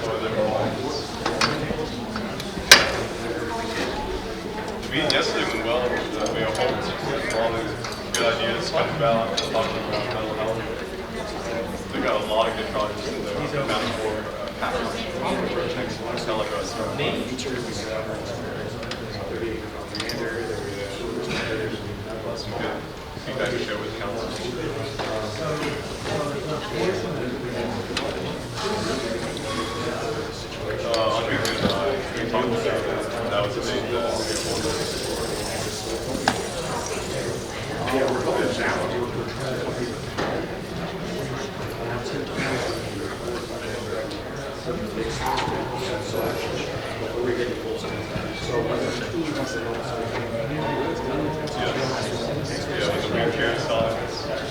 The meeting yesterday went well. We all the good ideas coming about, talking about mental health. They got a lot of good projects in there. Accounting for next one. It's not like us. Some good feedback to share with council. On weekends, we talked about that. That was a big yeah, we're going down. Yeah, like the wheelchair side.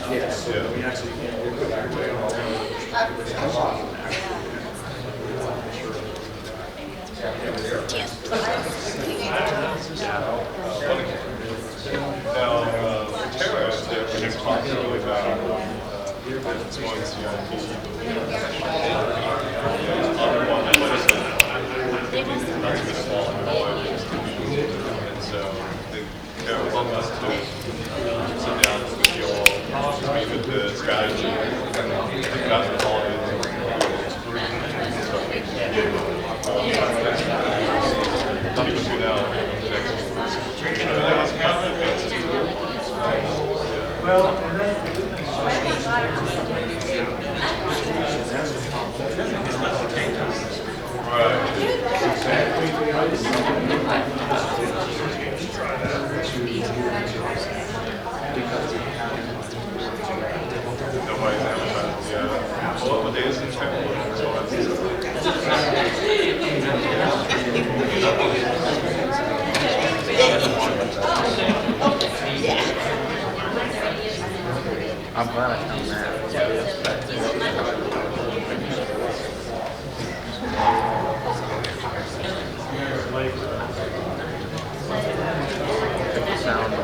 Yes. Yeah. We actually can't go back way on Now, Tara, they're talking about it's going to other one that was not too small and so Tara wanted us to sit down with you all, meet with the strategy, and think about the holidays. Nothing to do now. well, Nobody's advertised. Yeah. Well, what day is it? I'm glad I found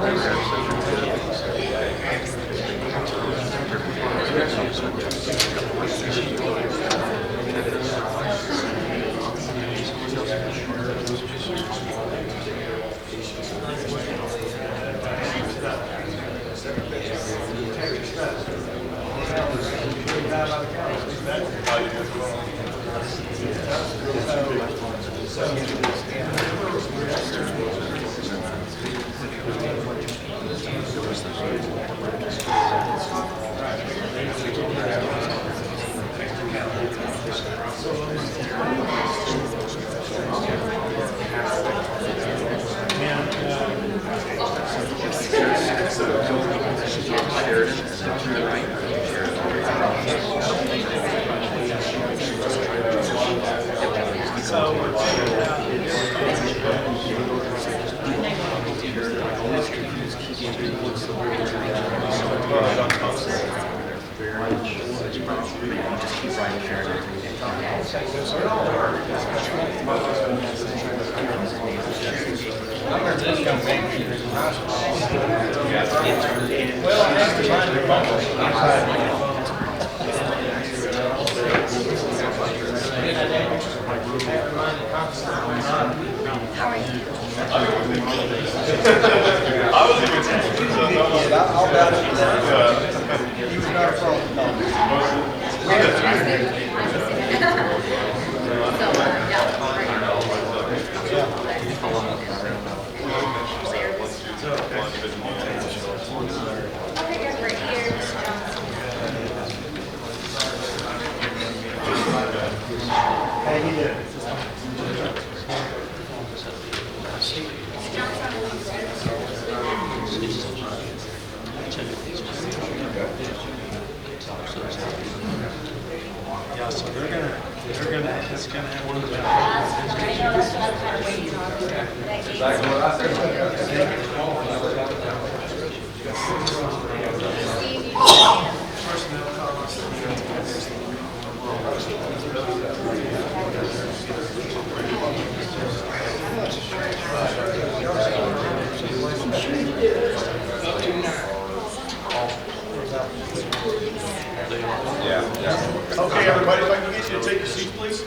okay. Okay, everybody, if I can get you to take your seats, please.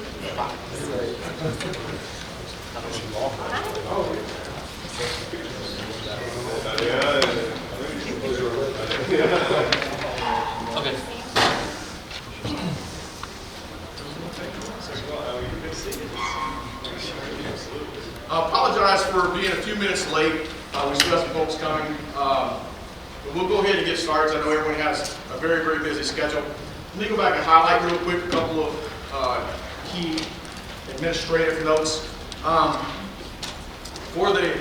Okay. I apologize for being a few minutes late. We still have some folks coming. But we'll go ahead and get started. I know everyone has a very, very busy schedule. Let me go back and highlight real quick a couple of key administrative notes. For the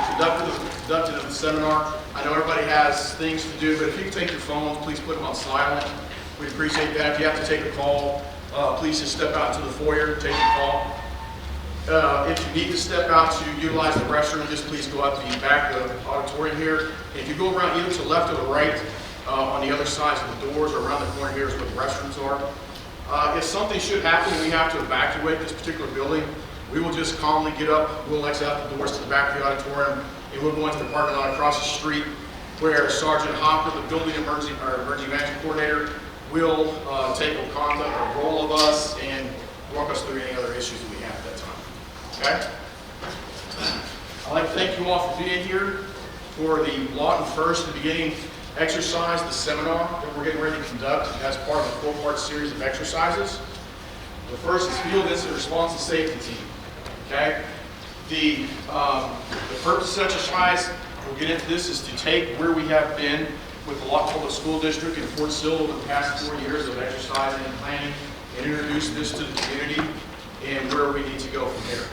conducted of the seminar, I know everybody has things to do, but if you can take your phones, please put them on silent. We'd appreciate that. If you have to take a call, please just step out to the foyer and take a call. If you need to step out to utilize the restroom, just please go out the back of the auditorium here. If you go around either to the left or the right, on the other sides of the doors or around the corner here is where the restrooms are. If something should happen and we have to evacuate this particular building, we will just calmly get up, we'll exit out the doors to the back of the auditorium, and we'll go into the parking lot across the street where Sergeant Hopper, the building emergency management coordinator, will take a roll of us and walk us through any other issues that we have at that time. Okay? I'd like to thank you all for being here for the Lawton F.I.R.S.T, the beginning exercise, the seminar that we're getting ready to conduct as part of a 4-part series of exercises. The first is Field Incident Response and Safety Team. Okay? The purpose of this exercise, we'll get into this, is to take where we have been with the Lawton Public School District and Fort Sill over the past 4 years of exercising and planning and introduce this to the community and where we need to go from here.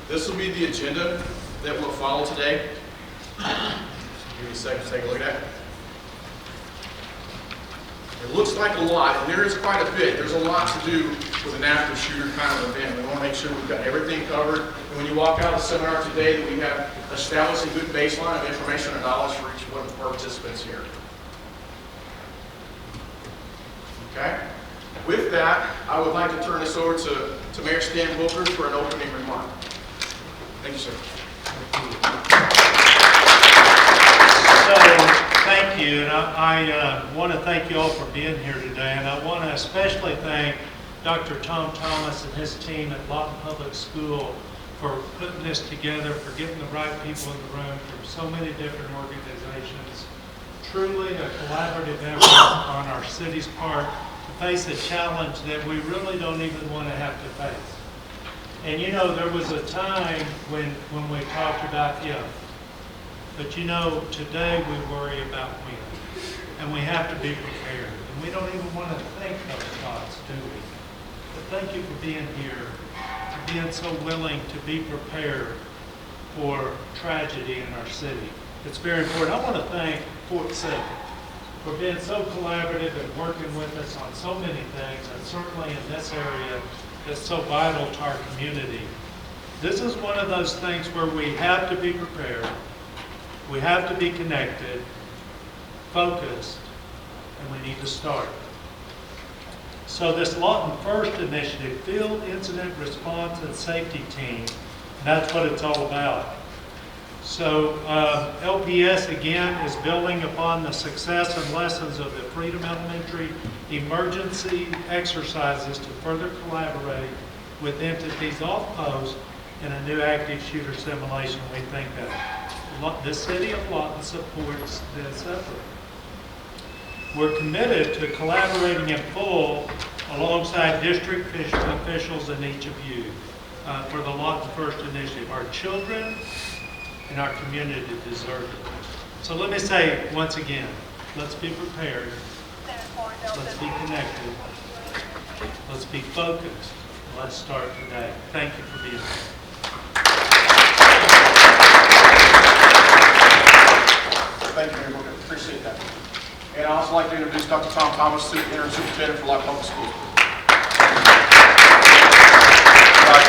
This will be the agenda that we'll follow today. Give me a second to take a look at that. It looks like a lot, and there is quite a bit. There's a lot to do with an active shooter kind of event. We want to make sure we've got everything covered. And when you walk out of the seminar today, that we have established a good baseline of information and knowledge for each one of our participants here. Okay? With that, I would like to turn this over to Mayor Stan Booker for an opening remark. Thank you, sir. Thank you, and I want to thank you all for being here today, and I want to especially thank Dr. Tom Thomas and his team at Lawton Public School for putting this together, for getting the right people in the room from so many different organizations. Truly a collaborative effort on our city's part to face a challenge that we really don't even want to have to face. And you know, there was a time when we talked about if. But you know, today we worry about when. And we have to be prepared. And we don't even want to think those thoughts, do we? But thank you for being here, for being so willing to be prepared for tragedy in our city. It's very important. I want to thank Fort Sill for being so collaborative and working with us on so many things, and certainly in this area that's so vital to our community. This is one of those things where we have to be prepared. We have to be connected, focused, and we need to start. So this Lawton F.I.R.S.T initiative, Field Incident Response and Safety Team, that's what it's all about. So LPS, again, is building upon the success and lessons of the Freedom Elementary emergency exercises to further collaborate with entities off post in a new active shooter simulation. We think that the city of Lawton supports this effort. We're committed to collaborating in full alongside district officials and each of you for the Lawton F.I.R.S.T initiative. Our children and our community deserve it. So let me say once again, let's be prepared, let's be connected, let's be focused, let's start today. Thank you for being here. Thank you, Mayor Booker. Appreciate that. And I'd also like to introduce Dr. Tom Thomas, Interim Superintendent for Lawton Public Schools. I'd like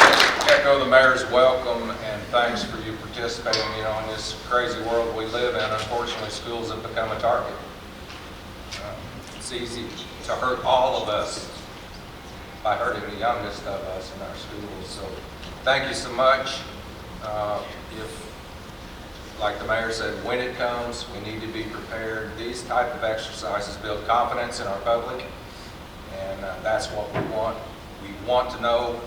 to echo the mayor's welcome and thanks for you participating, in this crazy world we live in. Unfortunately, schools have become a target. It's easy to hurt all of us by hurting the youngest of us in our schools. So thank you so much. Like the mayor said, when it comes, we need to be prepared. These type of exercises build confidence in our public, And that's what we want. We want to know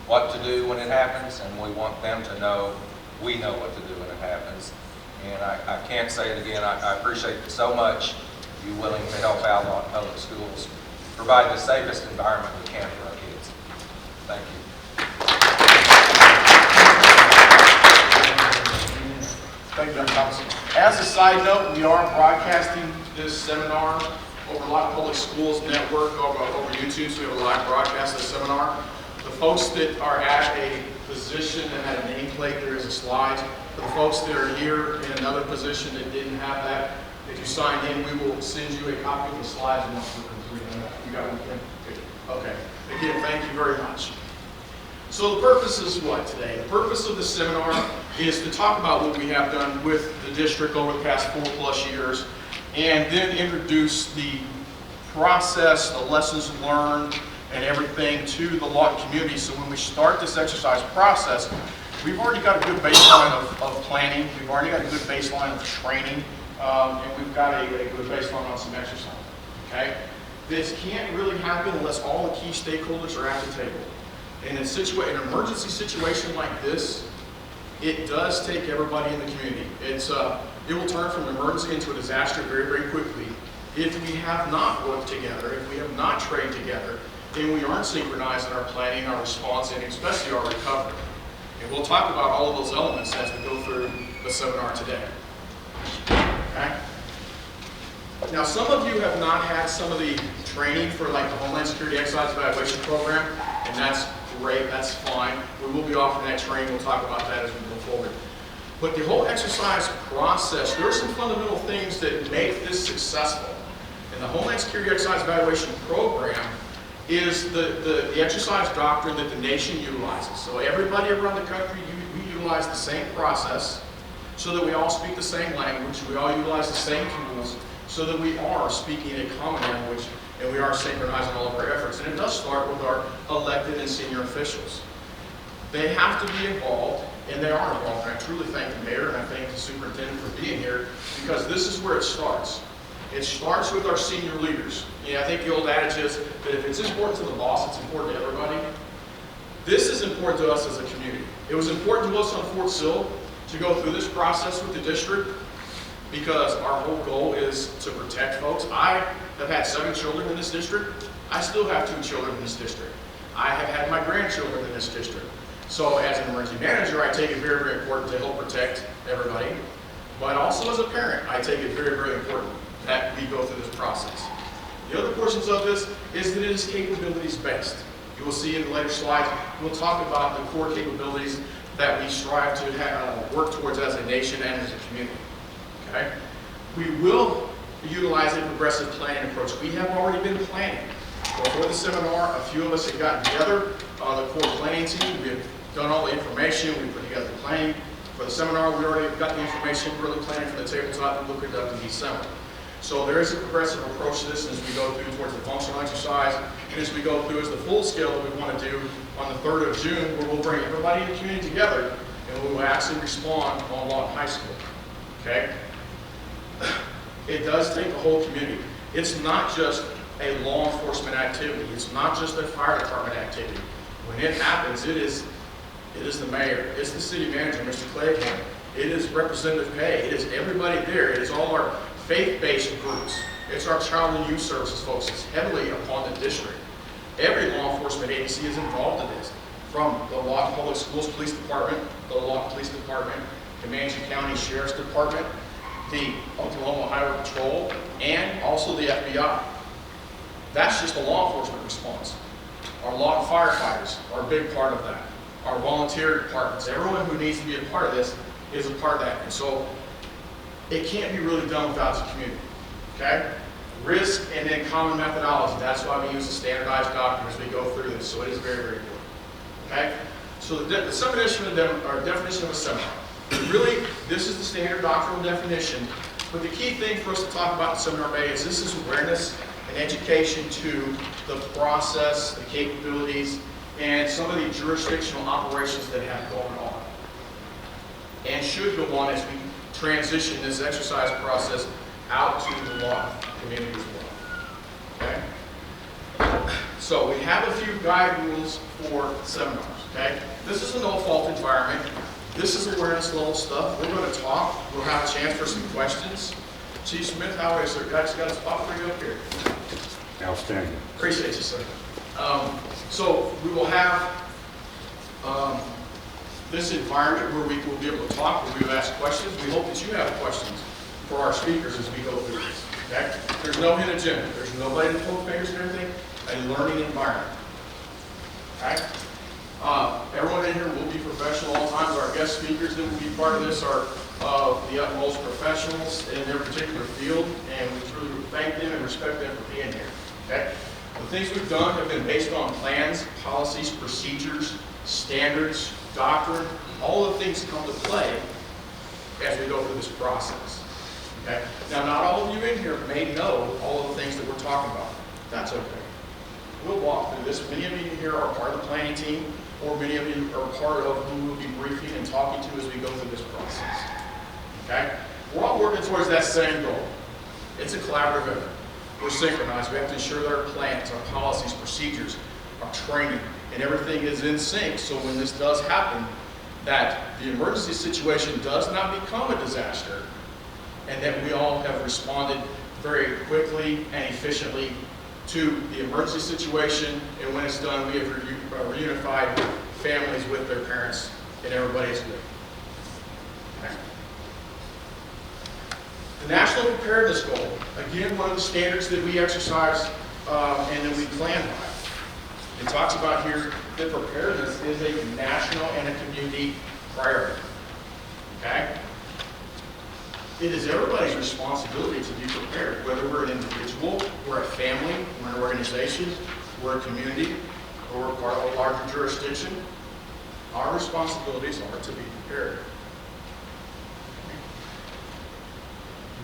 what to do when it happens, and we want them to know we know what to do when it happens. And I can't say it again, I appreciate so much you willing to help out on public schools, provide the safest environment we can for our kids. Thank you. Thank you, Dr. Thomas. As a side note, we are broadcasting this seminar over Lawton Public Schools Network over YouTube, so we have a live broadcast of the seminar. The folks that are at a position that had a nameplate, there is a slide. For the folks that are here in another position that didn't have that, if you sign in, we will send you a copy of the slides and once we're complete. You got one, Kim? Okay. Again, thank you very much. So the purpose is what today? The purpose of the seminar is to talk about what we have done with the district over the past 4+ years, and then introduce the process, the lessons learned, and everything to the Lawton community. So when we start this exercise process, we've already got a good baseline of planning, we've already got a good baseline of training, and we've got a good baseline on some exercise, okay? This can't really happen unless all the key stakeholders are at the table. In an emergency situation like this, it does take everybody in the community. It will turn from an emergency into a disaster very, very quickly if we have not worked together, if we have not trained together, and we aren't synchronized in our planning, our response, and especially our recovery. And we'll talk about all of those elements as we go through the seminar today. Okay? Now, some of you have not had some of the training for like the Homeland Security Exercise Evaluation Program, and that's great, that's fine. We will be offering that training, we'll talk about that as we go forward. But the whole exercise process, there are some fundamental things that make this successful. And the Homeland Security Exercise Evaluation Program is the exercise doctrine that the nation utilizes. So everybody around the country, we utilize the same process so that we all speak the same language, we all utilize the same tools, so that we are speaking a common language and we are synchronizing all of our efforts. And it does start with our elected and senior officials. They have to be involved, and they are involved. And I truly thank the mayor and I thank the superintendent for being here, because this is where it starts. It starts with our senior leaders. I think the old adage is that if it's important to the boss, it's important to everybody. This is important to us as a community. It was important to us on Fort Sill to go through this process with the district, because our whole goal is to protect folks. I have had 7 children in this district. I still have 2 children in this district. I have had my grandchildren in this district. So as an emergency manager, I take it very, very important to help protect everybody. But also as a parent, I take it very, very important that we go through this process. The other portions of this is that it is capabilities based. You will see in the later slides, we'll talk about the core capabilities that we strive to work towards as a nation and as a community. Okay? We will utilize a progressive planning approach. We have already been planning. Before the seminar, a few of us had gotten together, the core planning team. We have done all the information. We put together the planning. For the seminar, we already got the information, really planning for the tabletop that we'll conduct in December. So there is a progressive approach to this as we go through towards the functional exercise, and as we go through as the full scale that we want to do on the 3rd of June, where we'll bring everybody in the community together, and we will actually respond on Lawton High School. Okay? It does take the whole community. It's not just a law enforcement activity. It's not just a fire department activity. When it happens, it is the mayor, it's the city manager, Mr. Clegg, it is Representative Pay, it is everybody there, it is all our faith-based groups, it's our child and youth services folks. It's heavily upon the district. Every law enforcement agency is involved in this, from the Lawton Public Schools Police Department, the Lawton Police Department, the Comanche County Sheriff's Department, the Oklahoma Highway Patrol, and also the FBI. That's just the law enforcement response. Our Lawton firefighters are a big part of that. Our volunteer departments, everyone who needs to be a part of this is a part of that. And so it can't be really done without the community. Okay? Risk and then common methodology. That's why we use a standardized document as we go through this. So it is very, very important. Okay? So the definition of a seminar. Really, this is the standard doctrinal definition. But the key thing for us to talk about in seminar Bay is this is awareness and education to the process, the capabilities, and some of the jurisdictional operations that have going on and should go on as we transition this exercise process out to the Lawton community as well. Okay? So we have a few guide rules for seminars, okay? This is a no-fault environment. This is awareness level stuff. We're going to talk. We'll have a chance for some questions. Chief Smith, how are you, sir? Guys, got a spot for you up here. Outstanding. Appreciate you, sir. So we will have this environment where we will be able to talk, where we will ask questions. We hope that you have questions for our speakers as we go through this. Okay? There's no hidden agenda. There's nobody to pull fingers and everything. A learning environment. Okay? Everyone in here will be professional all times. Our guest speakers that will be part of this are the utmost professionals in their particular field, and we truly thank them and respect them for being here. Okay? The things we've done have been based on plans, policies, procedures, standards, doctrine. All the things come to play as we go through this process. Okay? Now, not all of you in here may know all of the things that we're talking about. That's okay. We'll walk through this. Many of you here are part of the planning team, or many of you are part of who we'll be briefing and talking to as we go through this process. Okay? We're all working towards that same goal. It's a collaborative effort. We're synchronized. We have to ensure that our plans, our policies, procedures, our training, and everything is in sync, so when this does happen, that the emergency situation does not become a disaster, and that we all have responded very quickly and efficiently to the emergency situation, and when it's done, we have reunified families with their parents, and everybody is good. Okay. The National Preparedness Goal, again, one of the standards that we exercise and that we plan by. It talks about here that preparedness is a national and a community priority. Okay? It is everybody's responsibility to be prepared, whether we're an individual, we're a family, we're an organization, we're a community, or we're part of a larger jurisdiction. Our responsibilities are to be prepared.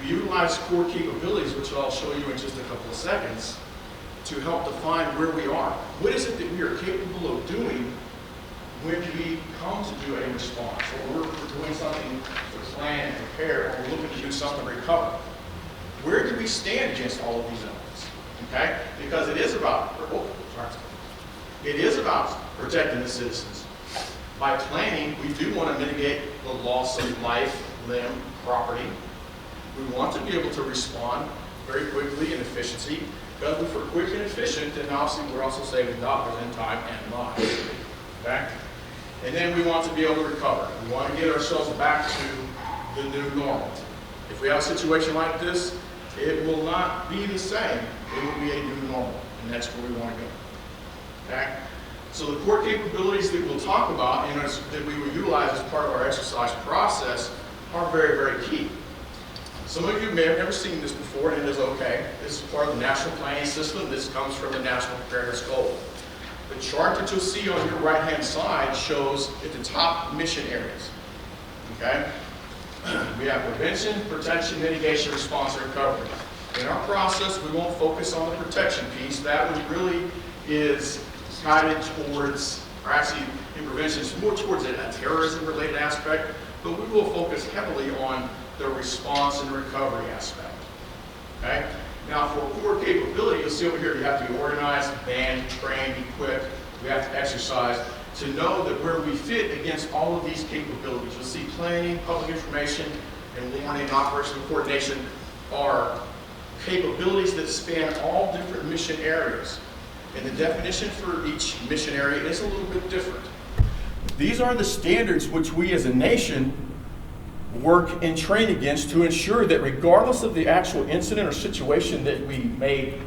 We utilize core capabilities, which I'll show you in just a couple of seconds, to help define where we are. What is it that we are capable of doing when we come to do a response, or we're doing something to plan and prepare, or we're looking to do something to recover? Where do we stand against all of these elements? Okay? Because it is about, protecting the citizens. By planning, we do want to mitigate the loss of life, limb, property. We want to be able to respond very quickly and efficiency. Because if we're quick and efficient, then obviously we're also saving dollars and time and lives. Okay? And then we want to be able to recover. We want to get ourselves back to the new normal. If we have a situation like this, it will not be the same. It will be a new normal, and that's where we want to go. Okay? So the core capabilities that we'll talk about and that we will utilize as part of our exercise process are very, very key. Some of you may have never seen this before, and it is okay. This is part of the National Planning System. This comes from the National Preparedness Goal. The chart that you'll see on your right-hand side shows at the top mission areas. Okay? We have prevention, protection, mitigation, response, and recovery. In our process, we won't focus on the protection piece. That one really is guided towards, or actually in prevention, it's more towards a terrorism-related aspect, but we will focus heavily on the response and recovery aspect. Okay? Now, for core capability, you'll see over here, you have to be organized, manned, trained, equipped. We have to exercise to know that where we fit against all of these capabilities. You'll see planning, public information, and warning and operational coordination are capabilities that span all different mission areas. And the definition for each mission area is a little bit different. These are the standards which we as a nation work and train against to ensure that regardless of the actual incident or situation that may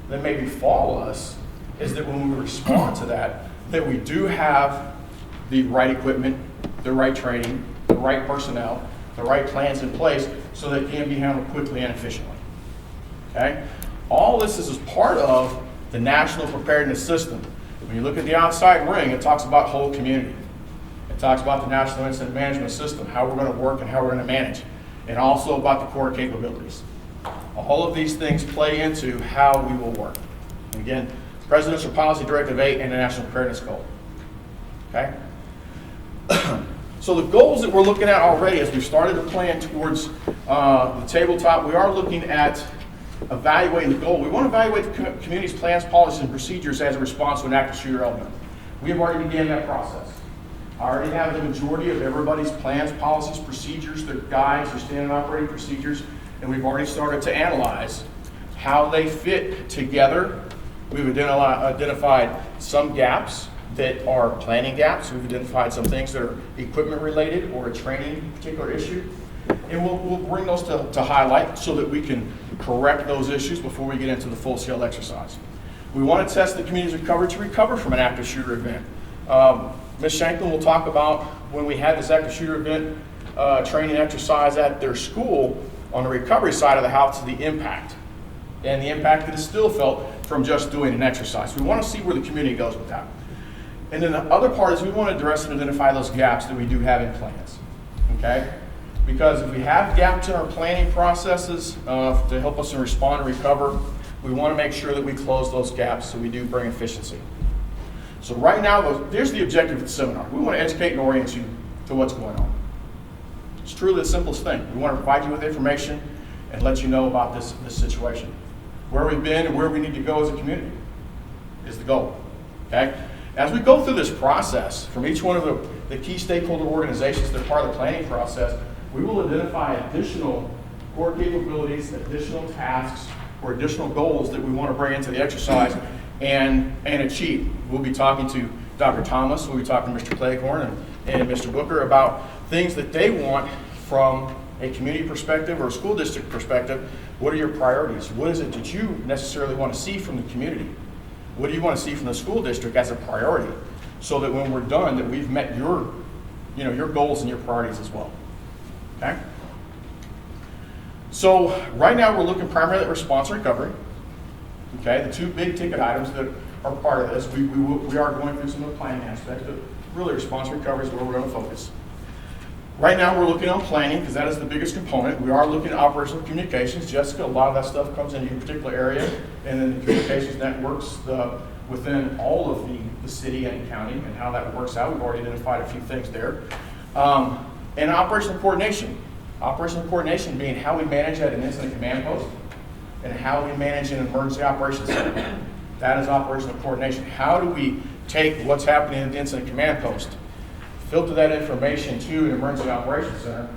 befall us, is that when we respond to that we do have the right equipment, the right training, the right personnel, the right plans in place so that it can be handled quickly and efficiently. Okay? All this is part of the National Preparedness System. When you look at the outside ring, it talks about whole community. It talks about the National Incident Management System, how we're going to work and how we're going to manage, and also about the core capabilities. All of these things play into how we will work. And again, Presidential Policy Directive 8 and the National Preparedness Goal. Okay? So the goals that we're looking at already as we've started to plan towards the tabletop, we are looking at evaluating the goal. We want to evaluate the community's plans, policies, and procedures as a response to an active shooter element. We have already began that process. I already have the majority of everybody's plans, policies, procedures, their guides, their standard operating procedures, and we've already started to analyze how they fit together. We've identified some gaps that are planning gaps. We've identified some things that are equipment related or a training particular issue. And we'll bring those to highlight so that we can correct those issues before we get into the full-scale exercise. We want to test the community's recovery to recover from an active shooter event. Ms. Shanklin will talk about when we had this active shooter event training exercise at their school on the recovery side of the house, the impact. And the impact that is still felt from just doing an exercise. We want to see where the community goes with that. And then the other part is we want to address and identify those gaps that we do have in plans, okay? Because if we have gaps in our planning processes to help us respond and recover, we want to make sure that we close those gaps so we do bring efficiency. So right now, there's the objective of the seminar. We want to educate and orient you to what's going on. It's truly the simplest thing. We want to provide you with information and let you know about this situation. Where we've been and where we need to go as a community is the goal, okay? As we go through this process, from each one of the key stakeholder organizations that are part of the planning process, we will identify additional core capabilities, additional tasks, or additional goals that we want to bring into the exercise and achieve. We'll be talking to Dr. Thomas, we'll be talking to Mr. Cleghorn and Mr. Booker about things that they want from a community perspective or a school district perspective. What are your priorities? What is it that you necessarily want to see from the community? What do you want to see from the school district as a priority? So that when we're done, that we've met your goals and your priorities as well. Okay? So right now we're looking primarily at response and recovery. Okay, the two big ticket items that are part of this, we are going through some of the planning aspects, but really response and recovery is where we're going to focus. Right now we're looking on planning because that is the biggest component. We are looking at operational communications. Jessica, a lot of that stuff comes into your particular area, and then the communications networks within all of the city and county and how that works out. We've already identified a few things there. And operational coordination. Operational coordination being how we manage at an incident command post and how we manage an emergency operations center. That is operational coordination. How do we take what's happening at the incident command post, filter that information to an emergency operations center,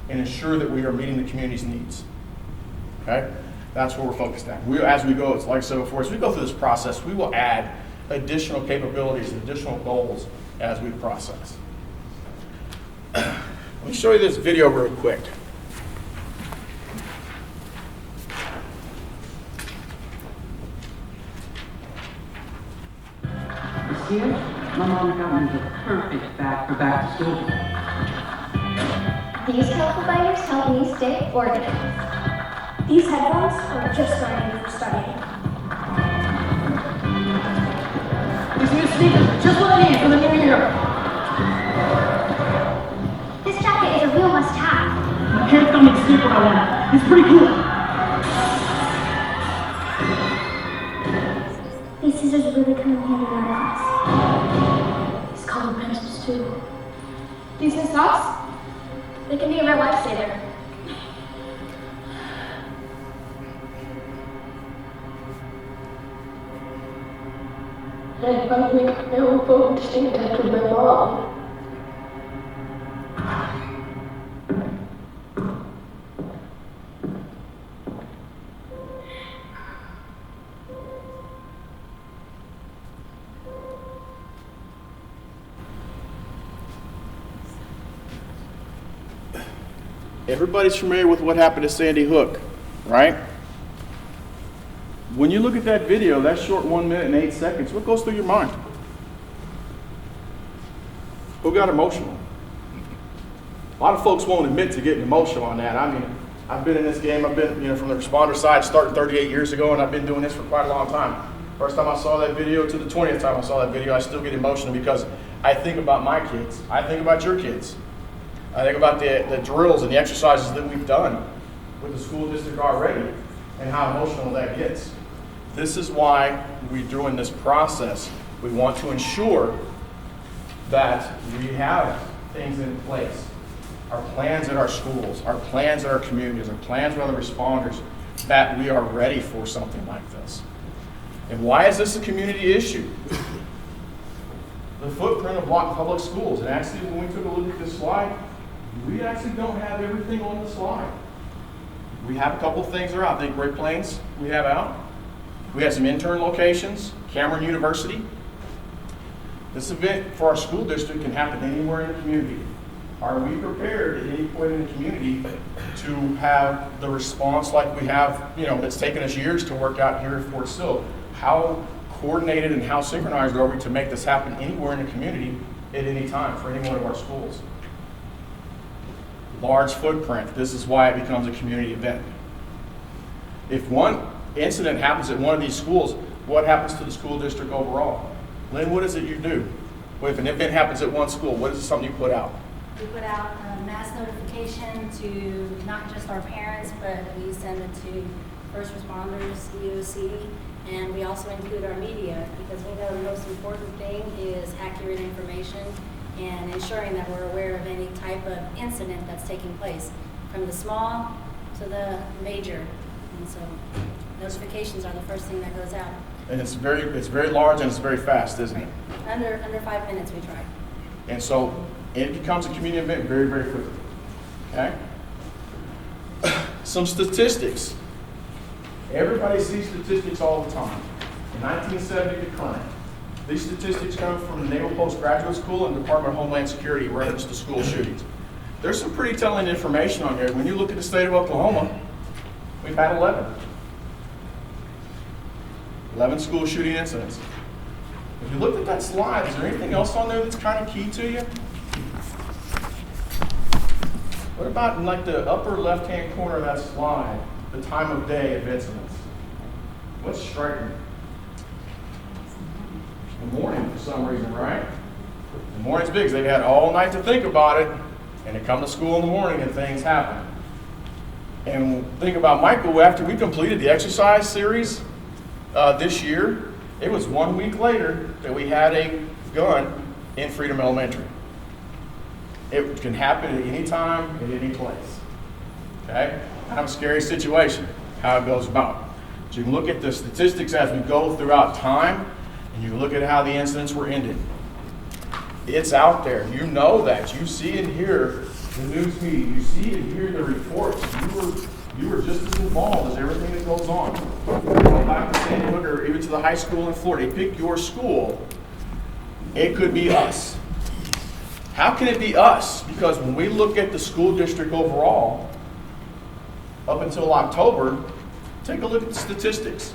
and ensure that we are meeting the community's needs? Okay? That's where we're focused at. As we go, it's like I said before, as we go through this process, we will add additional capabilities, additional goals as we process. Let me show you this video real quick. This year, my mom got me the perfect bag for back to school. These helpful binders help me stay organized. These headphones are just starting for studying. These new sneakers are just what I need for the new year. This jacket is a real must-have. My parents got me the sneaker I want. It's pretty cool. These scissors really come in handy in our class. These colored pencils too. These new socks? They can be a real lifesaver. I finally never phone to stay in touch with my mom. Everybody's familiar with what happened to Sandy Hook, right? When you look at that video, that short 1 minute and 8 seconds, what goes through your mind? Who got emotional? A lot of folks won't admit to getting emotional on that. I mean, I've been in this game, I've been, from the responder side, starting 38 years ago, and I've been doing this for quite a long time. First time I saw that video to the 20th time I saw that video, I still get emotional because I think about my kids. I think about your kids. I think about the drills and the exercises that we've done with the school district already and how emotional that gets. This is why we're doing this process. We want to ensure that we have things in place. Our plans at our schools, our plans at our communities, our plans with other responders, that we are ready for something like this. And why is this a community issue? The footprint of Lawton Public Schools, and actually when we took a look at this slide, we actually don't have everything on the slide. We have a couple of things that are out. I think Great Plains we have out. We have some intern locations, Cameron University. This event for our school district can happen anywhere in the community. Are we prepared at any point in the community to have the response like we have, it's taken us years to work out here at Fort Sill? How coordinated and how synchronized are we to make this happen anywhere in the community at any time for any one of our schools? Large footprint. This is why it becomes a community event. If one incident happens at one of these schools, what happens to the school district overall? Lynn, what is it you do? If an event happens at one school, what is something you put out? We put out a mass notification to not just our parents, but we send it to first responders, EOC, and we also include our media because we know the most important thing is accurate information and ensuring that we're aware of any type of incident that's taking place, from the small to the major. And so notifications are the first thing that goes out. And it's very large and it's very fast, isn't it? Under 5 minutes we try. And so it becomes a community event very, very quickly. Okay? Some statistics. Everybody sees statistics all the time. From 1970 to current. These statistics come from the Naval Postgraduate School and Department of Homeland Security reference to school shootings. There's some pretty telling information on here. When you look at the state of Oklahoma, we've had 11 school shooting incidents. If you looked at that slide, is there anything else on there that's kind of key to you? What about in like the upper left-hand corner of that slide, the time of day of incidents? What's striking? The morning for some reason, right? The morning's big because they've had all night to think about it, and they come to school in the morning and things happen. And think about Michael, after we completed the exercise series this year, it was 1 week later that we had a gun in Freedom Elementary. It can happen at any time, at any place. Okay? Kind of a scary situation, how it goes about. So you can look at the statistics as we go throughout time, and you look at how the incidents were ended. It's out there. You know that. You see and hear the news media. You see and hear the reports. You were just as involved as everything that goes on. Go back to Sandy Hook or even to the high school in Florida. Pick your school. It could be us. How can it be us? Because when we look at the school district overall, up until October, take a look at the statistics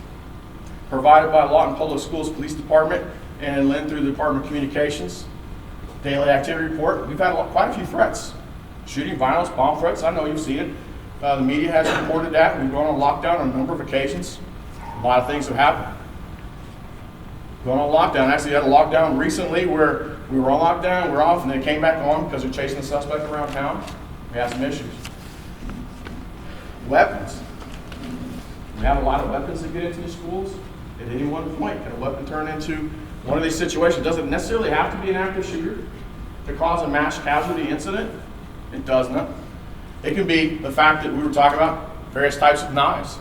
provided by Lawton Public Schools Police Department and then through the Department of Communications. Daily activity report. We've had quite a few threats. Shooting, violence, bomb threats. I know you've seen it. The media has reported that. We've gone on lockdown on a number of occasions. A lot of things have happened. Going on lockdown. Actually, had a lockdown recently where we were on lockdown, we're off, and then came back on because they're chasing the suspect around town. We had some issues. Weapons. We have a lot of weapons that get into the schools. At any one point, can a weapon turn into one of these situations? Doesn't necessarily have to be an active shooter to cause a mass casualty incident. It does not. It can be the fact that we were talking about various types of knives.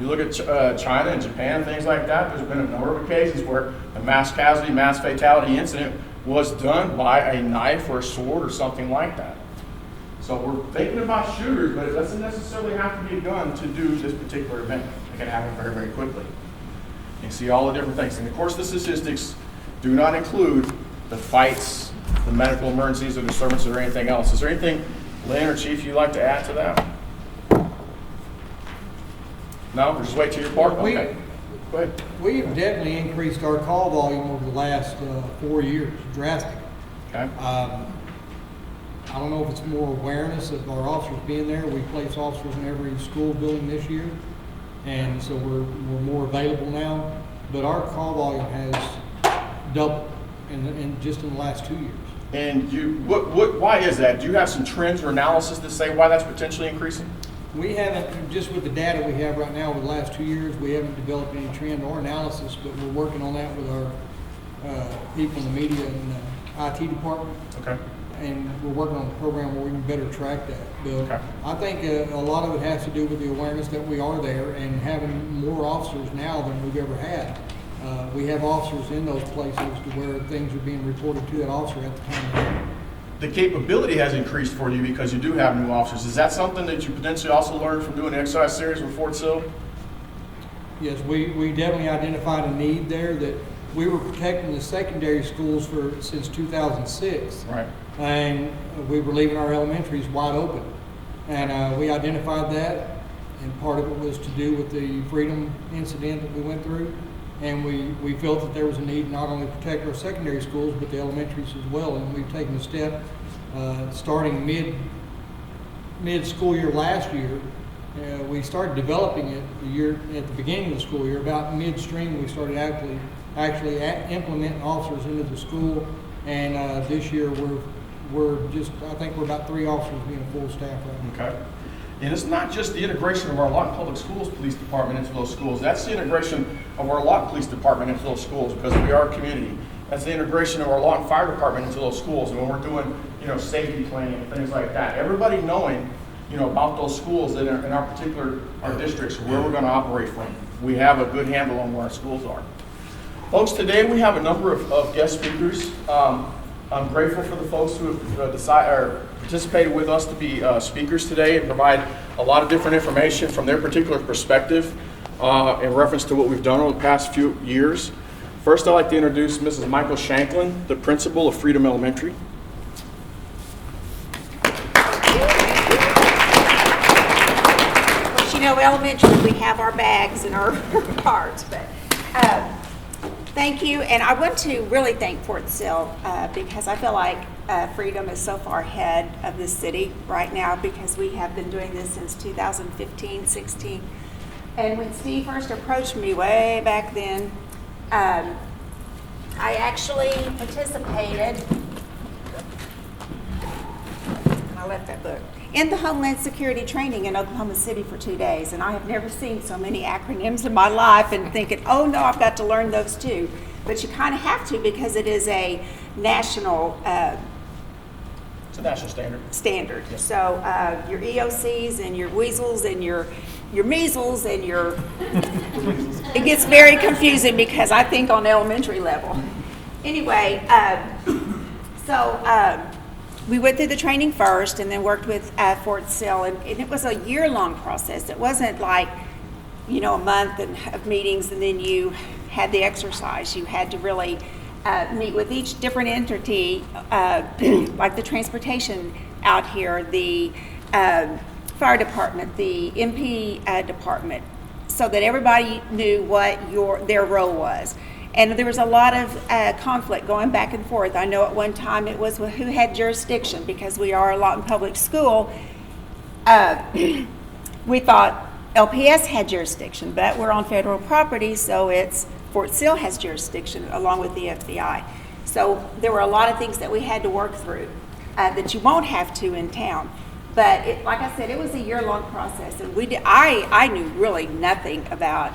You look at China and Japan, things like that, there's been a number of occasions where a mass casualty, mass fatality incident was done by a knife or a sword or something like that. So we're thinking about shooters, but it doesn't necessarily have to be a gun to do this particular event. It can happen very, very quickly. You see all the different things. And of course, the statistics do not include the fights, the medical emergencies, or disturbances, or anything else. Is there anything, Lynn or Chief, you'd like to add to that? No? Or just wait till your part? Okay. Go ahead. We've definitely increased our call volume over the last 4 years, drastically. Okay. I don't know if it's more awareness of our officers being there. We place officers in every school building this year, and so we're more available now. But our call volume has doubled in just in the last 2 years. And why is that? Do you have some trends or analysis to say why that's potentially increasing? We haven't, just with the data we have right now over the last 2 years, we haven't developed any trend or analysis, but we're working on that with our people in the media and IT department. Okay. and we're working on a program where we can better track that. But Okay. I think a lot of it has to do with the awareness that we are there and having more officers now than we've ever had. We have officers in those places to where things are being reported to that officer at the time. The capability has increased for you because you do have new officers. Is that something that you potentially also learned from doing the exercise series with Fort Sill? Yes, we definitely identified a need there that we were protecting the secondary schools since 2006. Right. And we were leaving our elementaries wide open. And we identified that, and part of it was to do with the Freedom incident that we went through. And we felt that there was a need not only to protect our secondary schools, but the elementaries as well. And we've taken a step, starting mid-school year last year. We started developing it at the beginning of the school year. About midstream, we started actually implementing officers into the school. And this year, I think we're about 3 officers being a full staff right now. Okay. And it's not just the integration of our Lawton Public Schools Police Department into those schools. That's the integration of our Lawton Police Department into those schools because we are a community. That's the integration of our Lawton Fire Department into those schools. And when we're doing, safety planning and things like that, everybody knowing, about those schools that are in our districts, where we're going to operate from. We have a good handle on where our schools are. Folks, today we have a number of guest speakers. I'm grateful for the folks who have participated with us to be speakers today and provide a lot of different information from their particular perspective in reference to what we've done over the past few years. First, I'd like to introduce Mrs. Michael Shanklin, the principal of Freedom Elementary. Elementary, we have our bags and our cards, but thank you. And I want to really thank Fort Sill because I feel like Freedom is so far ahead of this city right now because we have been doing this since 2015, 16. And when Steve first approached me way back then, I actually participated, and I left that book, in the Homeland Security training in Oklahoma City for 2 days. And I have never seen so many acronyms in my life and thinking, oh no, I've got to learn those too. But you kind of have to because it is a national it's a national standard. Yes. So your EOCs and your weasels and your measles and your, it gets very confusing because I think on elementary level. Anyway, we went through the training first and then worked with Fort Sill, and it was a year-long process. It wasn't like, a month of meetings and then you had the exercise. You had to really meet with each different entity, like the transportation out here, the fire department, the MP department, so that everybody knew what their role was. And there was a lot of conflict going back and forth. I know at one time it was who had jurisdiction because we are a Lawton Public School. We thought LPS had jurisdiction, but we're on federal property, so it's Fort Sill has jurisdiction along with the FBI. So there were a lot of things that we had to work through that you won't have to in town. But like I said, it was a year-long process, and I knew really nothing about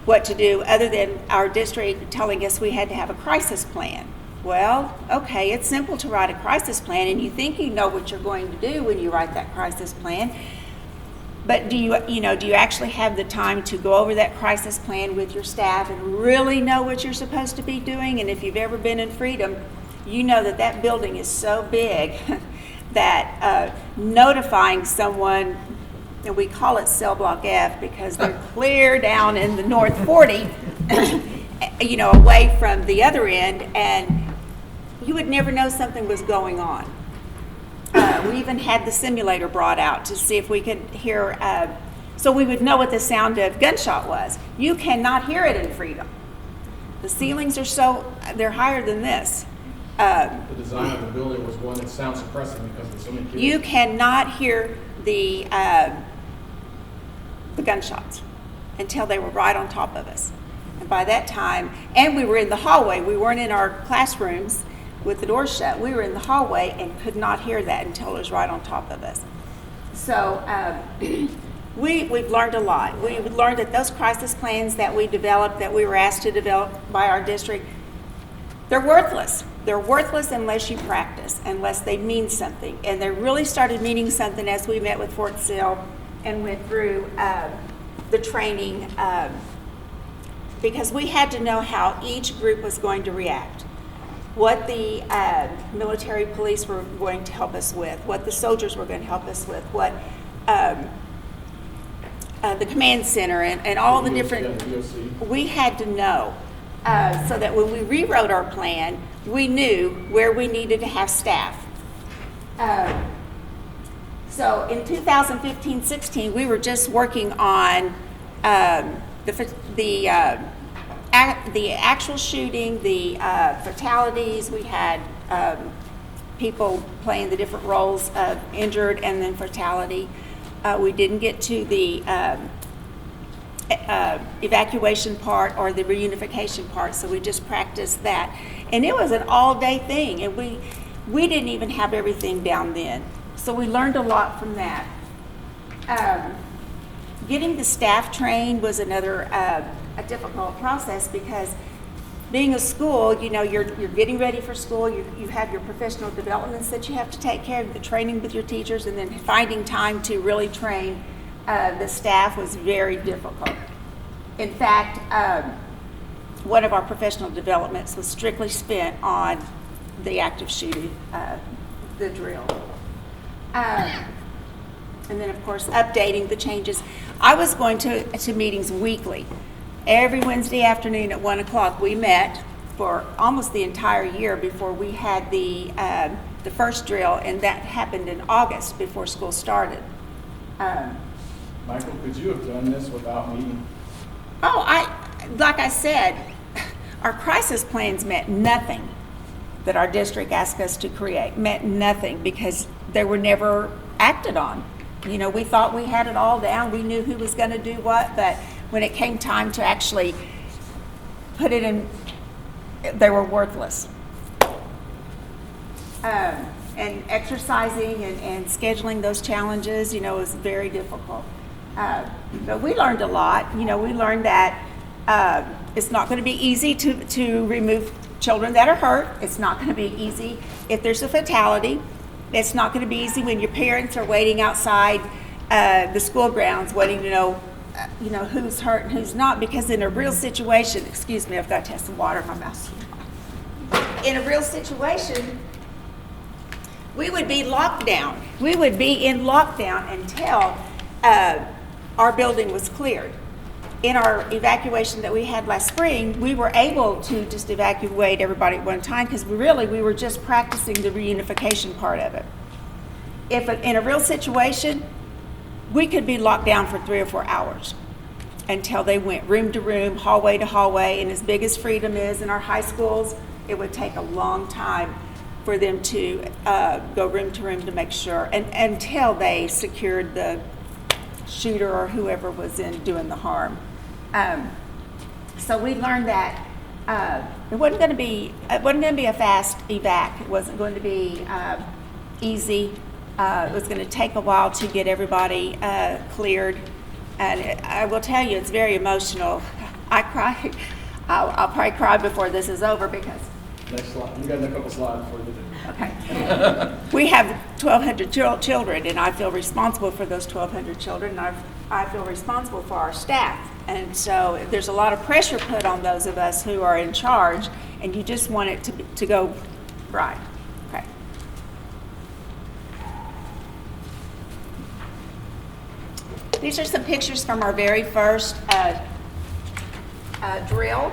what to do other than our district telling us we had to have a crisis plan. Well, okay, it's simple to write a crisis plan, and you think you know what you're going to do when you write that crisis plan. But do you actually have the time to go over that crisis plan with your staff and really know what you're supposed to be doing? And if you've ever been in Freedom, you know that building is so big that notifying someone, and we call it Cell Block F because they're clear down in the North 40, away from the other end, and you would never know something was going on. We even had the simulator brought out to see if we could hear, so we would know what the sound of gunshot was. You cannot hear it in Freedom. The ceilings they're higher than this. The design of the building was one that sound suppressive because there's so many kids. You cannot hear the gunshots until they were right on top of us. And by that time, and we were in the hallway, we weren't in our classrooms with the doors shut. We were in the hallway and could not hear that until it was right on top of us. So we've learned a lot. We've learned that those crisis plans that we developed, that we were asked to develop by our district, they're worthless. They're worthless unless you practice, unless they mean something. And they really started meaning something as we met with Fort Sill and went through the training, because we had to know how each group was going to react, what the military police were going to help us with, what the soldiers were going to help us with, what the command center and all the different, we had to know so that when we rewrote our plan, we knew where we needed to have staff. So in 2015-16, we were just working on the actual shooting, the fatalities. We had people playing the different roles of injured and then fatality. We didn't get to the evacuation part or the reunification part, so we just practiced that. And it was an all-day thing, and we didn't even have everything down then. So we learned a lot from that. Getting the staff trained was another a difficult process, because being a school, you know, you're getting ready for school, you have your professional developments that you have to take care of, the training with your teachers, and then finding time to really train the staff was very difficult. In fact, one of our professional developments was strictly spent on the active shooting, the drill. And then, of course, updating the changes. I was going to meetings weekly. Every Wednesday afternoon at 1 o'clock, we met for almost the entire year before we had the first drill, and that happened in August before school started. Michael, could you have done this without meeting? Like I said, our crisis plans meant nothing that our district asked us to create, meant nothing, because they were never acted on. You know, we thought we had it all down, we knew who was going to do what, but when it came time to actually put it in, they were worthless. And exercising and scheduling those challenges, you know, was very difficult. But we learned a lot. You know, we learned that it's not going to be easy to remove children that are hurt. It's not going to be easy if there's a fatality. It's not going to be easy when your parents are waiting outside the school grounds waiting to know, who's hurt and who's not, because in a real situation, excuse me, I've got to have some water in my mouth. In a real situation, we would be locked down. We would be in lockdown until our building was cleared. In our evacuation that we had last spring, we were able to just evacuate everybody at one time, because we were just practicing the reunification part of it. If in a real situation, we could be locked down for 3 or 4 hours until they went room to room, hallway to hallway, and as big as Freedom is in our high schools, it would take a long time for them to go room to room to make sure, and until they secured the shooter or whoever was in doing the harm. So we learned that it wasn't going to be a fast evac. It wasn't going to be easy. It was going to take a while to get everybody cleared, and I will tell you, it's very emotional. I cry. I'll probably cry before this is over, because. Next slide. You got a couple slides before you do. Okay. We have 1,200 children, and I feel responsible for those 1,200 children, and I feel responsible for our staff. And so there's a lot of pressure put on those of us who are in charge, and you just want it to go right. Okay. These are some pictures from our very first drill.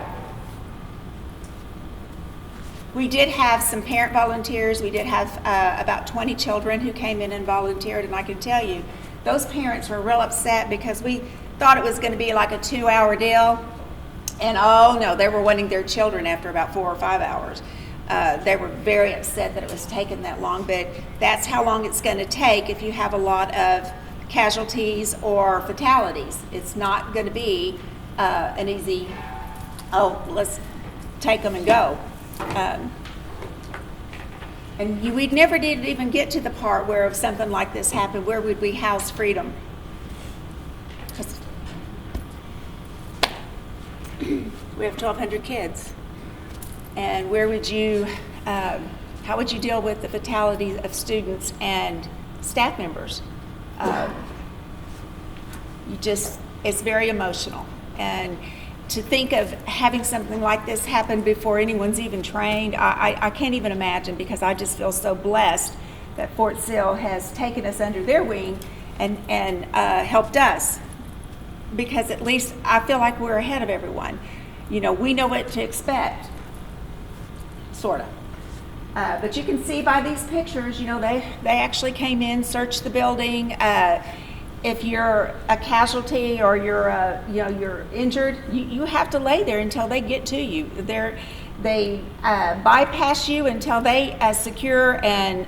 We did have some parent volunteers. We did have about 20 children who came in and volunteered, and I can tell you, those parents were real upset because we thought it was going to be like a 2-hour deal, and oh no, they were wanting their children after about 4 or 5 hours. They were very upset that it was taking that long, but that's how long it's going to take if you have a lot of casualties or fatalities. It's not going to be an easy, let's take them and go. And we never did even get to the part where if something like this happened, where would we house Freedom? We have 1,200 kids. And where would you, how would you deal with the fatality of students and staff members? It's very emotional. And to think of having something like this happen before anyone's even trained, I can't even imagine, because I just feel so blessed that Fort Sill has taken us under their wing and helped us, because at least I feel like we're ahead of everyone. You know, we know what to expect, sort of. But you can see by these pictures, you know, they actually came in, searched the building. If you're a casualty or you're injured, you have to lay there until they get to you. They bypass you until they secure, and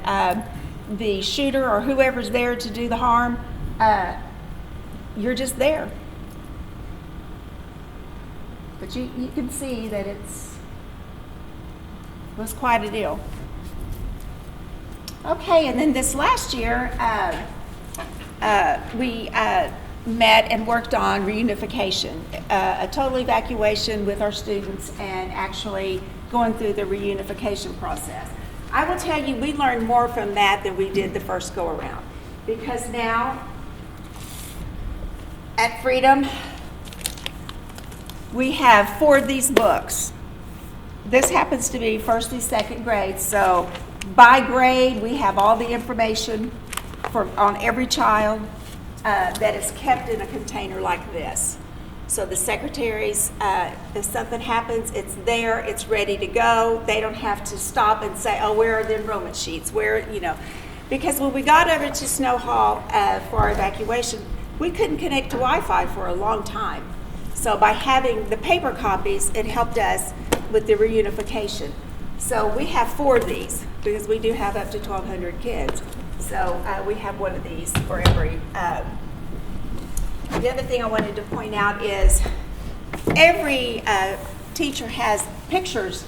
the shooter or whoever's there to do the harm, you're just there. But you can see that it was quite a deal. Okay, and then this last year, we met and worked on reunification, a total evacuation with our students and actually going through the reunification process. I will tell you, we learned more from that than we did the first go around, because now at Freedom, we have 4 of these books. This happens to be first and second grade, so by grade, we have all the information on every child that is kept in a container like this. So the secretaries, if something happens, it's there, it's ready to go. They don't have to stop and say, oh, where are the enrollment sheets? Where, you know, because when we got over to Snow Hall for our evacuation, we couldn't connect to Wi-Fi for a long time. So by having the paper copies, it helped us with the reunification. So we have 4 of these, because we do have up to 1,200 kids. So we have one of these for every. The other thing I wanted to point out is every teacher has pictures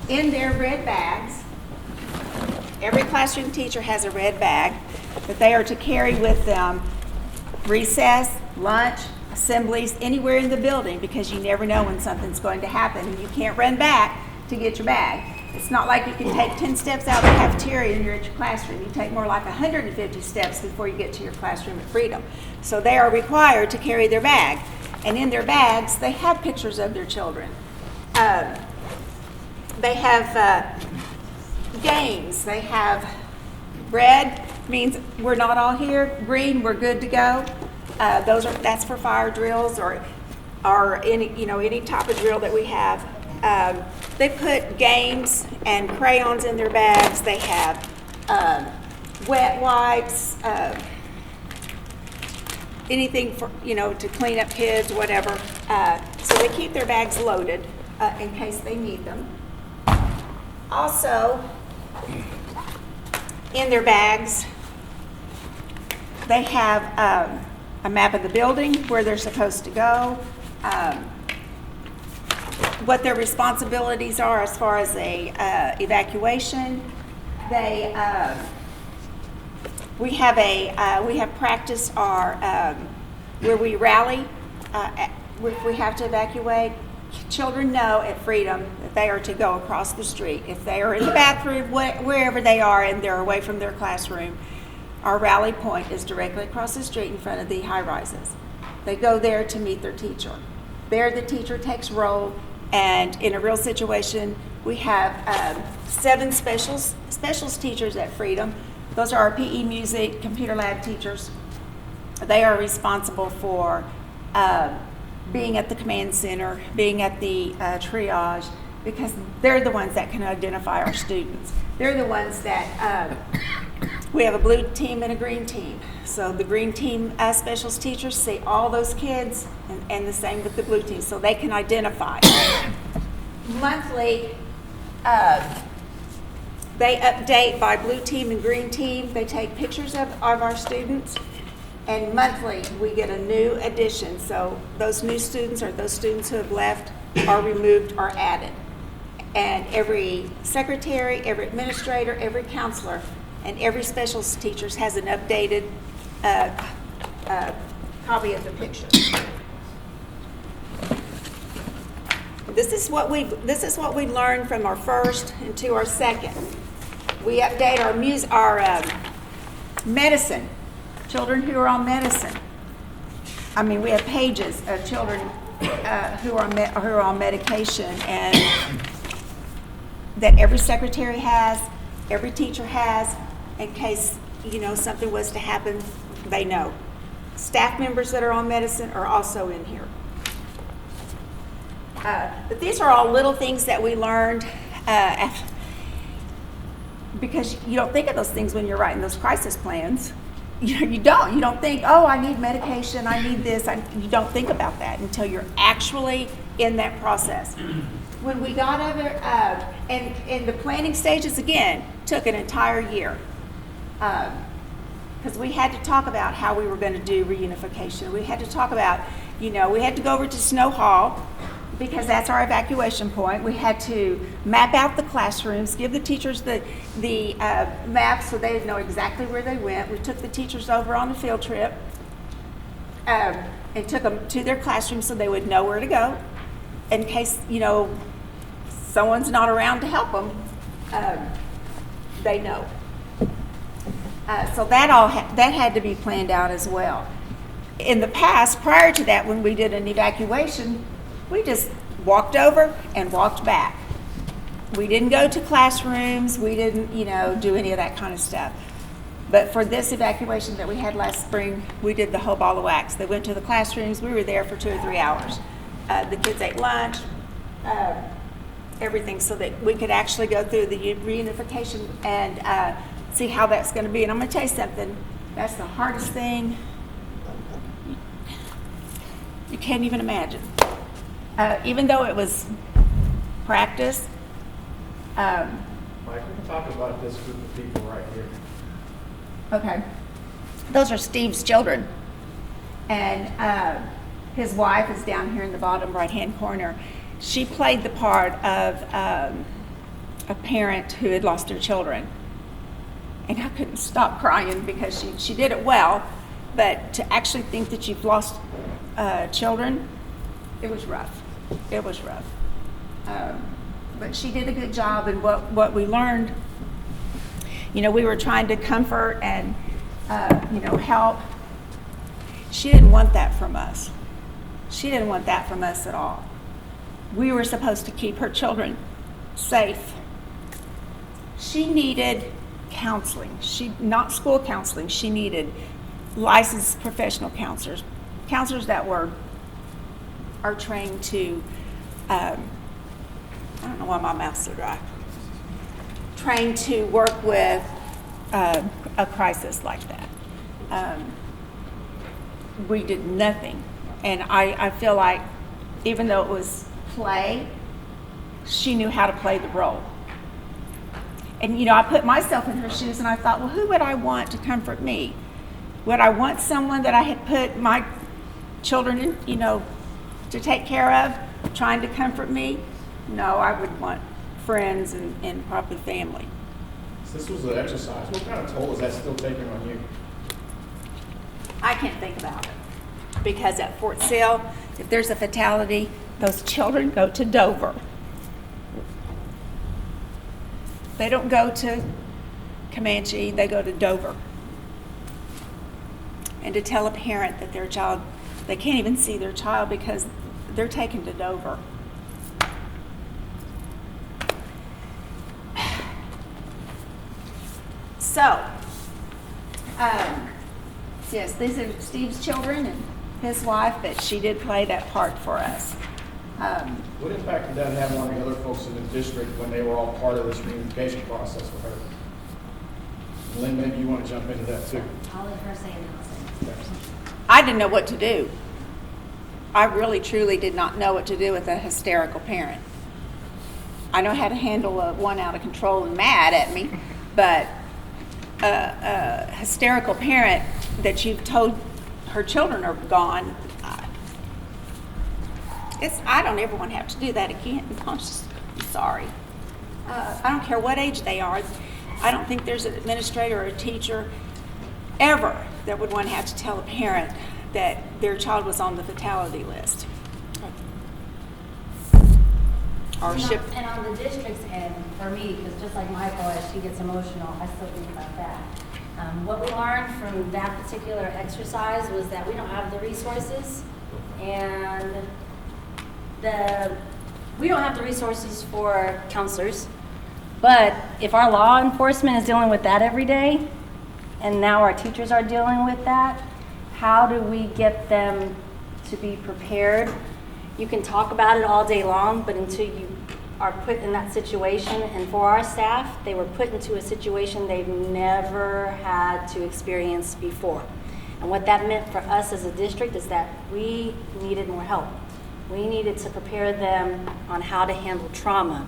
in their red bags. Every classroom teacher has a red bag that they are to carry with them recess, lunch, assemblies, anywhere in the building, because you never know when something's going to happen and you can't run back to get your bag. It's not like you can take 10 steps out of the cafeteria and you're at your classroom. You take more like 150 steps before you get to your classroom at Freedom. So they are required to carry their bag. And in their bags, they have pictures of their children. They have games. They have red, means we're not all here. Green, we're good to go. That's for fire drills or any type of drill that we have. They put games and crayons in their bags. They have wet wipes, anything for to clean up kids, whatever. So they keep their bags loaded in case they need them. Also, in their bags, they have a map of the building, where they're supposed to go, what their responsibilities are as far as a evacuation. We have practiced our where we rally if we have to evacuate. Children know at Freedom that they are to go across the street. If they are in the bathroom, wherever they are, and they're away from their classroom, our rally point is directly across the street in front of the high-rises. They go there to meet their teacher. There the teacher takes roll, and in a real situation, we have 7 specials teachers at Freedom. Those are our PE, music, computer lab teachers. They are responsible for being at the command center, being at the triage, because they're the ones that can identify our students. They're the ones that, we have a blue team and a green team. So the green team specials teachers see all those kids, and the same with the blue team, so they can identify. Monthly, they update by blue team and green team. They take pictures of our students, and monthly we get a new addition. So those new students, or those students who have left, are removed or added. And every secretary, every administrator, every counselor, and every specials teacher has an updated copy of the picture. This is what we learned from our first into our second. We update our medicine, children who are on medicine. I mean, we have pages of children who are on medication, and that every secretary has, every teacher has, in case, something was to happen, they know. Staff members that are on medicine are also in here. But these are all little things that we learned because you don't think of those things when you're writing those crisis plans. You don't think, oh, I need medication, I need this. You don't think about that until you're actually in that process. When we got over, and the planning stages, again, took an entire year. Because we had to talk about how we were going to do reunification. We had to talk about, we had to go over to Snow Hall, because that's our evacuation point. We had to map out the classrooms, give the teachers the maps so they would know exactly where they went. We took the teachers over on a field trip and took them to their classrooms so they would know where to go in case, someone's not around to help them. They know. So that had to be planned out as well. In the past, prior to that, when we did an evacuation, we just walked over and walked back. We didn't go to classrooms. We didn't, do any of that kind of stuff. But for this evacuation that we had last spring, we did the whole ball of wax. They went to the classrooms. We were there for 2 or 3 hours. The kids ate lunch, everything, so that we could actually go through the reunification and see how that's going to be. And I'm going to tell you something. That's the hardest thing you can't even imagine. Even though it was practice. Mike, we can talk about this group of people right here. Okay. Those are Steve's children. And his wife is down here in the bottom right-hand corner. She played the part of a parent who had lost their children. And I couldn't stop crying because she did it well. But to actually think that you've lost children, it was rough. It was rough. But she did a good job, and what we learned, we were trying to comfort and, help. She didn't want that from us. She didn't want that from us at all. We were supposed to keep her children safe. She needed counseling. Not school counseling. She needed licensed professional counselors that are trained to, I don't know why my mouth's so dry, trained to work with a crisis like that. We did nothing. And I feel like even though it was play, she knew how to play the role. And, I put myself in her shoes and I thought, well, who would I want to comfort me? Would I want someone that I had put my children in, to take care of, trying to comfort me? No, I would want friends and probably family. So this was an exercise. What kind of toll is that still taking on you? I can't think about it. Because at Fort Sill, if there's a fatality, those children go to Dover. They don't go to Comanche, they go to Dover. And to tell a parent that their child, they can't even see their child because they're taken to Dover. So, yes, these are Steve's children and his wife, but she did play that part for us. What impact did that have on the other folks in the district when they were all part of this reunification process with her? Lynn, maybe you want to jump into that too. I'll let her say it. I didn't know what to do. I really, truly did not know what to do with a hysterical parent. I know how to handle one out of control and mad at me, but a hysterical parent that you've told her children are gone, I don't ever want to have to do that again. I'm sorry. I don't care what age they are. I don't think there's an administrator or a teacher ever that would want to have to tell a parent that their child was on the fatality list. or ship. And on the district's end, for me, because just like Michael, as she gets emotional, I still think about that. What we learned from that particular exercise was that we don't have the resources, and we don't have the resources for counselors. But if our law enforcement is dealing with that every day, and now our teachers are dealing with that, how do we get them to be prepared? You can talk about it all day long, but until you are put in that situation, and for our staff, they were put into a situation they've never had to experience before. And what that meant for us as a district is that we needed more help. We needed to prepare them on how to handle trauma.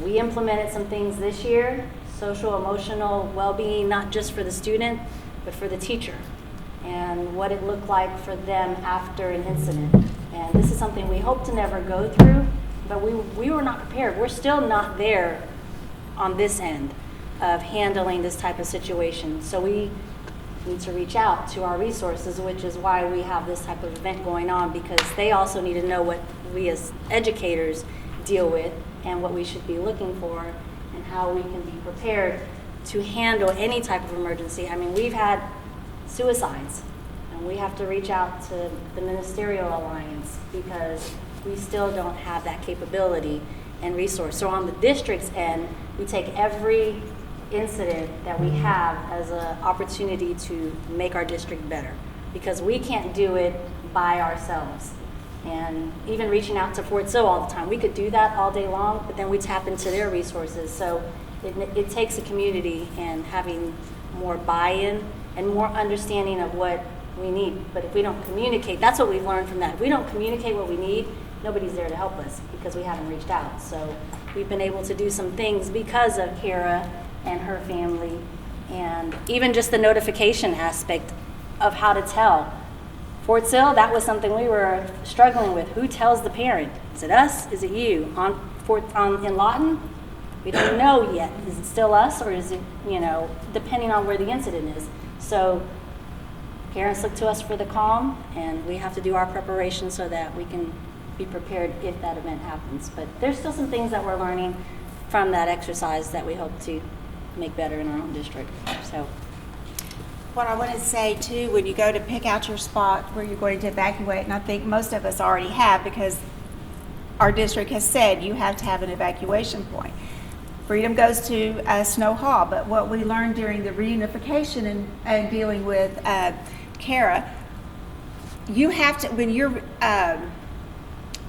We implemented some things this year, social, emotional well-being, not just for the student, but for the teacher, and what it looked like for them after an incident. And this is something we hope to never go through, but we were not prepared. We're still not there on this end of handling this type of situation. So we need to reach out to our resources, which is why we have this type of event going on, because they also need to know what we as educators deal with and what we should be looking for and how we can be prepared to handle any type of emergency. I mean, we've had suicides, and we have to reach out to the Ministerial Alliance because we still don't have that capability and resource. So on the district's end, we take every incident that we have as an opportunity to make our district better, because we can't do it by ourselves. And even reaching out to Fort Sill all the time, we could do that all day long, but then we tap into their resources. So it takes a community and having more buy-in and more understanding of what we need. But if we don't communicate, that's what we've learned from that. If we don't communicate what we need, nobody's there to help us because we haven't reached out. So we've been able to do some things because of Kara and her family, and even just the notification aspect of how to tell. Fort Sill, that was something we were struggling with. Who tells the parent? Is it us? Is it you? In Lawton, we don't know yet. Is it still us, or is it, depending on where the incident is? So parents look to us for the calm, and we have to do our preparation so that we can be prepared if that event happens. But there's still some things that we're learning from that exercise that we hope to make better in our own district. So What I want to say too, when you go to pick out your spot where you're going to evacuate, and I think most of us already have, because our district has said you have to have an evacuation point. Freedom goes to Snow Hall, but what we learned during the reunification and dealing with Kara, you have to,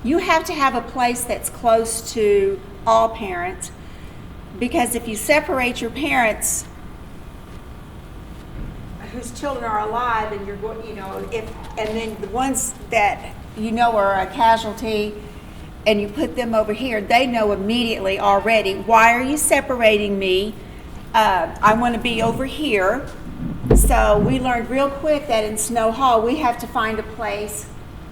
you have to have a place that's close to all parents, because if you separate your parents whose children are alive, and you're going, and then the ones that are a casualty, and you put them over here, they know immediately already, why are you separating me? I want to be over here. So we learned real quick that in Snow Hall, we have to find a place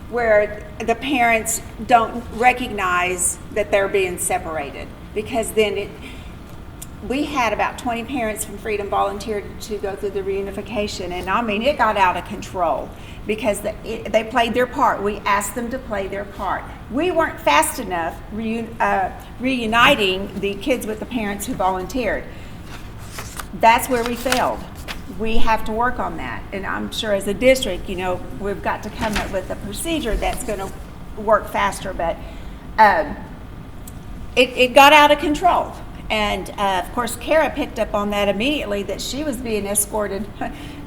where the parents don't recognize that they're being separated, because then we had about 20 parents from Freedom volunteered to go through the reunification, and I mean, it got out of control because they played their part. We asked them to play their part. We weren't fast enough reuniting the kids with the parents who volunteered. That's where we failed. We have to work on that, and I'm sure as a district, we've got to come up with a procedure that's going to work faster, but it got out of control. And of course, Kara picked up on that immediately, that she was being escorted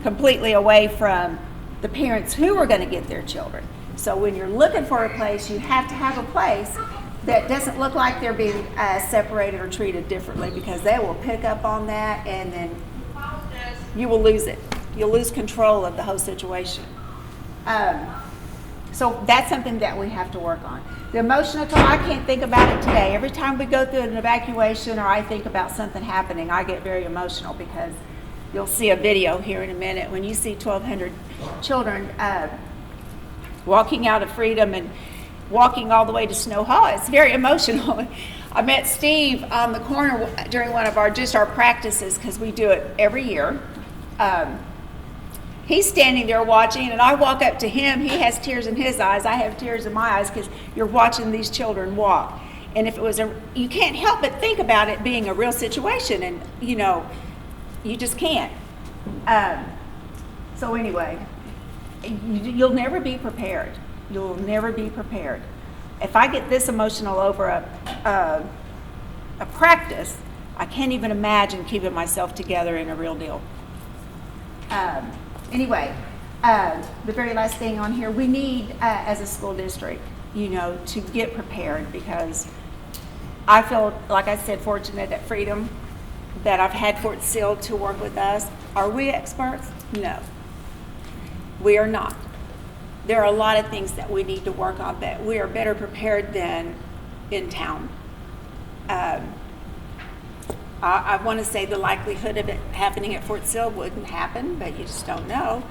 completely away from the parents who were going to get their children. So when you're looking for a place, you have to have a place that doesn't look like they're being separated or treated differently, because they will pick up on that, and then you will lose it. You'll lose control of the whole situation. So that's something that we have to work on. The emotional toll, I can't think about it today. Every time we go through an evacuation or I think about something happening, I get very emotional, because you'll see a video here in a minute when you see 1,200 children walking out of Freedom and walking all the way to Snow Hall. It's very emotional. I met Steve on the corner during one of our practices, because we do it every year. He's standing there watching, and I walk up to him. He has tears in his eyes. I have tears in my eyes, because you're watching these children walk. And if it was you can't help but think about it being a real situation, and you just can't. So anyway, you'll never be prepared. You'll never be prepared. If I get this emotional over a practice, I can't even imagine keeping myself together in a real deal. Anyway, the very last thing on here, we need, as a school district, to get prepared, because I feel, like I said, fortunate at Freedom that I've had Fort Sill to work with us. Are we experts? No. We are not. There are a lot of things that we need to work on, but we are better prepared than in town. I want to say the likelihood of it happening at Fort Sill wouldn't happen, but you just don't know.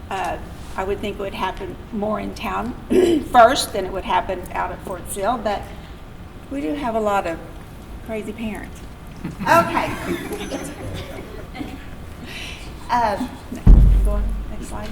I would think it would happen more in town first than it would happen out at Fort Sill, but we do have a lot of crazy parents. Okay. Go on, next slide.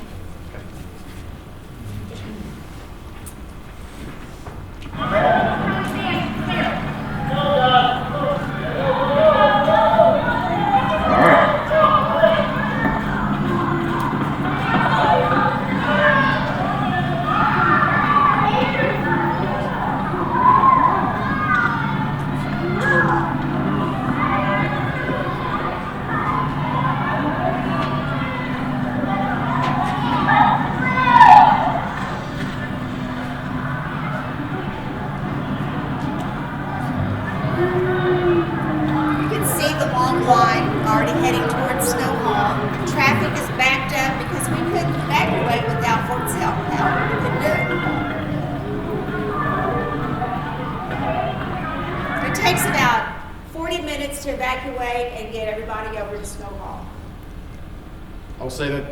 I'll say that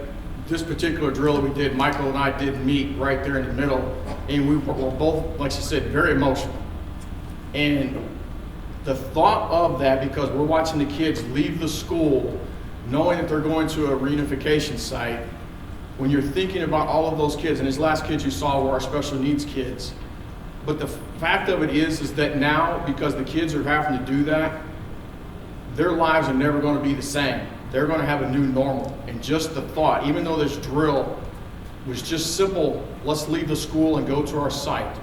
this particular drill that we did, Michael and I did meet right there in the middle, and we were both, like she said, very emotional. And the thought of that, because we're watching the kids leave the school knowing that they're going to a reunification site, when you're thinking about all of those kids, and these last kids you saw were our special needs kids, but the fact of it is that now, because the kids are having to do that, their lives are never going to be the same. They're going to have a new normal. And just the thought, even though this drill was just simple, let's leave the school and go to our site.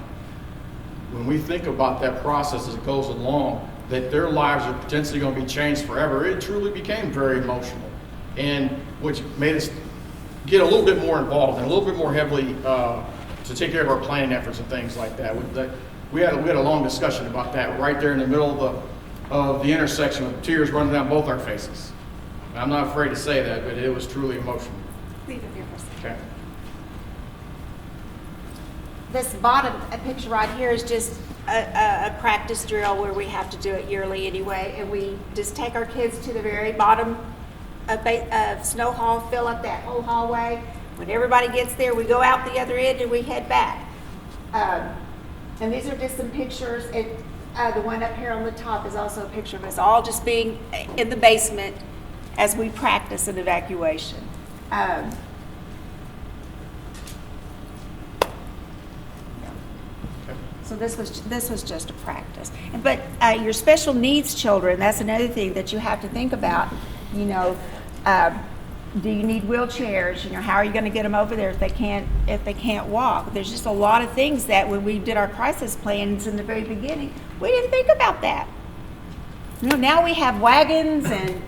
When we think about that process as it goes along, that their lives are potentially going to be changed forever, it truly became very emotional. And which made us get a little bit more involved and a little bit more heavily to take care of our planning efforts and things like that. We had a long discussion about that right there in the middle of the intersection with tears running down both our faces. I'm not afraid to say that, but it was truly emotional. Leave it here for a second. Okay. This bottom picture right here is just a practice drill where we have to do it yearly anyway, and we just take our kids to the very bottom of Snow Hall, fill up that whole hallway. When everybody gets there, we go out the other end and we head back. And these are just some pictures. The one up here on the top is also a picture of us all just being in the basement as we practice an evacuation. So this was just a practice. But your special needs children, that's another thing that you have to think about. Do you need wheelchairs? How are you going to get them over there if they can't walk? There's just a lot of things that when we did our crisis plans in the very beginning, we didn't think about that. Now we have wagons and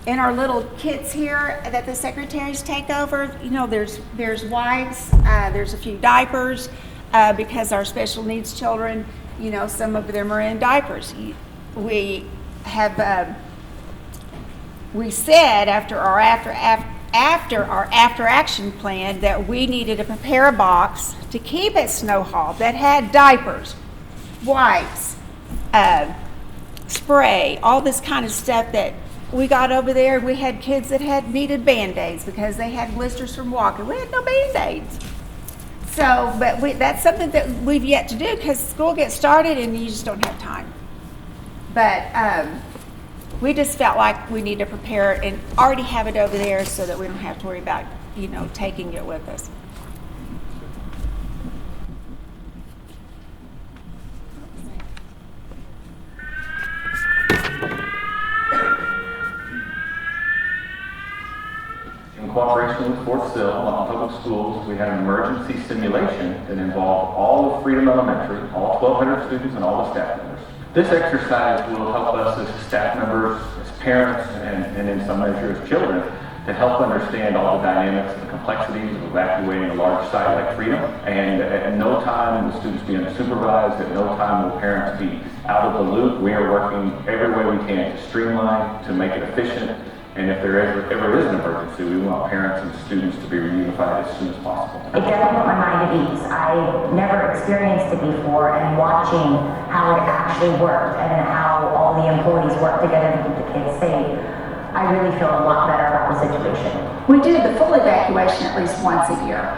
in our little kits here that the secretaries take over, there's wipes, there's a few diapers, because our special needs children, some of them are in diapers. We have, we said after our after action plan that we needed to prepare a box to keep at Snow Hall that had diapers, wipes, spray, all this kind of stuff that we got over there. We had kids that needed Band-Aids because they had blisters from walking. We had no Band-Aids. So, but that's something that we've yet to do because school gets started and you just don't have time. But we just felt like we need to prepare it and already have it over there so that we don't have to worry about, taking it with us. cooperation with Fort Sill, Lawton Public Schools, we had an emergency simulation that involved all of Freedom Elementary, all 1,200 students and all the staff members. This exercise will help us as staff members, as parents, and in some measure as children, to help understand all the dynamics and the complexities of evacuating a large site like Freedom. And at no time will students be unsupervised, at no time will parents be out of the loop. We are working every way we can to streamline, to make it efficient, and if there ever is an emergency, we want parents and students to be reunified as soon as possible. It definitely put my mind at ease. I never experienced it before, and watching how it actually worked and how all the employees work together to keep the kids safe, I really feel a lot better about the situation. We do the full evacuation at least once a year.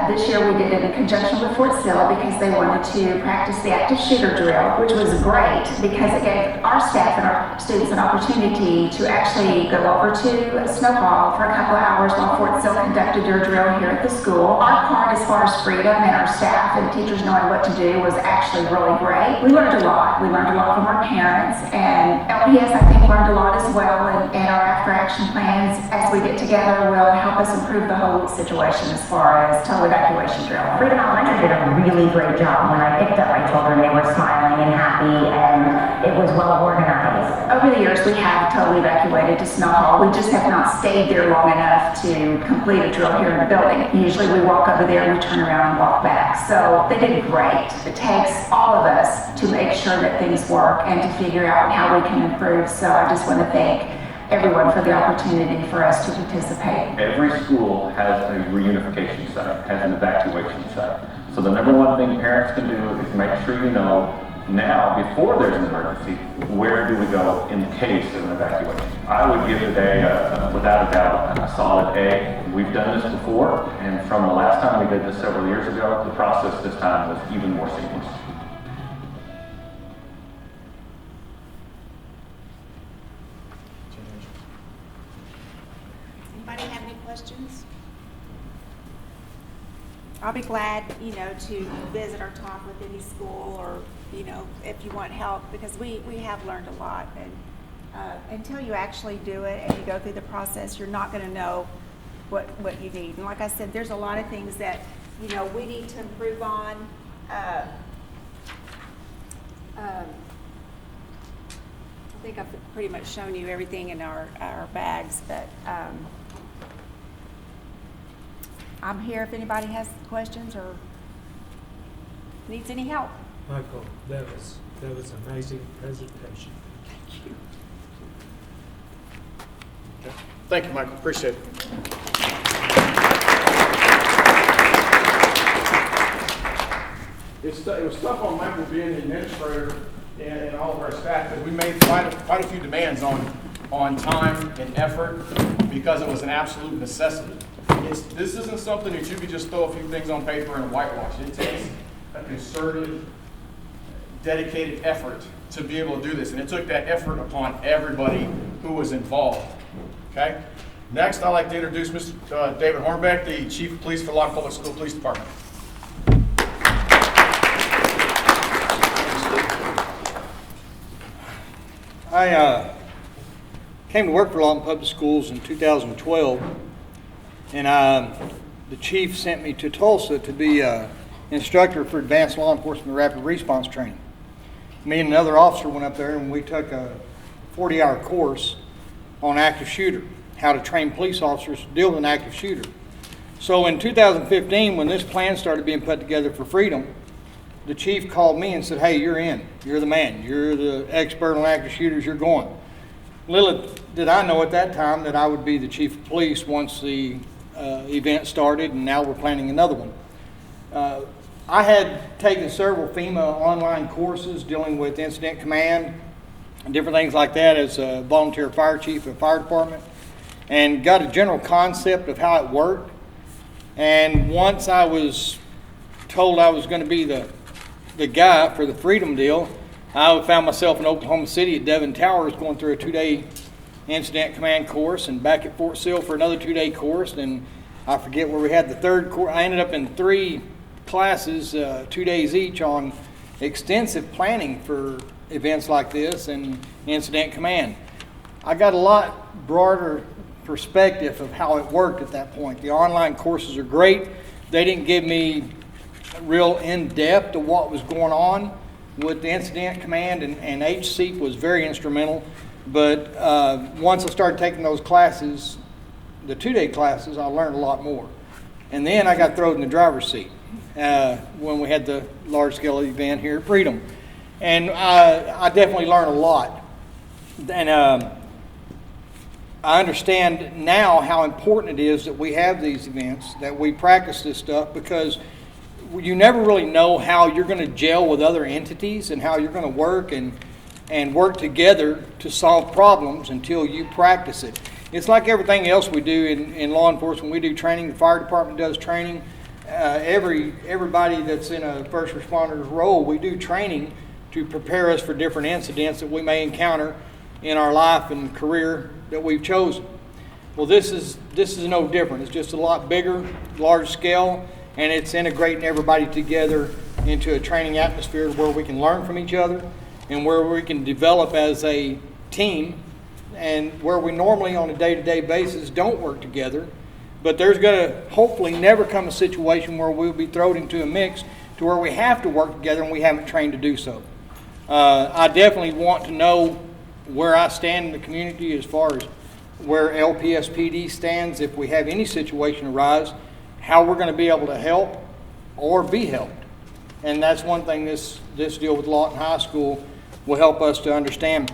This year we did it in conjunction with Fort Sill because they wanted to practice the active shooter drill, which was great because it gave our staff and our students an opportunity to actually go over to Snow Hall for a couple of hours while Fort Sill conducted their drill here at the school. Our part as far as Freedom and our staff and teachers knowing what to do was actually really great. We learned a lot. We learned a lot from our parents, and LPS I think learned a lot as well, and our after action plans as we get together will help us improve the whole situation as far as total evacuation drill. Freedom Elementary did a really great job. When I picked up my children, they were smiling and happy, and it was well organized. Over the years, we have totally evacuated to Snow Hall. We just have not stayed there long enough to complete a drill here in the building. Usually we walk over there and we turn around and walk back. So they did great. It takes all of us to make sure that things work and to figure out how we can improve. So I just want to thank everyone for the opportunity for us to participate. Every school has a reunification site, has an evacuation site. So the number one thing parents can do is make sure you know now, before there's an emergency, where do we go in case of an evacuation. I would give today, without a doubt, a solid A. We've done this before, and from the last time we did this several years ago, the process this time was even more seamless. Anybody have any questions? I'll be glad, to visit or talk with any school or, if you want help, because we have learned a lot. And until you actually do it and you go through the process, you're not going to know what you need. And like I said, there's a lot of things that, we need to improve on. I think I've pretty much shown you everything in our bags, but I'm here if anybody has questions or needs any help. Michael, that was an amazing presentation. Thank you. Okay. Thank you, Michael. Appreciate it. It was tough on Michael being the administrator and all of our staff, because we made quite a few demands on time and effort because it was an absolute necessity. This isn't something that you could just throw a few things on paper and whitewash. It takes a concerted, dedicated effort to be able to do this, and it took that effort upon everybody who was involved. Okay. Next, I'd like to introduce Mr. David Hornbeck, the Chief of Police for Lawton Public School Police Department. I came to work for Lawton Public Schools in 2012, and the chief sent me to Tulsa to be an instructor for advanced law enforcement rapid response training. Me and another officer went up there and we took a 40-hour course on active shooter, how to train police officers to deal with an active shooter. So in 2015, when this plan started being put together for Freedom, the chief called me and said, "Hey, you're in. You're the man. You're the expert on active shooters. You're going." Little did I know at that time that I would be the chief of police once the event started, and now we're planning another one. I had taken several FEMA online courses dealing with incident command and different things like that as a volunteer fire chief of a fire department, and got a general concept of how it worked. And once I was told I was going to be the guy for the Freedom deal, I found myself in Oklahoma City at Devon Towers going through a 2-day incident command course, and back at Fort Sill for another 2-day course. And I forget where we had the third course. I ended up in 3 classes, 2 days each, on extensive planning for events like this and incident command. I got a lot broader perspective of how it worked at that point. The online courses are great. They didn't give me real in-depth of what was going on with the incident command, and HCEP was very instrumental. But once I started taking those classes, the 2-day classes, I learned a lot more. And then I got thrown in the driver's seat when we had the large-scale event here at Freedom. And I definitely learned a lot. And I understand now how important it is that we have these events, that we practice this stuff, because you never really know how you're going to gel with other entities and how you're going to work and work together to solve problems until you practice it. It's like everything else we do in law enforcement. We do training. The fire department does training. Everybody that's in a first responder's role, we do training to prepare us for different incidents that we may encounter in our life and career that we've chosen. Well, this is no different. It's just a lot bigger, large scale, and it's integrating everybody together into a training atmosphere where we can learn from each other and where we can develop as a team, and where we normally on a day-to-day basis don't work together. But there's going to hopefully never come a situation where we'll be thrown into a mix to where we have to work together and we haven't trained to do so. I definitely want to know where I stand in the community as far as where LPSPD stands if we have any situation arise, how we're going to be able to help or be helped. And that's one thing this deal with Lawton High School will help us to understand.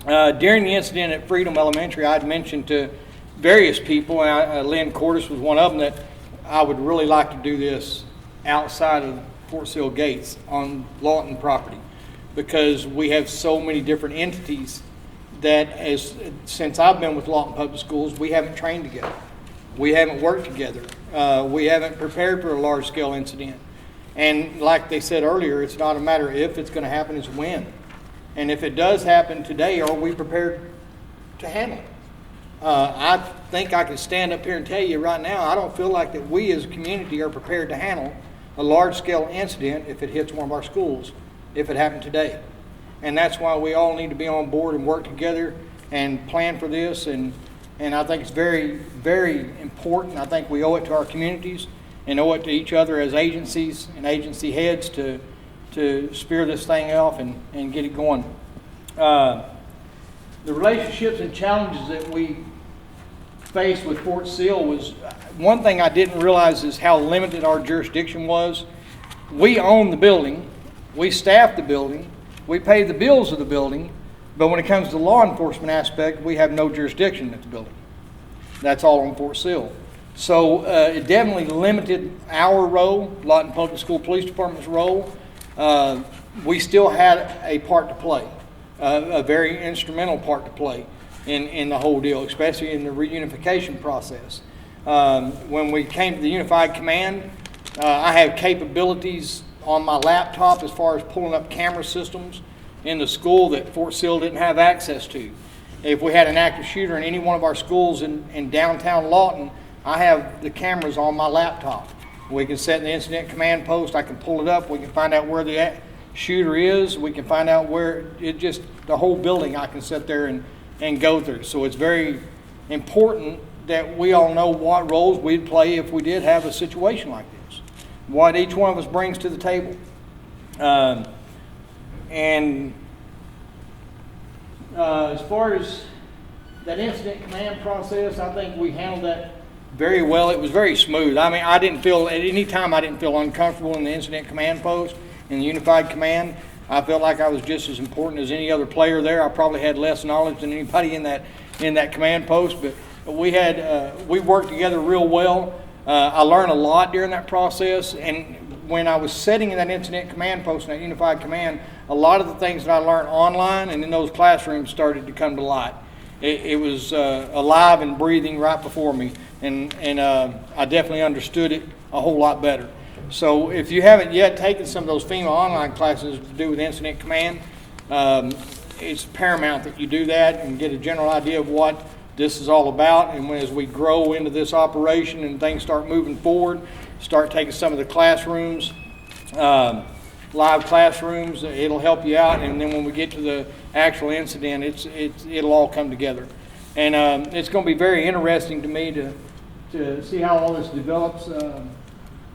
During the incident at Freedom Elementary, I'd mentioned to various people, and Lynn Cordes was one of them, that I would really like to do this outside of Fort Sill gates on Lawton property, because we have so many different entities that since I've been with Lawton Public Schools, we haven't trained together. We haven't worked together. We haven't prepared for a large-scale incident. And like they said earlier, it's not a matter if it's going to happen, it's when. And if it does happen today, are we prepared to handle it? I think I can stand up here and tell you right now, I don't feel like that we as a community are prepared to handle a large-scale incident if it hits one of our schools, if it happened today. And that's why we all need to be on board and work together and plan for this. And I think it's very, very important. I think we owe it to our communities and owe it to each other as agencies and agency heads to spear this thing off and get it going. The relationships and challenges that we faced with Fort Sill was, one thing I didn't realize is how limited our jurisdiction was. We own the building, we staff the building, we pay the bills of the building, but when it comes to the law enforcement aspect, we have no jurisdiction at the building. That's all on Fort Sill. So it definitely limited our role, Lawton Public School Police Department's role. We still had a part to play, a very instrumental part to play in the whole deal, especially in the reunification process. When we came to the Unified Command, I have capabilities on my laptop as far as pulling up camera systems in the school that Fort Sill didn't have access to. If we had an active shooter in any one of our schools in downtown Lawton, I have the cameras on my laptop. We can set the incident command post, I can pull it up, we can find out where the shooter is, we can find out where, the whole building I can sit there and go through. So it's very important that we all know what roles we'd play if we did have a situation like this, what each one of us brings to the table. As far as that incident command process, I think we handled that very well. It was very smooth. I mean, I didn't feel, at any time I didn't feel uncomfortable in the incident command post, in the Unified Command. I felt like I was just as important as any other player there. I probably had less knowledge than anybody in that command post, but we worked together real well. I learned a lot during that process, and when I was sitting in that incident command post in that Unified Command, a lot of the things that I learned online and in those classrooms started to come to light. It was alive and breathing right before me, and I definitely understood it a whole lot better. So if you haven't yet taken some of those FEMA online classes to do with incident command, it's paramount that you do that and get a general idea of what this is all about. And as we grow into this operation and things start moving forward, start taking some of the classrooms, live classrooms, it'll help you out. And then when we get to the actual incident, it'll all come together. And it's going to be very interesting to me to see how all this develops. The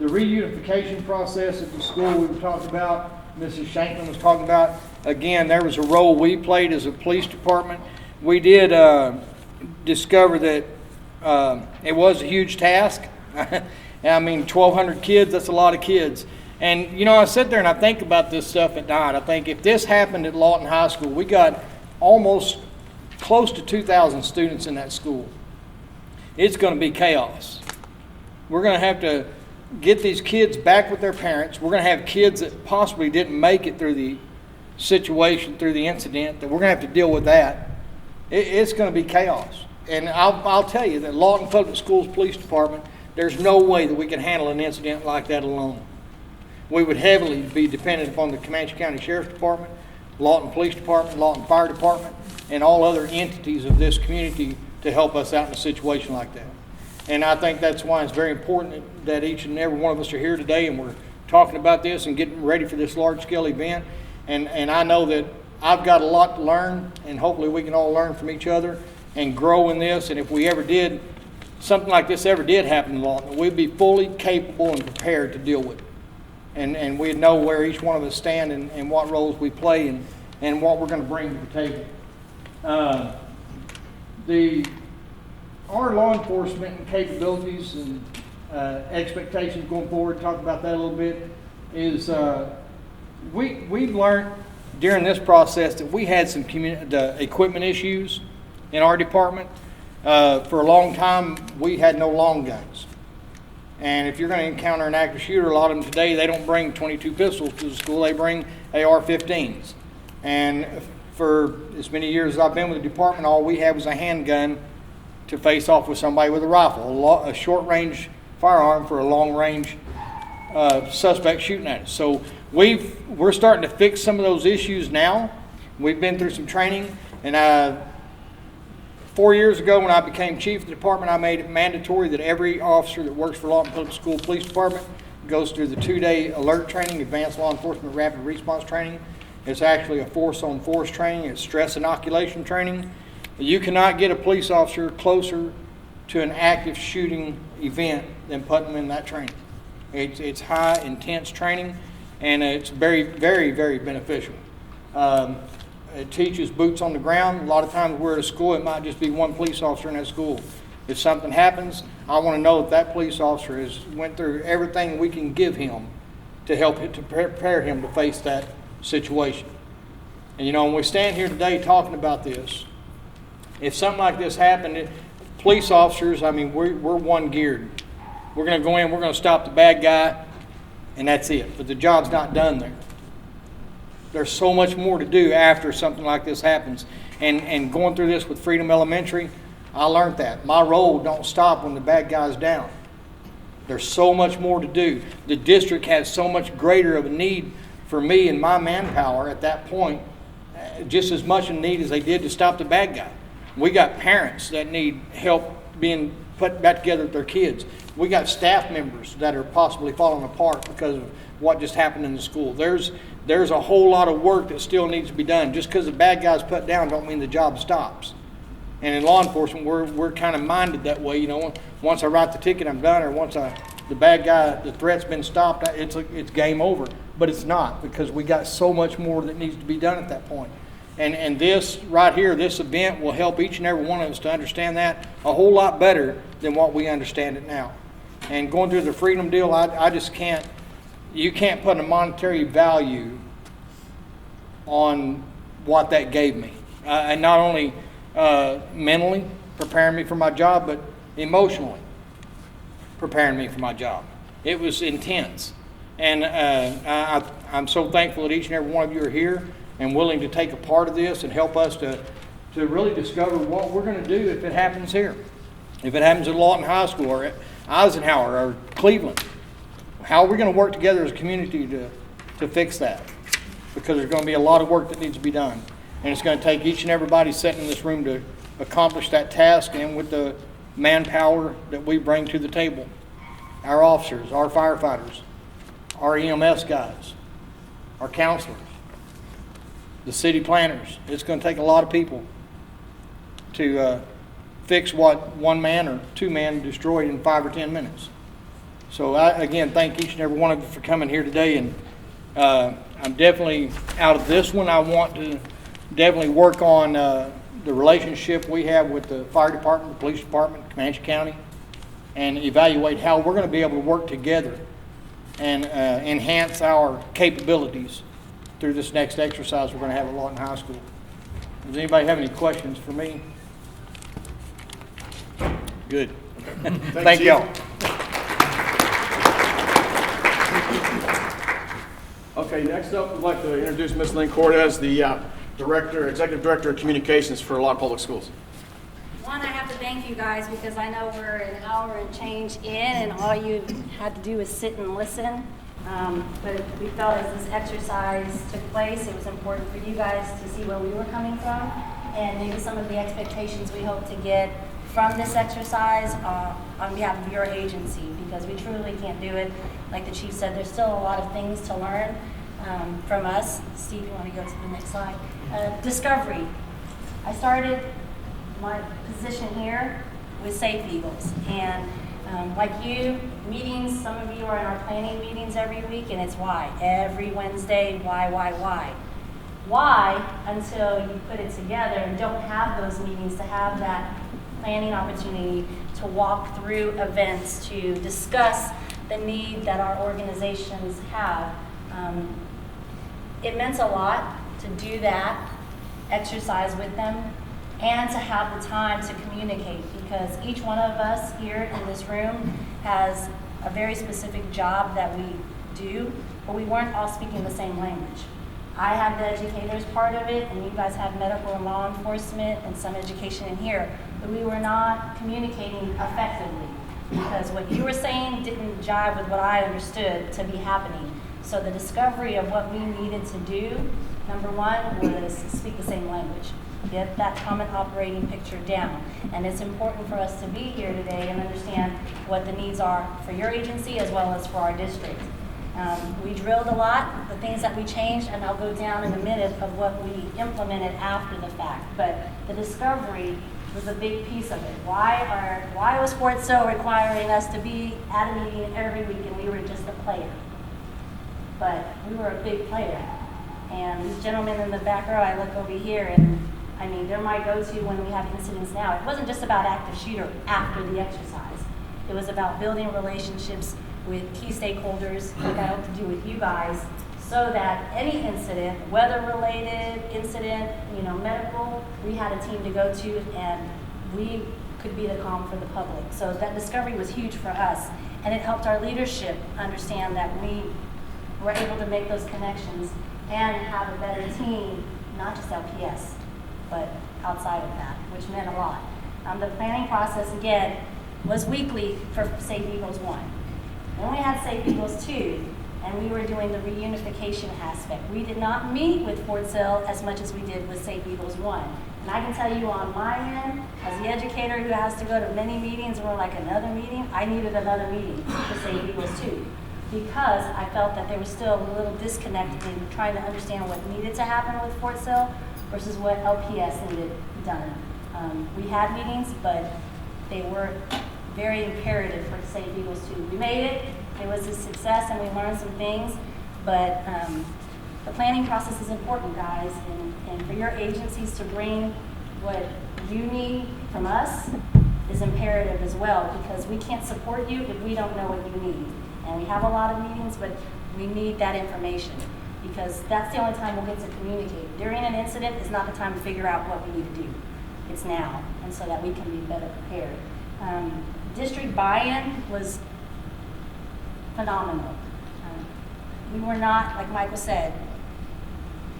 reunification process at the school we were talking about, Mrs. Shanklin was talking about. Again, there was a role we played as a police department. We did discover that it was a huge task. I mean, 1,200 kids, that's a lot of kids. And, you know, I sit there and I think about this stuff at night. I think if this happened at Lawton High School, we got almost close to 2,000 students in that school. It's going to be chaos. We're going to have to get these kids back with their parents. We're going to have kids that possibly didn't make it through the situation, through the incident, that we're going to have to deal with that. It's going to be chaos. And I'll tell you that Lawton Public Schools Police Department, there's no way that we can handle an incident like that alone. We would heavily be dependent upon the Comanche County Sheriff's Department, Lawton Police Department, Lawton Fire Department, and all other entities of this community to help us out in a situation like that. And I think that's why it's very important that each and every one of us are here today and we're talking about this and getting ready for this large-scale event. And I know that I've got a lot to learn, and hopefully we can all learn from each other and grow in this. And if we ever did, something like this ever did happen in Lawton, we'd be fully capable and prepared to deal with it. And we'd know where each one of us stand and what roles we play and what we're going to bring to the table. Our law enforcement and capabilities and expectations going forward, talk about that a little bit, is we've learned during this process that we had some equipment issues in our department. For a long time, we had no long guns. And if you're going to encounter an active shooter, a lot of them today, they don't bring 22 pistols to the school, they bring AR-15s. And for as many years as I've been with the department, all we had was a handgun to face off with somebody with a rifle, a short-range firearm for a long-range suspect shooting at us. So we're starting to fix some of those issues now. We've been through some training, and 4 years ago when I became chief of the department, I made it mandatory that every officer that works for Lawton Public School Police Department goes through the 2-day alert training, advanced law enforcement rapid response training. It's actually a force-on-force training. It's stress inoculation training. You cannot get a police officer closer to an active shooting event than putting them in that training. It's high, intense training, and it's very, very, very beneficial. It teaches boots on the ground. A lot of times we're at a school, it might just be one police officer in that school. If something happens, I want to know that police officer has went through everything we can give him to help to prepare him to face that situation. And you know, when we stand here today talking about this, if something like this happened, police officers, I mean, we're one geared. We're going to go in, we're going to stop the bad guy, and that's it. But the job's not done there. There's so much more to do after something like this happens. And going through this with Freedom Elementary, I learned that. My role don't stop when the bad guy's down. There's so much more to do. The district has so much greater of a need for me and my manpower at that point, just as much a need as they did to stop the bad guy. We got parents that need help being put back together with their kids. We got staff members that are possibly falling apart because of what just happened in the school. There's a whole lot of work that still needs to be done. Just because the bad guy's put down don't mean the job stops. And in law enforcement, we're kind of minded that way. You know, once I write the ticket, I'm done, or once the bad guy, the threat's been stopped, it's game over. But it's not, because we got so much more that needs to be done at that point. And this right here, this event will help each and every one of us to understand that a whole lot better than what we understand it now. And going through the freedom deal, I just can't, you can't put a monetary value on what that gave me. And not only mentally preparing me for my job, but emotionally preparing me for my job. It was intense. And I'm so thankful that each and every one of you are here and willing to take a part of this and help us to really discover what we're going to do if it happens here. If it happens at Lawton High School or at Eisenhower or Cleveland, how are we going to work together as a community to fix that? Because there's going to be a lot of work that needs to be done. And it's going to take each and everybody sitting in this room to accomplish that task, and with the manpower that we bring to the table. Our officers, our firefighters, our EMS guys, our counselors, the city planners. It's going to take a lot of people to fix what one man or two men destroyed in 5 or 10 minutes. So I, again, thank each and every one of you for coming here today, and I'm definitely, out of this one, I want to definitely work on the relationship we have with the fire department, the police department, Comanche County, and evaluate how we're going to be able to work together and enhance our capabilities through this next exercise we're going to have at Lawton High School. Does anybody have any questions for me? Good. Thank y'all. Okay, next up, I'd like to introduce Ms. Lynn Cortez, the Executive Director of Communications for Lawton Public Schools. One, I have to thank you guys because I know we're an hour and change in and all you had to do is sit and listen. But we felt as this exercise took place, it was important for you guys to see where we were coming from and maybe some of the expectations we hope to get from this exercise on behalf of your agency, because we truly can't do it. Like the chief said, there's still a lot of things to learn from us. Steve, you want to go to the next slide? Discovery. I started my position here with Safe Eagles, and like you, meetings, some of you are in our planning meetings every week, and it's why. Every Wednesday, why? Why, until you put it together and don't have those meetings to have that planning opportunity to walk through events, to discuss the need that our organizations have. It meant a lot to do that exercise with them and to have the time to communicate, because each one of us here in this room has a very specific job that we do, but we weren't all speaking the same language. I have the educators part of it, and you guys have medical and law enforcement and some education in here, but we were not communicating effectively because what you were saying didn't jive with what I understood to be happening. So the discovery of what we needed to do, number one, was speak the same language. Get that common operating picture down. And it's important for us to be here today and understand what the needs are for your agency as well as for our district. We drilled a lot, the things that we changed, and I'll go down in a minute of what we implemented after the fact. But the discovery was a big piece of it. Why was F.I.R.S.T requiring us to be at a meeting every week and we were just a player? But we were a big player. And these gentlemen in the back row, I look over here, and I mean, they're my go-to when we have incidents now. It wasn't just about active shooter after the exercise. It was about building relationships with key stakeholders, like I hope to do with you guys, so that any incident, weather-related incident, medical, we had a team to go to, and we could be the calm for the public. So that discovery was huge for us, and it helped our leadership understand that we were able to make those connections and have a better team, not just LPS, but outside of that, which meant a lot. The planning process, again, was weekly for Safe Eagles 1. Then we had Safe Eagles 2, and we were doing the reunification aspect. We did not meet with F.I.R.S.T as much as we did with Safe Eagles 1. And I can tell you on my end, as the educator who has to go to many meetings, or like another meeting, I needed another meeting for Safe Eagles 2. Because I felt that there was still a little disconnect in trying to understand what needed to happen with F.I.R.S.T versus what LPS needed done. We had meetings, but they were very imperative for Safe Eagles 2. We made it, it was a success, and we learned some things, but the planning process is important, guys, and for your agencies to bring what you need from us is imperative as well, because we can't support you if we don't know what you need. And we have a lot of meetings, but we need that information, because that's the only time we'll get to communicate. During an incident is not the time to figure out what we need to do. It's now, and so that we can be better prepared. District buy-in was phenomenal. We were not, like Michael said,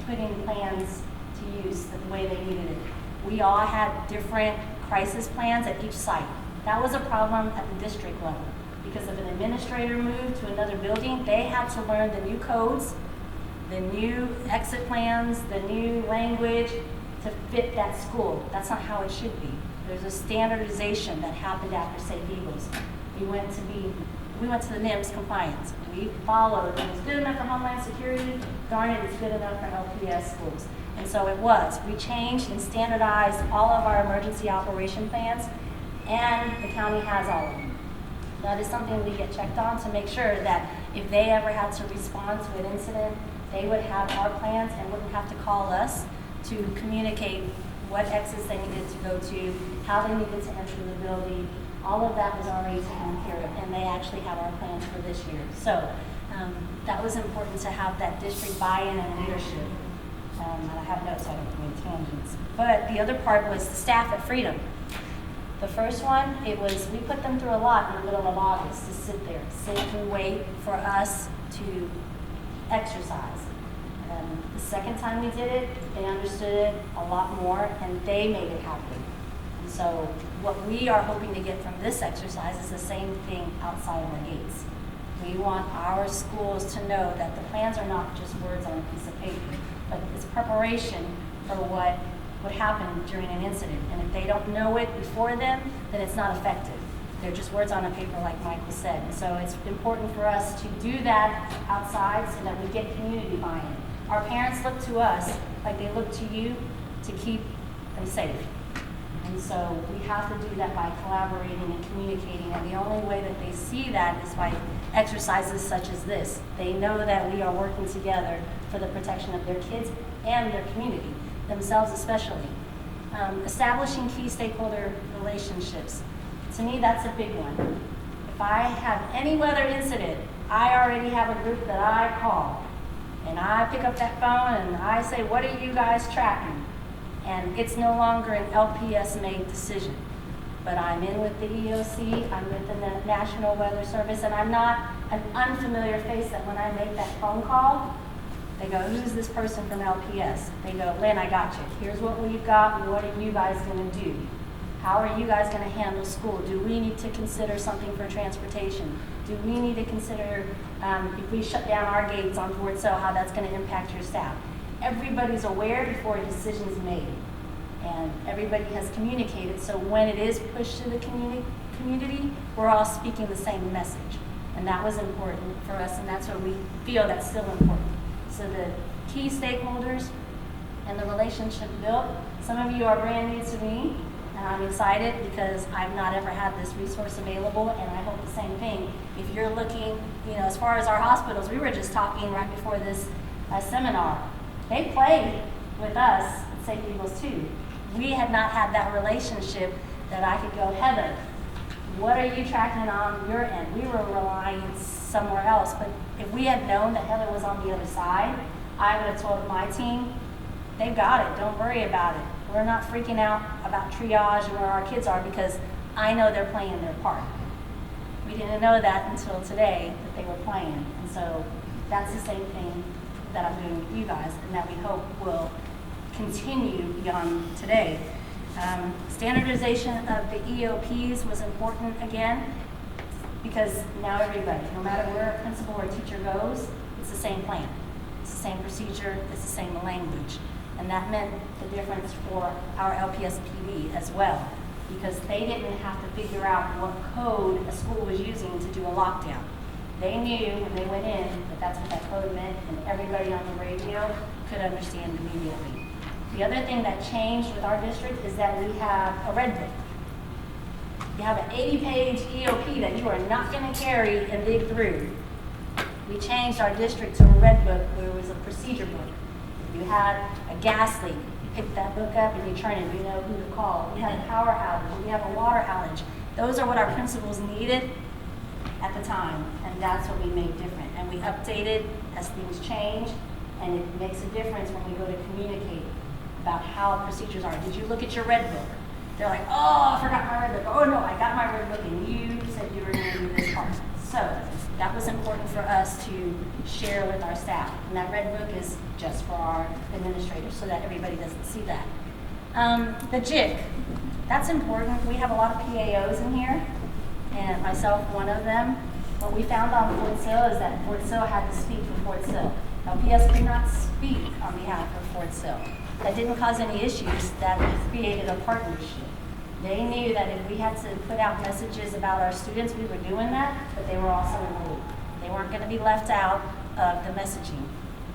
putting plans to use the way they needed it. We all had different crisis plans at each site. That was a problem at the district level. Because if an administrator moved to another building, they had to learn the new codes, the new exit plans, the new language to fit that school. That's not how it should be. There's a standardization that happened after Safe Eagles. We went to the NIMS compliance. We followed. It was good enough for Homeland Security. Darn it, it's good enough for LPS schools. And so it was. We changed and standardized all of our emergency operation plans, and the county has all of them. That is something we get checked on to make sure that if they ever had to respond to an incident, they would have our plans and wouldn't have to call us to communicate what exits they needed to go to, how they needed to enter the building. All of that was already taken care of, and they actually have our plans for this year. So that was important to have that district buy-in and leadership. And I have notes, I don't go into tangents. But the other part was the staff at Freedom. The first one, we put them through a lot in the middle of August to sit and wait for us to exercise. The second time we did it, they understood it a lot more, and they made it happen. And so what we are hoping to get from this exercise is the same thing outside of our gates. We want our schools to know that the plans are not just words on a piece of paper, but it's preparation for what would happen during an incident. And if they don't know it before then it's not effective. They're just words on a paper, like Michael said. And so it's important for us to do that outside so that we get community buy-in. Our parents look to us like they look to you to keep them safe. And so we have to do that by collaborating and communicating. And the only way that they see that is by exercises such as this. They know that we are working together for the protection of their kids and their community, themselves especially. Establishing key stakeholder relationships. To me, that's a big one. If I have any weather incident, I already have a group that I call. And I pick up that phone and I say, what are you guys tracking? And it's no longer an LPS-made decision. But I'm in with the EOC, I'm with the National Weather Service, and I'm not an unfamiliar face that when I make that phone call, they go, who's this person from LPS? They go, Lynn, I got you. Here's what we've got. What are you guys going to do? How are you guys going to handle school? Do we need to consider something for transportation? Do we need to consider if we shut down our gates on Fort Sill, how that's going to impact your staff? Everybody's aware before a decision is made. And everybody has communicated, so when it is pushed to the community, we're all speaking the same message. And that was important for us, and that's what we feel that's still important. So the key stakeholders and the relationship built. Some of you are brand new to me, and I'm excited because I've not ever had this resource available, and I hope the same thing. If you're looking, as far as our hospitals, we were just talking right before this seminar. They played with us at St. Eagles too. We had not had that relationship that I could go, Heather, what are you tracking on your end? We were relying somewhere else, but if we had known that Heather was on the other side, I would have told my team, they've got it, don't worry about it. We're not freaking out about triage and where our kids are because I know they're playing their part. We didn't know that until today that they were playing. And so that's the same thing that I'm doing with you guys and that we hope will continue beyond today. Standardization of the EOPs was important again because now everybody, no matter where a principal or teacher goes, it's the same plan. It's the same procedure, it's the same language. And that meant the difference for our LPSPD as well, because they didn't have to figure out what code a school was using to do a lockdown. They knew when they went in that that's what that code meant, and everybody on the radio could understand immediately. The other thing that changed with our district is that we have a red book. You have an 80-page EOP that you are not going to carry and dig through. We changed our district to a red book where it was a procedure book. If you had a gas leak, you pick that book up and you turn it, you know who to call. We had a power outage, we have a water outage. Those are what our principals needed at the time, and that's what we made different. And we updated as things change, and it makes a difference when we go to communicate about how procedures are. Did you look at your red book? They're like, oh, I forgot my red book. Oh no, I got my red book and you said you were going to do this part. So that was important for us to share with our staff. And that red book is just for our administrators so that everybody doesn't see that. The JIC, that's important. We have a lot of PAOs in here, and myself one of them. What we found on Fort Sill is that Fort Sill had to speak for Fort Sill. LPS could not speak on behalf of Fort Sill. That didn't cause any issues, that created a partnership. They knew that if we had to put out messages about our students, we were doing that, but they were also in the loop. They weren't going to be left out of the messaging.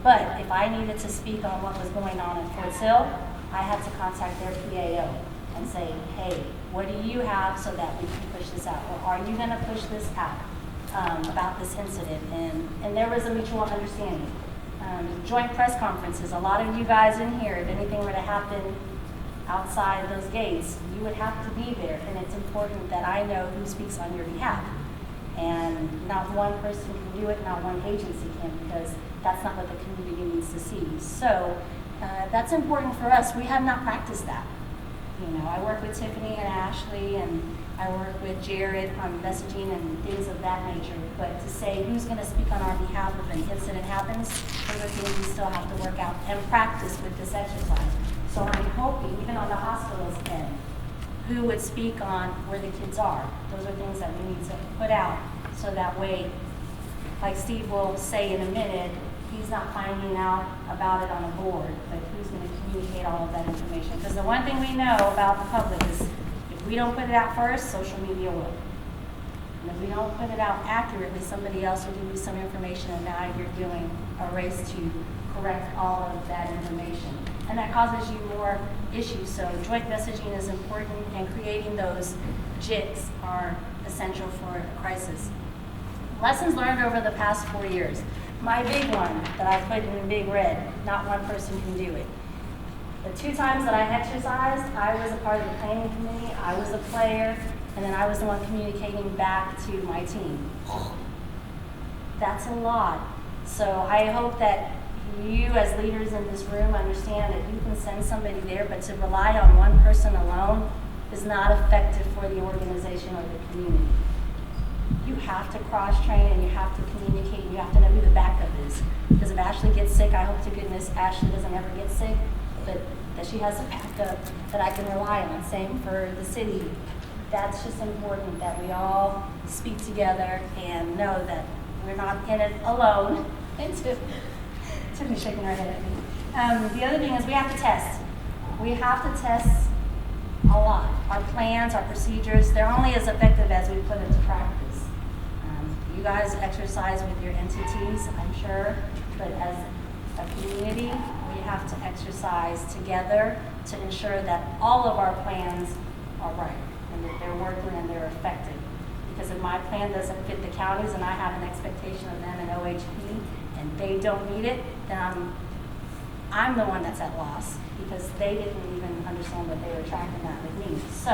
But if I needed to speak on what was going on in Fort Sill, I had to contact their PAO and say, hey, what do you have so that we can push this out? Or are you going to push this out about this incident? And there was a mutual understanding. Joint press conferences, a lot of you guys in here, if anything were to happen outside those gates, you would have to be there. And it's important that I know who speaks on your behalf. And not one person can do it, not one agency can, because that's not what the community needs to see. So that's important for us. We have not practiced that. You know, I work with Tiffany and Ashley, and I work with Jared on messaging and things of that nature. But to say who's going to speak on our behalf if an incident happens, those are things we still have to work out and practice with this exercise. So I'm hoping, even on the hospital's end, who would speak on where the kids are. Those are things that we need to put out so that way, like Steve will say in a minute, he's not finding out about it on a board, but who's going to communicate all of that information. Because the one thing we know about the public is if we don't put it out first, social media will. And if we don't put it out accurately, somebody else will give you some information, and now you're doing a race to correct all of that information. And that causes you more issues. So joint messaging is important, and creating those JITs are essential for a crisis. Lessons learned over the past 4 years. My big one that I put in big red, not one person can do it. The 2 times that I exercised, I was a part of the planning committee, I was a player, and then I was the one communicating back to my team. That's a lot. So I hope that you as leaders in this room understand that you can send somebody there, but to rely on one person alone is not effective for the organization or the community. You have to cross-train and you have to communicate and you have to know who the backup is. Because if Ashley gets sick, I hope to goodness Ashley doesn't ever get sick, but that she has a backup that I can rely on. Same for the city. That's just important that we all speak together and know that we're not in it alone. Tiffany's shaking her head at me. The other thing is we have to test. We have to test a lot. Our plans, our procedures, they're only as effective as we put into practice. You guys exercise with your entities, I'm sure, but as a community, we have to exercise together to ensure that all of our plans are right and that they're working and they're effective. Because if my plan doesn't fit the counties and I have an expectation of them in OHP and they don't meet it, then I'm the one that's at loss because they didn't even understand that they were tracking that with me. So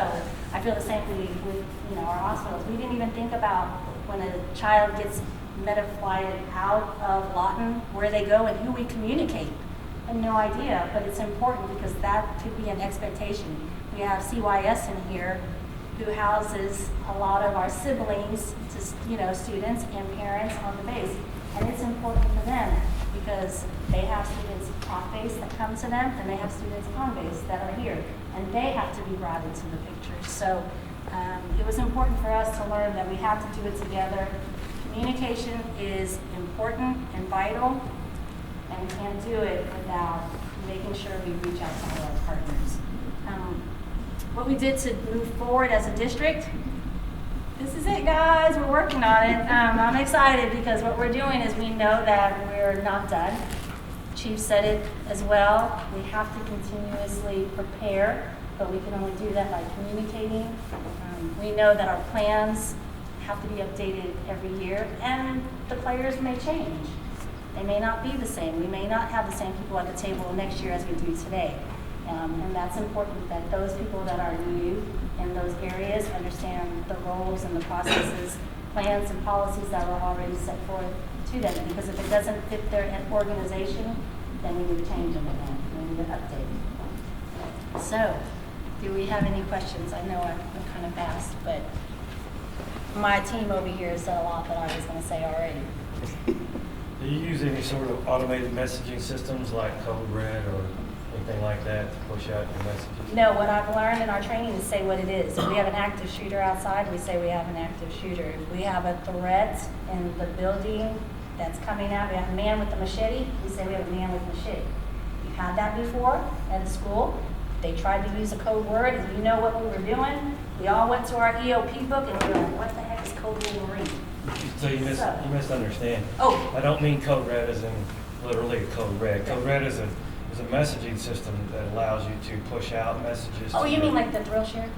I feel the same thing with our hospitals. We didn't even think about when a child gets meta-flighted out of Lawton, where they go and who we communicate. I have no idea, but it's important because that could be an expectation. We have CYS in here who houses a lot of our siblings, students and parents on the base. And it's important for them because they have students off base that come to them and they have students on base that are here. And they have to be brought into the picture. So it was important for us to learn that we have to do it together. Communication is important and vital, and we can't do it without making sure we reach out to all our partners. What we did to move forward as a district, this is it, guys. We're working on it. I'm excited because what we're doing is we know that we're not done. Chief said it as well. We have to continuously prepare, but we can only do that by communicating. We know that our plans have to be updated every year, and the players may change. They may not be the same. We may not have the same people at the table next year as we do today. And that's important that those people that are new in those areas understand the roles and the processes, plans and policies that were already set forth to them. Because if it doesn't fit their organization, then we need to change them again. We need to update them. So, do we have any questions? I know I'm kind of fast, but my team over here said a lot that I was going to say already. Do you use any sort of automated messaging systems like Code Red or anything like that to push out your messages? No, what I've learned in our training is say what it is. If we have an active shooter outside, we say we have an active shooter. If we have a threat in the building that's coming out, we have a man with a machete, we say we have a man with a machete. We've had that before at a school. They tried to use a code word, and you know what we were doing? We all went to our EOP book, and we were like, what the heck is code Wolverine? So you misunderstand. Oh. I don't mean Code Red as in literally a code red. Code red is a messaging system that allows you to push out messages. Oh, to you your- mean like the thrill share?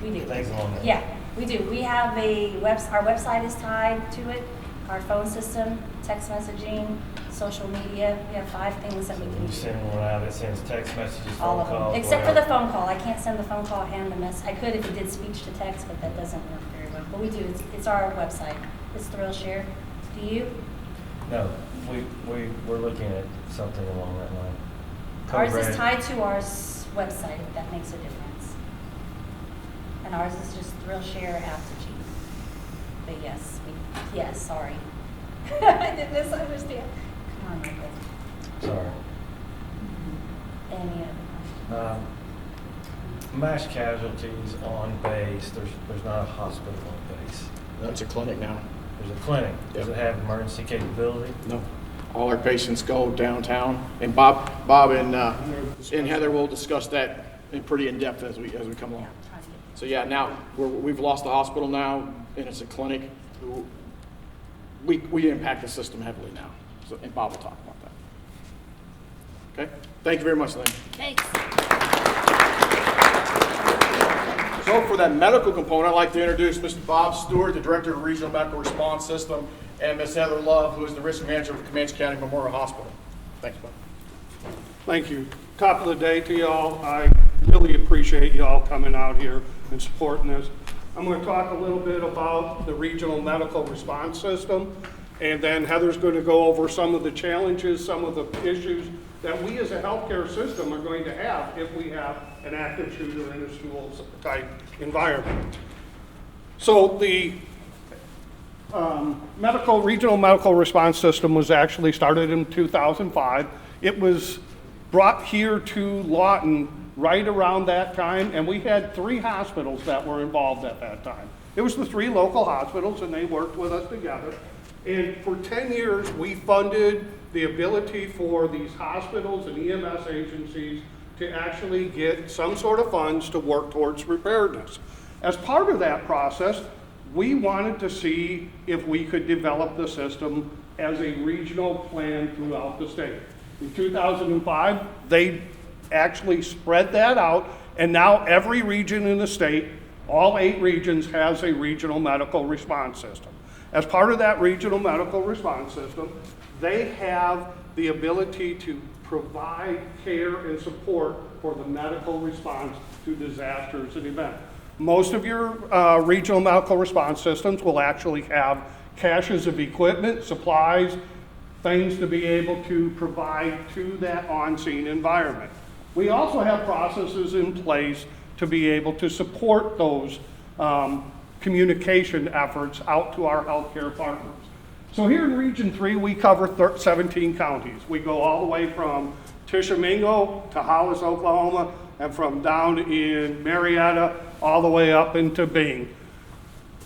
We do. Things along that. Yeah, we do. We have our website is tied to it, our phone system, text messaging, social media. We have 5 things that we can You do. send one out, it sends text messages, All phone of them, calls. except for the whatever. phone call. I can't send the phone call and the mess. I could if it did speech to text, but that doesn't work very well. But we do. It's our website. It's Thrill Share. Do you? No, we're looking at something along that line. Code Ours red. is tied to our website, if that makes a difference. And ours is just Thrill Share Apogee. But yes, sorry. I did misunderstand. Come on, Michael. Sorry. Any other? Mass casualties on base, there's not a hospital on base. That's a clinic now. There's a clinic. Does Yep. it have emergency capability? No. All our patients go downtown, and Bob and Heather will discuss that pretty in depth as we come along. So yeah, now we've lost the hospital now, and it's a clinic. We impact the system heavily now, so, and Bob will talk about that. Okay, thank you very much, Lynn. Thanks. So for that medical component, I'd like to introduce Mr. Bob Stewart, the Director of Regional Medical Response System, and Ms. Heather Love, who is the Risk Manager of Comanche County Memorial Hospital. Thanks, Bob. Thank you. Top of the day to y'all. I really appreciate y'all coming out here and supporting this. I'm going to talk a little bit about the Regional Medical Response System, and then Heather's going to go over some of the challenges, some of the issues that we as a healthcare system are going to have if we have an active shooter in a school type environment. So the Regional Medical Response System was actually started in 2005. It was brought here to Lawton right around that time, and we had 3 hospitals that were involved at that time. It was the 3 local hospitals, and they worked with us together. And for 10 years, we funded the ability for these hospitals and EMS agencies to actually get some sort of funds to work towards preparedness. As part of that process, we wanted to see if we could develop the system as a regional plan throughout the state. In 2005, they actually spread that out, and now every region in the state, all 8 regions, has a regional medical response system. As part of that regional medical response system, they have the ability to provide care and support for the medical response to disasters and events. Most of your regional medical response systems will actually have caches of equipment, supplies, things to be able to provide to that on-scene environment. We also have processes in place to be able to support those communication efforts out to our healthcare partners. So here in Region 3, we cover 17 counties. We go all the way from Tishomingo to Hollis, Oklahoma, and from down in Marietta all the way up into Bing.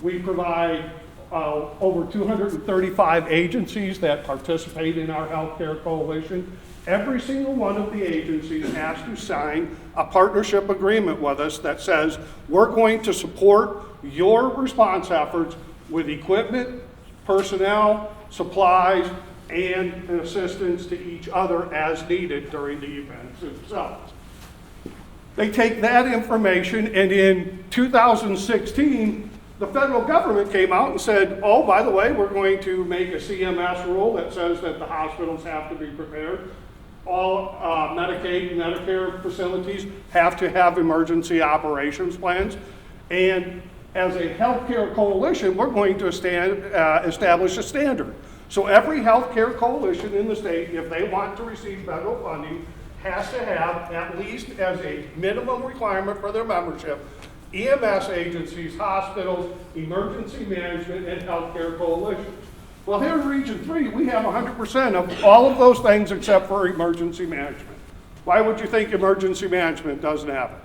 We provide over 235 agencies that participate in our healthcare coalition. Every single one of the agencies has to sign a partnership agreement with us that says we're going to support your response efforts with equipment, personnel, supplies, and assistance to each other as needed during the events themselves. They take that information, and in 2016, the federal government came out and said, oh, by the way, we're going to make a CMS rule that says that the hospitals have to be prepared. All Medicaid and Medicare facilities have to have emergency operations plans. And as a healthcare coalition, we're going to establish a standard. So every healthcare coalition in the state, if they want to receive federal funding, has to have, at least as a minimum requirement for their membership, EMS agencies, hospitals, emergency management, and healthcare coalitions. Well, here in Region 3, we have 100% of all of those things except for emergency management. Why would you think emergency management doesn't have it?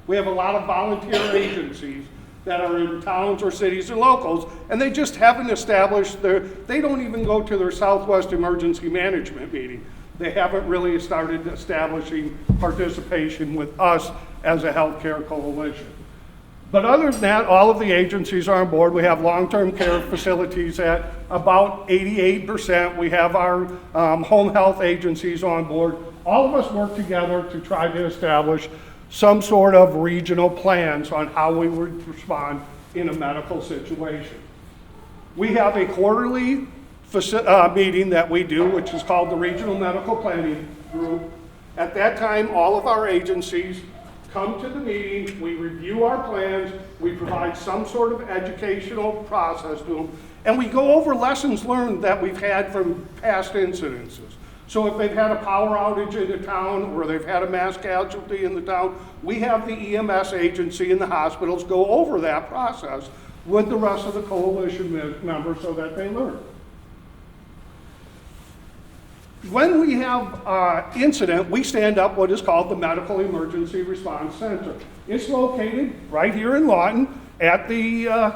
We have a lot of volunteer agencies that are in towns or cities and locals, and they just haven't established they don't even go to their Southwest Emergency Management meeting. They haven't really started establishing participation with us as a healthcare coalition. But other than that, all of the agencies are on board. We have long-term care facilities at about 88%. We have our home health agencies on board. All of us work together to try to establish some sort of regional plans on how we would respond in a medical situation. We have a quarterly meeting that we do, which is called the Regional Medical Planning Group. At that time, all of our agencies come to the meeting, we review our plans, we provide some sort of educational process to them, and we go over lessons learned that we've had from past incidences. So if they've had a power outage in the town or they've had a mass casualty in the town, we have the EMS agency and the hospitals go over that process with the rest of the coalition members so that they learn. When we have an incident, we stand up what is called the Medical Emergency Response Center. It's located right here in Lawton at the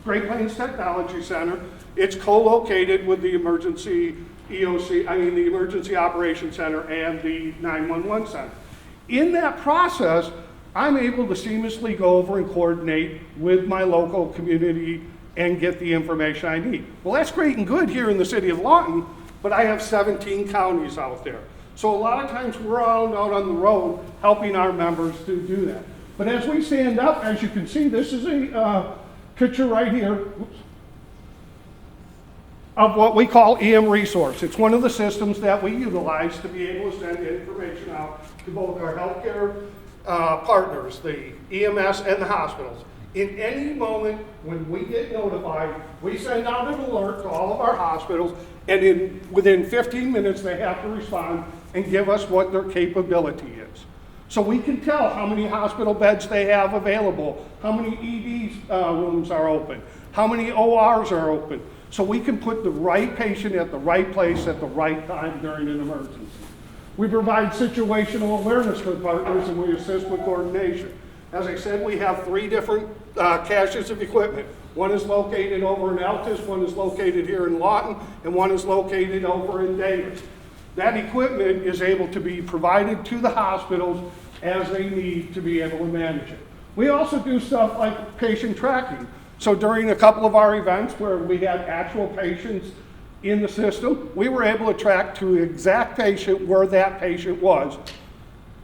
Great Plains Technology Center. It's co-located with the Emergency the Emergency Operations Center and the 911 Center. In that process, I'm able to seamlessly go over and coordinate with my local community and get the information I need. Well, that's great and good here in the city of Lawton, but I have 17 counties out there. So a lot of times we're out on the road helping our members to do that. But as we stand up, as you can see, this is a picture right here of what we call EM Resource. It's one of the systems that we utilize to be able to send information out to both our healthcare partners, the EMS and the hospitals. In any moment when we get notified, we send out an alert to all of our hospitals, and within 15 minutes they have to respond and give us what their capability is. So we can tell how many hospital beds they have available, how many ED rooms are open, how many ORs are open, so we can put the right patient at the right place at the right time during an emergency. We provide situational awareness for partners, and we assist with coordination. As I said, we have 3 different caches of equipment. One is located over in Altus, one is located here in Lawton, and one is located over in Davis. That equipment is able to be provided to the hospitals as they need to be able to manage it. We also do stuff like patient tracking. So during a couple of our events where we had actual patients in the system, we were able to track to the exact patient where that patient was.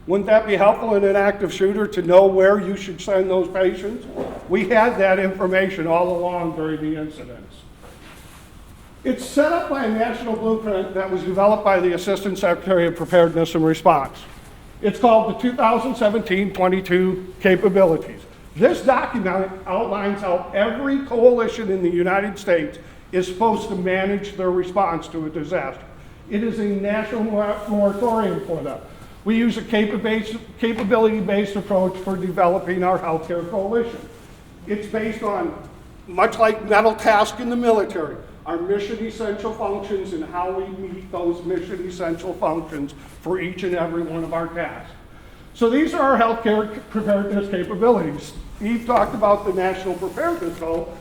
Wouldn't that be helpful in an active shooter to know where you should send those patients? We had that information all along during the incidents. It's set up by a national blueprint that was developed by the Assistant Secretary of Preparedness and Response. It's called the 2017-22 Capabilities. This document outlines how every coalition in the United States is supposed to manage their response to a disaster. It is a national moratorium for them. We use a capability-based approach for developing our healthcare coalition. It's based on, much like mental task in the military, our mission essential functions and how we meet those mission essential functions for each and every one of our tasks. So these are our healthcare preparedness capabilities. Steve talked about the national preparedness goal.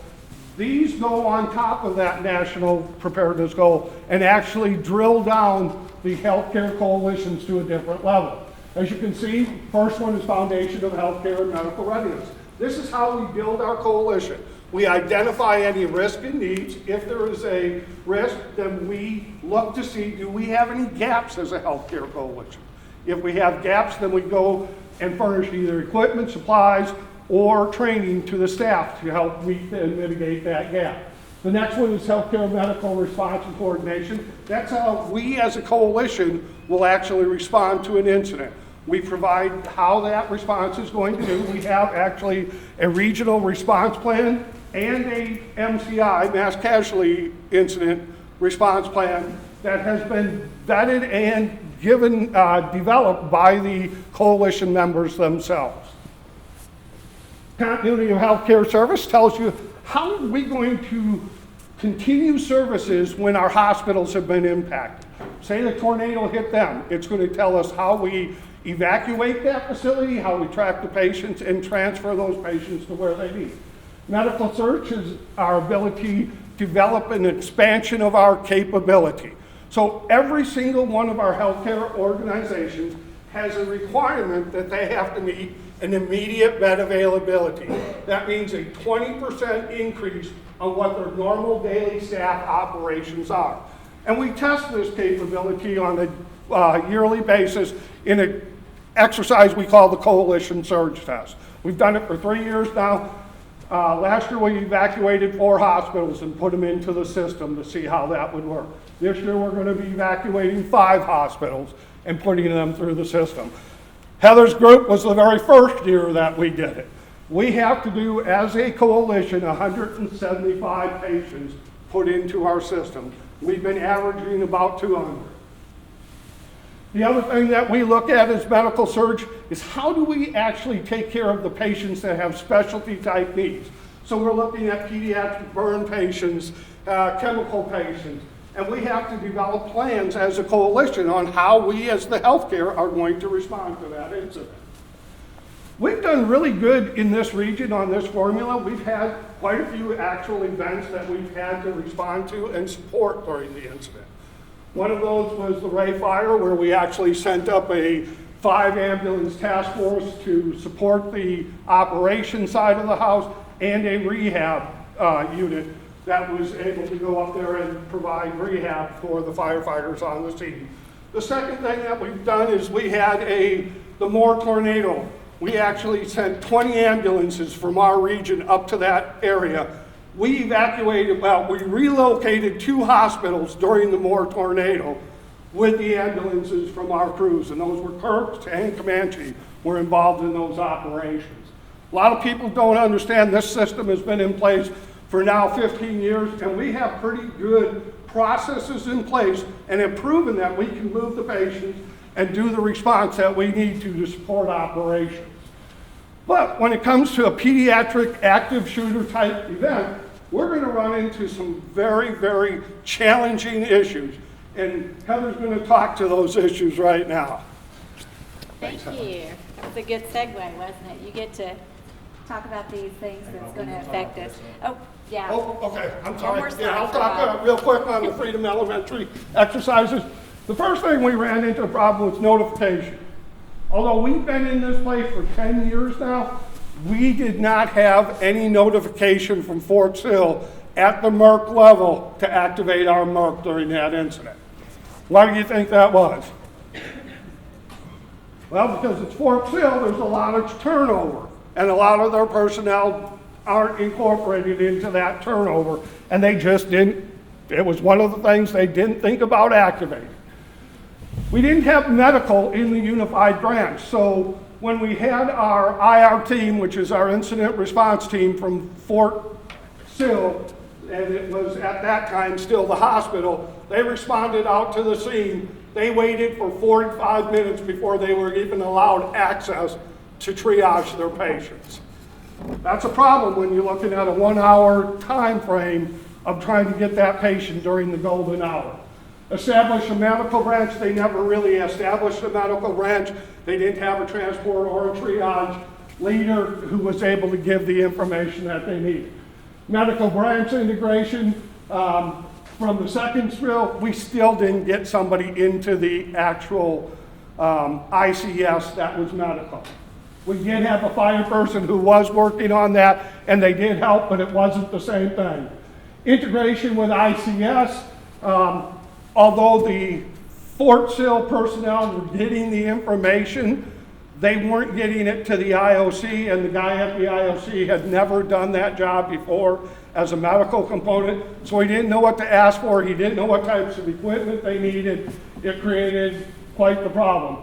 These go on top of that national preparedness goal and actually drill down the healthcare coalitions to a different level. As you can see, first one is foundation of healthcare and medical readiness. This is how we build our coalition. We identify any risk and needs. If there is a risk, then we look to see, do we have any gaps as a healthcare coalition? If we have gaps, then we go and furnish either equipment, supplies, or training to the staff to help meet and mitigate that gap. The next one is healthcare medical response and coordination. That's how we as a coalition will actually respond to an incident. We provide how that response is going to do. We have actually a regional response plan and a MCI, mass casualty incident response plan, that has been vetted and developed by the coalition members themselves. Continuity of healthcare service tells you how are we going to continue services when our hospitals have been impacted. Say the tornado hit them, it's going to tell us how we evacuate that facility, how we track the patients and transfer those patients to where they need. Medical search is our ability to develop an expansion of our capability. So every single one of our healthcare organizations has a requirement that they have to meet an immediate bed availability. That means a 20% increase on what their normal daily staff operations are. And we test this capability on a yearly basis in an exercise we call the Coalition Surge Test. We've done it for 3 years now. Last year we evacuated 4 hospitals and put them into the system to see how that would work. This year we're going to be evacuating 5 hospitals and putting them through the system. Heather's group was the very first year that we did it. We have to do, as a coalition, 175 patients put into our system. We've been averaging about 200. The other thing that we look at as medical surge is how do we actually take care of the patients that have specialty type needs. So we're looking at pediatric burn patients, chemical patients, and we have to develop plans as a coalition on how we as the healthcare are going to respond to that incident. We've done really good in this region on this formula. We've had quite a few actual events that we've had to respond to and support during the incident. One of those was the Ray Fire, where we actually sent up a 5-ambulance task force to support the operation side of the house and a rehab unit that was able to go up there and provide rehab for the firefighters on the scene. The second thing that we've done is we had the Moore tornado. We actually sent 20 ambulances from our region up to that area. We relocated 2 hospitals during the Moore tornado with the ambulances from our crews, and those were Kirk's and Comanche were involved in those operations. A lot of people don't understand this system has been in place for now 15 years, and we have pretty good processes in place and have proven that we can move the patients and do the response that we need to support operations. But when it comes to a pediatric active shooter type event, we're going to run into some very, very challenging issues. And Heather's going to talk to those issues right now. Thank you. That was a good segue, wasn't it? You get to talk about these things that's going to affect us. Oh, yeah. Oh, okay. I'm One sorry. more slide, Yeah, I'll talk Bob. real quick on the Freedom Elementary exercises. The first thing we ran into a problem was notification. Although we've been in this place for 10 years now, we did not have any notification from Fort Sill at the MERC level to activate our MERC during that incident. Why do you think that was? Well, because it's Fort Sill, there's a lot of turnover, and a lot of their personnel aren't incorporated into that turnover, and they just didn't, it was one of the things they didn't think about activating. We didn't have medical in the unified branch, so when we had our IR team, which is our incident response team from Fort Sill, and it was at that time still the hospital, they responded out to the scene. They waited for 45 minutes before they were even allowed access to triage their patients. That's a problem when you're looking at a 1-hour time frame of trying to get that patient during the golden hour. Establish a medical branch, they never really established a medical branch. They didn't have a transport or a triage leader who was able to give the information that they needed. Medical branch integration, from the second spill, we still didn't get somebody into the actual ICS that was medical. We did have a fire person who was working on that, and they did help, but it wasn't the same thing. Integration with ICS, although the Fort Sill personnel were getting the information, they weren't getting it to the IOC, and the guy at the IOC had never done that job before as a medical component, so he didn't know what to ask for. He didn't know what types of equipment they needed. It created quite the problem.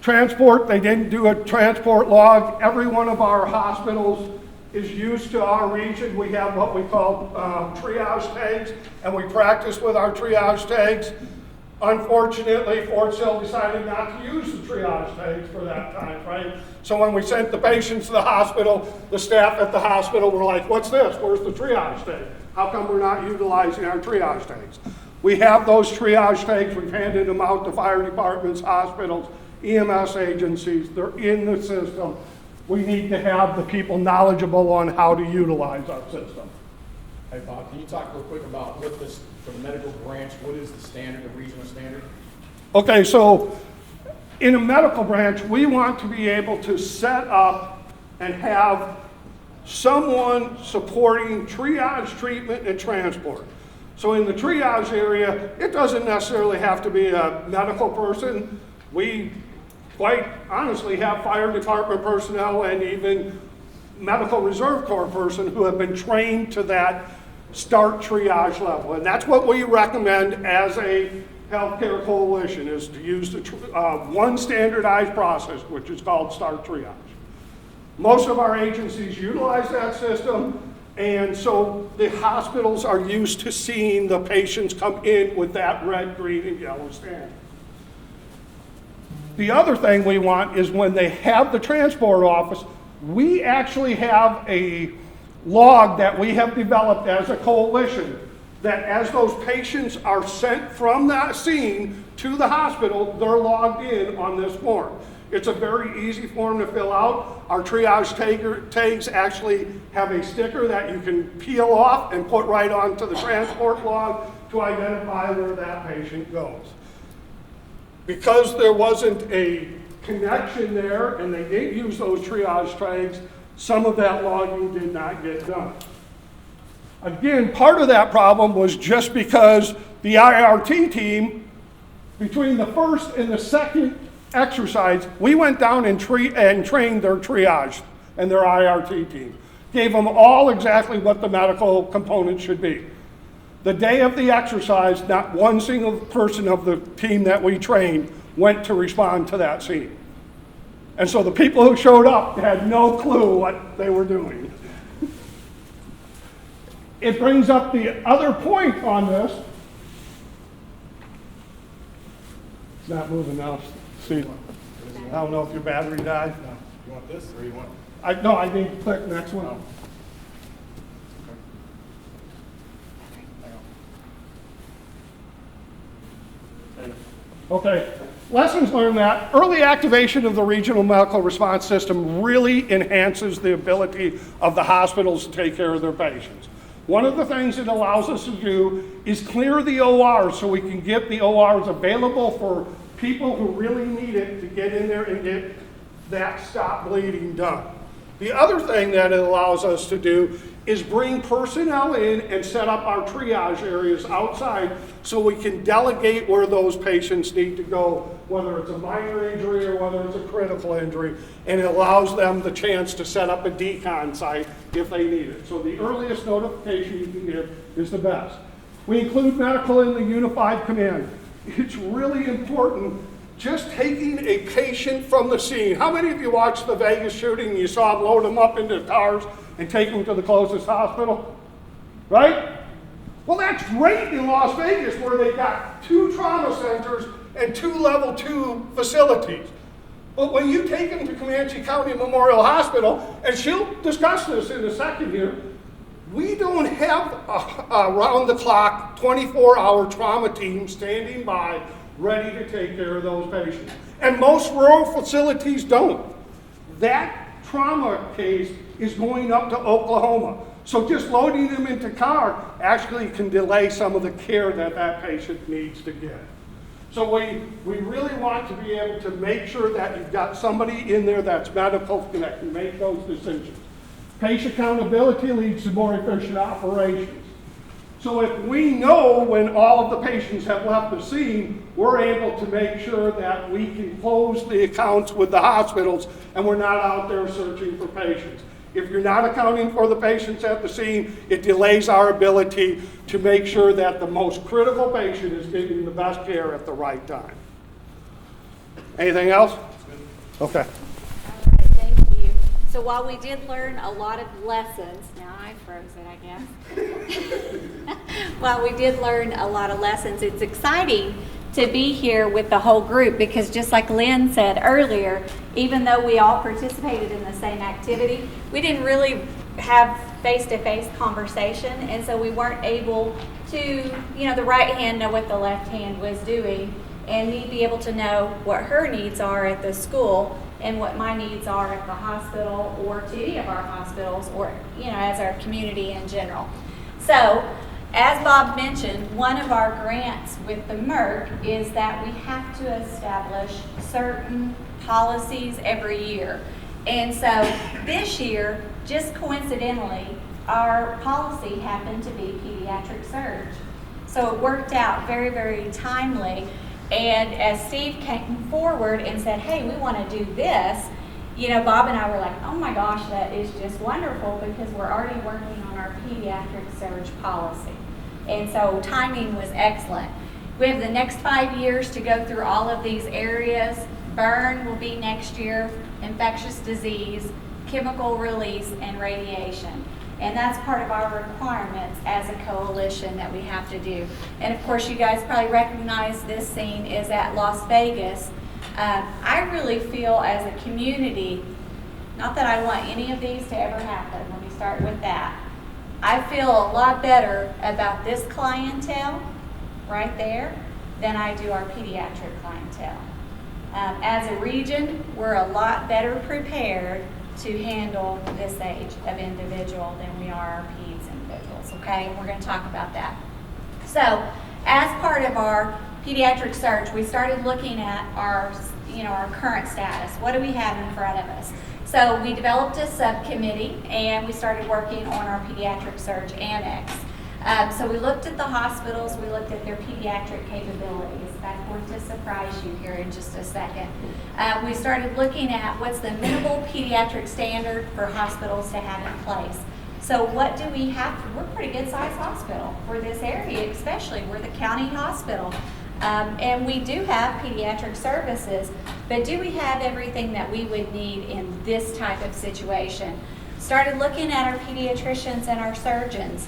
Transport, they didn't do a transport log. Every one of our hospitals is used to our region. We have what we call triage tags, and we practice with our triage tags. Unfortunately, Fort Sill decided not to use the triage tags for that time frame. So when we sent the patients to the hospital, the staff at the hospital were like, what's this? Where's the triage tag? How come we're not utilizing our triage tags? We have those triage tags. We've handed them out to fire departments, hospitals, EMS agencies. They're in the system. We need to have the people knowledgeable on how to utilize our system. Hey, Bob, can you talk real quick about what this, for the medical branch, what is the standard, the regional standard? Okay, so In a medical branch, we want to be able to set up and have someone supporting triage, treatment, and transport. So in the triage area, it doesn't necessarily have to be a medical person. We quite honestly have fire department personnel and even medical reserve corps person who have been trained to that start triage level. And that's what we recommend as a healthcare coalition, is to use the one standardized process, which is called start triage. Most of our agencies utilize that system, and so the hospitals are used to seeing the patients come in with that red, green, and yellow standard. The other thing we want is when they have the transport office, we actually have a log that we have developed as a coalition that as those patients are sent from that scene to the hospital, they're logged in on this form. It's a very easy form to fill out. Our triage tags actually have a sticker that you can peel off and put right onto the transport log to identify where that patient goes. Because there wasn't a connection there and they didn't use those triage tags, some of that logging did not get done. Again, part of that problem was just because the IRT team, between the first and the second exercise, we went down and trained their triage and their IRT team. Gave them all exactly what the medical component should be. The day of the exercise, not one single person of the team that we trained went to respond to that scene. And so the people who showed up had no clue what they were doing. It brings up the other point on this. It's not moving now. See, I don't know if your battery died. No. You want this or you want? No, I need to click next one. Oh. Okay, lessons learned that early activation of the regional medical response system really enhances the ability of the hospitals to take care of their patients. One of the things it allows us to do is clear the ORs so we can get the ORs available for people who really need it to get in there and get that stop bleeding done. The other thing that it allows us to do is bring personnel in and set up our triage areas outside so we can delegate where those patients need to go, whether it's a minor injury or whether it's a critical injury, and it allows them the chance to set up a decon site if they need it. So the earliest notification you can give is the best. We include medical in the unified command. It's really important just taking a patient from the scene. How many of you watched the Vegas shooting and you saw them load them up into cars and take them to the closest hospital? Right? Well, that's great in Las Vegas where they've got 2 trauma centers and 2 level 2 facilities. But when you take them to Comanche County Memorial Hospital, and she'll discuss this in a second here, we don't have a round-the-clock, 24-hour trauma team standing by ready to take care of those patients. And most rural facilities don't. That trauma case is going up to Oklahoma. So just loading them into car actually can delay some of the care that that patient needs to get. So we really want to be able to make sure that you've got somebody in there that's medical that can make those decisions. Patient accountability leads to more efficient operations. So if we know when all of the patients have left the scene, we're able to make sure that we can close the accounts with the hospitals and we're not out there searching for patients. If you're not accounting for the patients at the scene, it delays our ability to make sure that the most critical patient is getting the best care at the right time. Anything else? Okay. All right, thank you. So while we did learn a lot of lessons, now I froze it, I guess. While we did learn a lot of lessons, it's exciting to be here with the whole group because just like Lynn said earlier, even though we all participated in the same activity, we didn't really have face-to-face conversation, and so we weren't able to, the right hand know what the left hand was doing, and me be able to know what her needs are at the school and what my needs are at the hospital or to any of our hospitals or, as our community in general. So as Bob mentioned, one of our grants with the MERC is that we have to establish certain policies every year. And so this year, just coincidentally, our policy happened to be pediatric surge. So it worked out very, very timely. And as Steve came forward and said, hey, we want to do this, you know, Bob and I were like, oh my gosh, that is just wonderful, because we're already working on our pediatric surge policy. And so timing was excellent. We have the next 5 years to go through all of these areas. Burn will be next year, infectious disease, chemical release, and radiation. And that's part of our requirements as a coalition that we have to do. And of course, you guys probably recognize this scene is at Las Vegas. I really feel as a community, not that I want any of these to ever happen, let me start with that. I feel a lot better about this clientele right there than I do our pediatric clientele. As a region, we're a lot better prepared to handle this age of individual than we are our peds individuals, okay? And we're going to talk about that. So, as part of our pediatric search, we started looking at our current status. What do we have in front of us? So we developed a subcommittee and we started working on our pediatric surge annex. So we looked at the hospitals, we looked at their pediatric capabilities. That's going to surprise you here in just a second. We started looking at what's the minimal pediatric standard for hospitals to have in place. So what do we have? We're a pretty good sized hospital for this area, especially we're the county hospital. And we do have pediatric services, but do we have everything that we would need in this type of situation? Started looking at our pediatricians and our surgeons.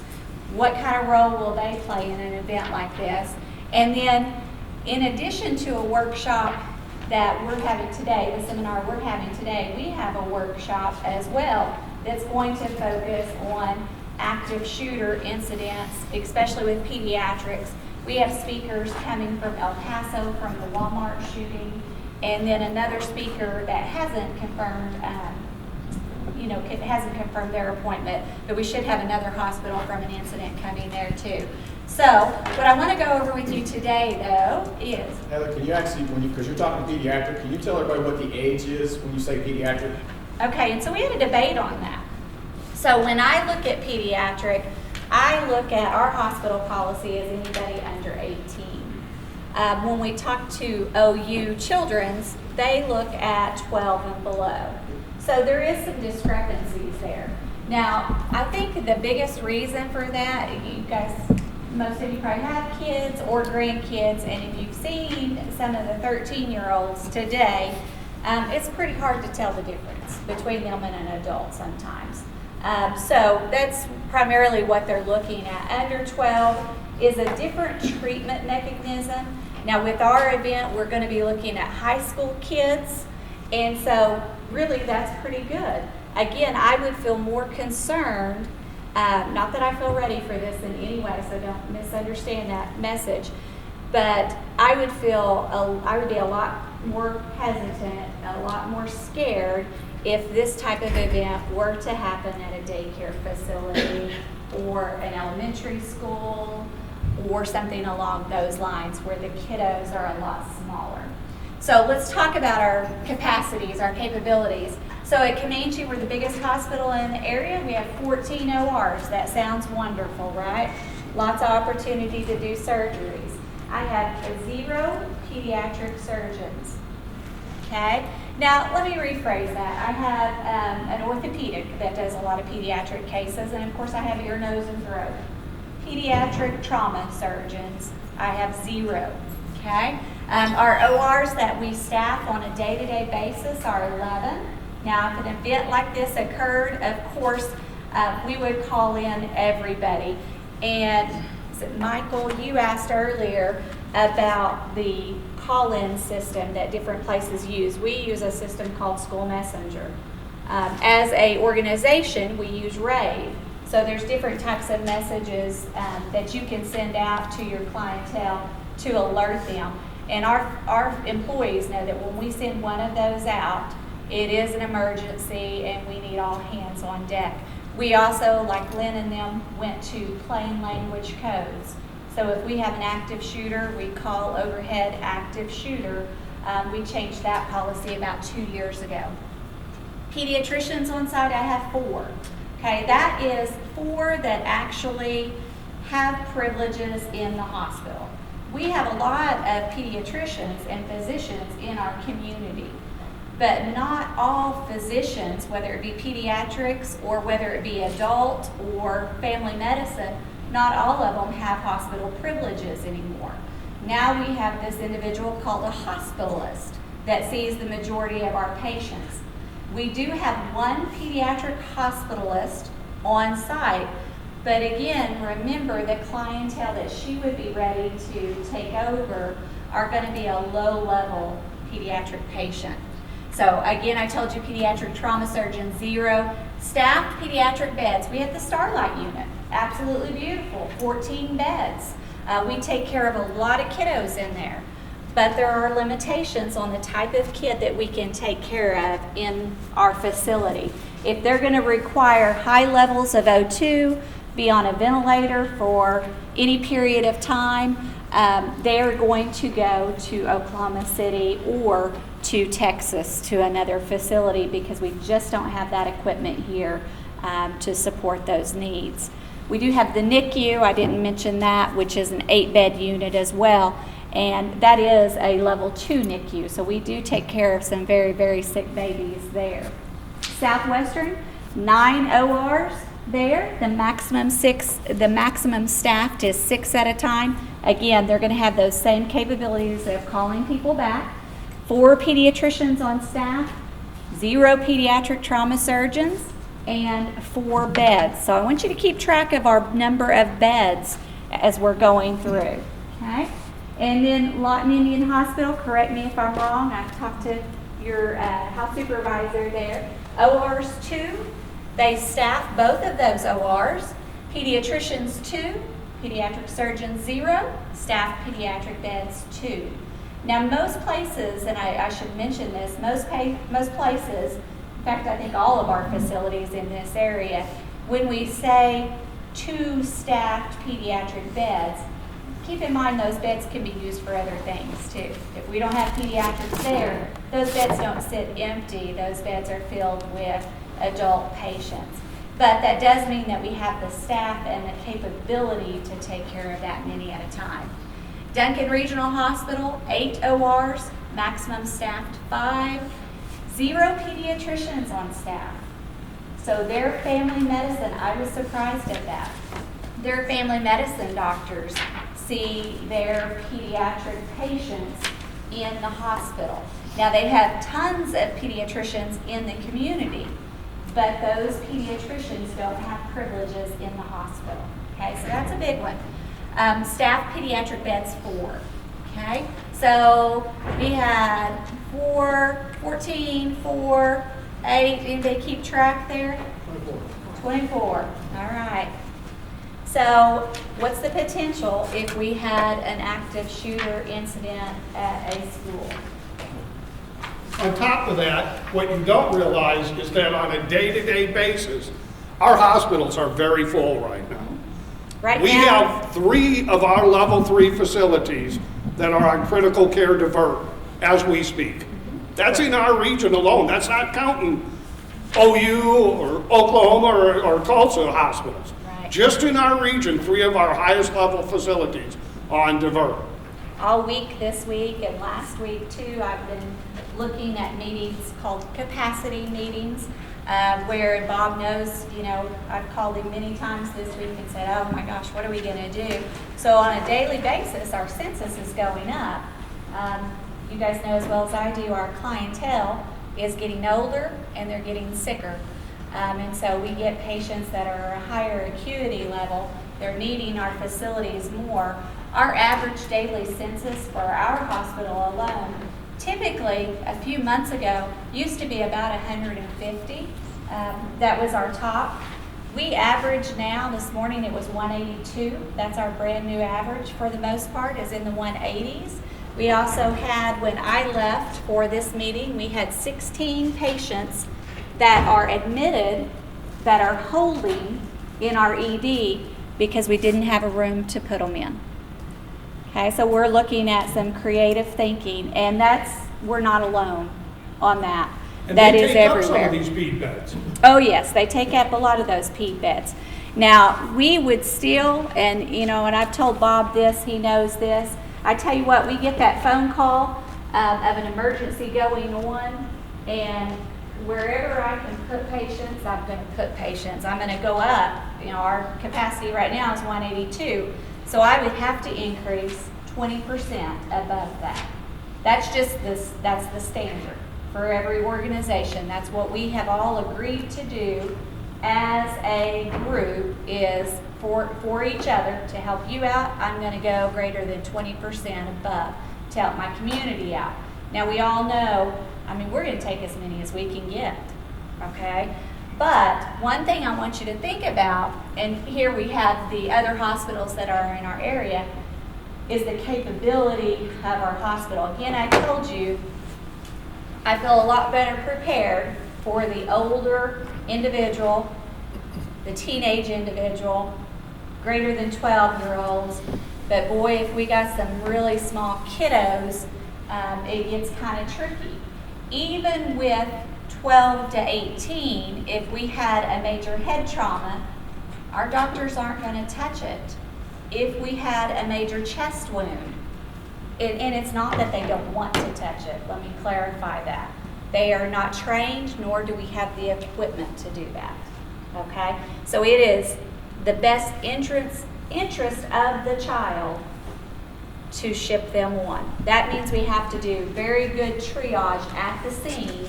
What kind of role will they play in an event like this? And then, in addition to a workshop that we're having today, the seminar we're having today, we have a workshop as well that's going to focus on active shooter incidents, especially with pediatrics. We have speakers coming from El Paso from the Walmart shooting, and then another speaker that hasn't confirmed their appointment, but we should have another hospital from an incident coming there too. So what I want to go over with you today, though, is... Heather, can you actually, because you're talking pediatric, can you tell everybody what the age is when you say pediatric? Okay, and so we had a debate on that. So when I look at pediatric, I look at our hospital policy as anybody under 18. When we talk to OU Children's, they look at 12 and below. So there is some discrepancies there. Now, I think the biggest reason for that, you guys, most of you probably have kids or grandkids, and if you've seen some of the 13-year-olds today, it's pretty hard to tell the difference between them and an adult sometimes. So that's primarily what they're looking at. Under 12 is a different treatment mechanism. Now with our event, we're going to be looking at high school kids, and so really that's pretty good. Again, I would feel more concerned, not that I feel ready for this in any way, so don't misunderstand that message, but I would be a lot more hesitant, a lot more scared if this type of event were to happen at a daycare facility or an elementary school or something along those lines where the kiddos are a lot smaller. So let's talk about our capacities, our capabilities. So at Comanche, we're the biggest hospital in the area. We have 14 ORs. That sounds wonderful, right? Lots of opportunity to do surgeries. I have 0 pediatric surgeons, okay? Now, let me rephrase that. I have an orthopedic that does a lot of pediatric cases, and of course I have ear, nose, and throat. Pediatric trauma surgeons, I have 0, okay? Our ORs that we staff on a day-to-day basis are 11. Now, if an event like this occurred, of course, we would call in everybody. And Michael, you asked earlier about the call-in system that different places use. We use a system called School Messenger. As a organization, we use Rave. So there's different types of messages that you can send out to your clientele to alert them. And our employees know that when we send one of those out, it is an emergency and we need all hands on deck. We also, like Lynn and them, went to plain language codes. So if we have an active shooter, we call overhead active shooter. We changed that policy about 2 years ago. Pediatricians on site, I have 4. Okay, that is 4 that actually have privileges in the hospital. We have a lot of pediatricians and physicians in our community, but not all physicians, whether it be pediatrics or whether it be adult or family medicine, not all of them have hospital privileges anymore. Now we have this individual called a hospitalist that sees the majority of our patients. We do have 1 pediatric hospitalist on site, but again, remember the clientele that she would be ready to take over are going to be a low-level pediatric patient. So again, I told you pediatric trauma surgeon 0. Staffed pediatric beds. We have the Starlight unit. Absolutely beautiful. 14 beds. We take care of a lot of kiddos in there. But there are limitations on the type of kid that we can take care of in our facility. If they're going to require high levels of O2, be on a ventilator for any period of time, they're going to go to Oklahoma City or to Texas to another facility because we just don't have that equipment here to support those needs. We do have the NICU, I didn't mention that, which is an 8-bed unit as well, and that is a level 2 NICU, so we do take care of some very, very sick babies there. Southwestern, 9 ORs there. The maximum staffed is 6 at a time. Again, they're going to have those same capabilities of calling people back. 4 pediatricians on staff, 0 pediatric trauma surgeons, and 4 beds. So I want you to keep track of our number of beds as we're going through. Okay? And then Lawton Indian Hospital, correct me if I'm wrong, I've talked to your house supervisor there. ORs 2, they staff both of those ORs. Pediatricians 2, pediatric surgeons 0, staff pediatric beds 2. Now most places, and I should mention this, most places, in fact I think all of our facilities in this area, when we say 2 staffed pediatric beds, keep in mind those beds can be used for other things too. If we don't have pediatrics there, those beds don't sit empty. Those beds are filled with adult patients. But that does mean that we have the staff and the capability to take care of that many at a time. Duncan Regional Hospital, 8 ORs, maximum staffed 5, 0 pediatricians on staff. So their family medicine, I was surprised at that. Their family medicine doctors see their pediatric patients in the hospital. Now they have tons of pediatricians in the community, but those pediatricians don't have privileges in the hospital. Okay, so that's a big one. Staff pediatric beds 4. Okay, so we had 4, 14, 4, 8. Anybody keep track there? 24. All right. So what's the potential if we had an active shooter incident at a school? On top of that, what you don't realize is that on a day-to-day basis, our hospitals are very full right now. We have 3 of our level 3 facilities that are on critical care divert as we speak. That's in our region alone. That's not counting OU or Oklahoma or Tulsa hospitals. Just in our region, 3 of our highest level facilities on divert. All week this week and last week too, I've been looking at meetings called capacity meetings, where Bob knows, you know, I've called him many times this week and said, oh my gosh, what are we going to do? So on a daily basis, our census is going up. You guys know as well as I do, our clientele is getting older and they're getting sicker. And so we get patients that are a higher acuity level. They're needing our facilities more. Our average daily census for our hospital alone, typically a few months ago, used to be about 150. That was our top. We average now, this morning it was 182. That's our brand new average for the most part, is in the 180s. We also had, when I left for this meeting, we had 16 patients that are admitted that are holding in our ED because we didn't have a room to put them in. Okay, so we're looking at some creative thinking, and we're not alone on that. And That they is take up everywhere. some of these ped beds. Oh, yes, they take up a lot of those ped beds. Now, we would still, and I've told Bob this, he knows this. I tell you what, we get that phone call of an emergency going on, and wherever I can put patients, I'm going to put patients. I'm going to go up. Our capacity right now is 182, so I would have to increase 20% above that. That's the standard for every organization. That's what we have all agreed to do as a group, is for each other to help you out. I'm going to go greater than 20% above to help my community out. Now, we all know, we're going to take as many as we can get, okay? But one thing I want you to think about, and here we have the other hospitals that are in our area, is the capability of our hospital. Again, I told you, I feel a lot better prepared for the older individual, the teenage individual, greater than 12-year-olds. But boy, if we got some really small kiddos, it gets kind of tricky. Even with 12 to 18, if we had a major head trauma, our doctors aren't going to touch it. If we had a major chest wound, and it's not that they don't want to touch it, let me clarify that. They are not trained, nor do we have the equipment to do that, okay? So it is the best interest of the child to ship them on. That means we have to do very good triage at the scene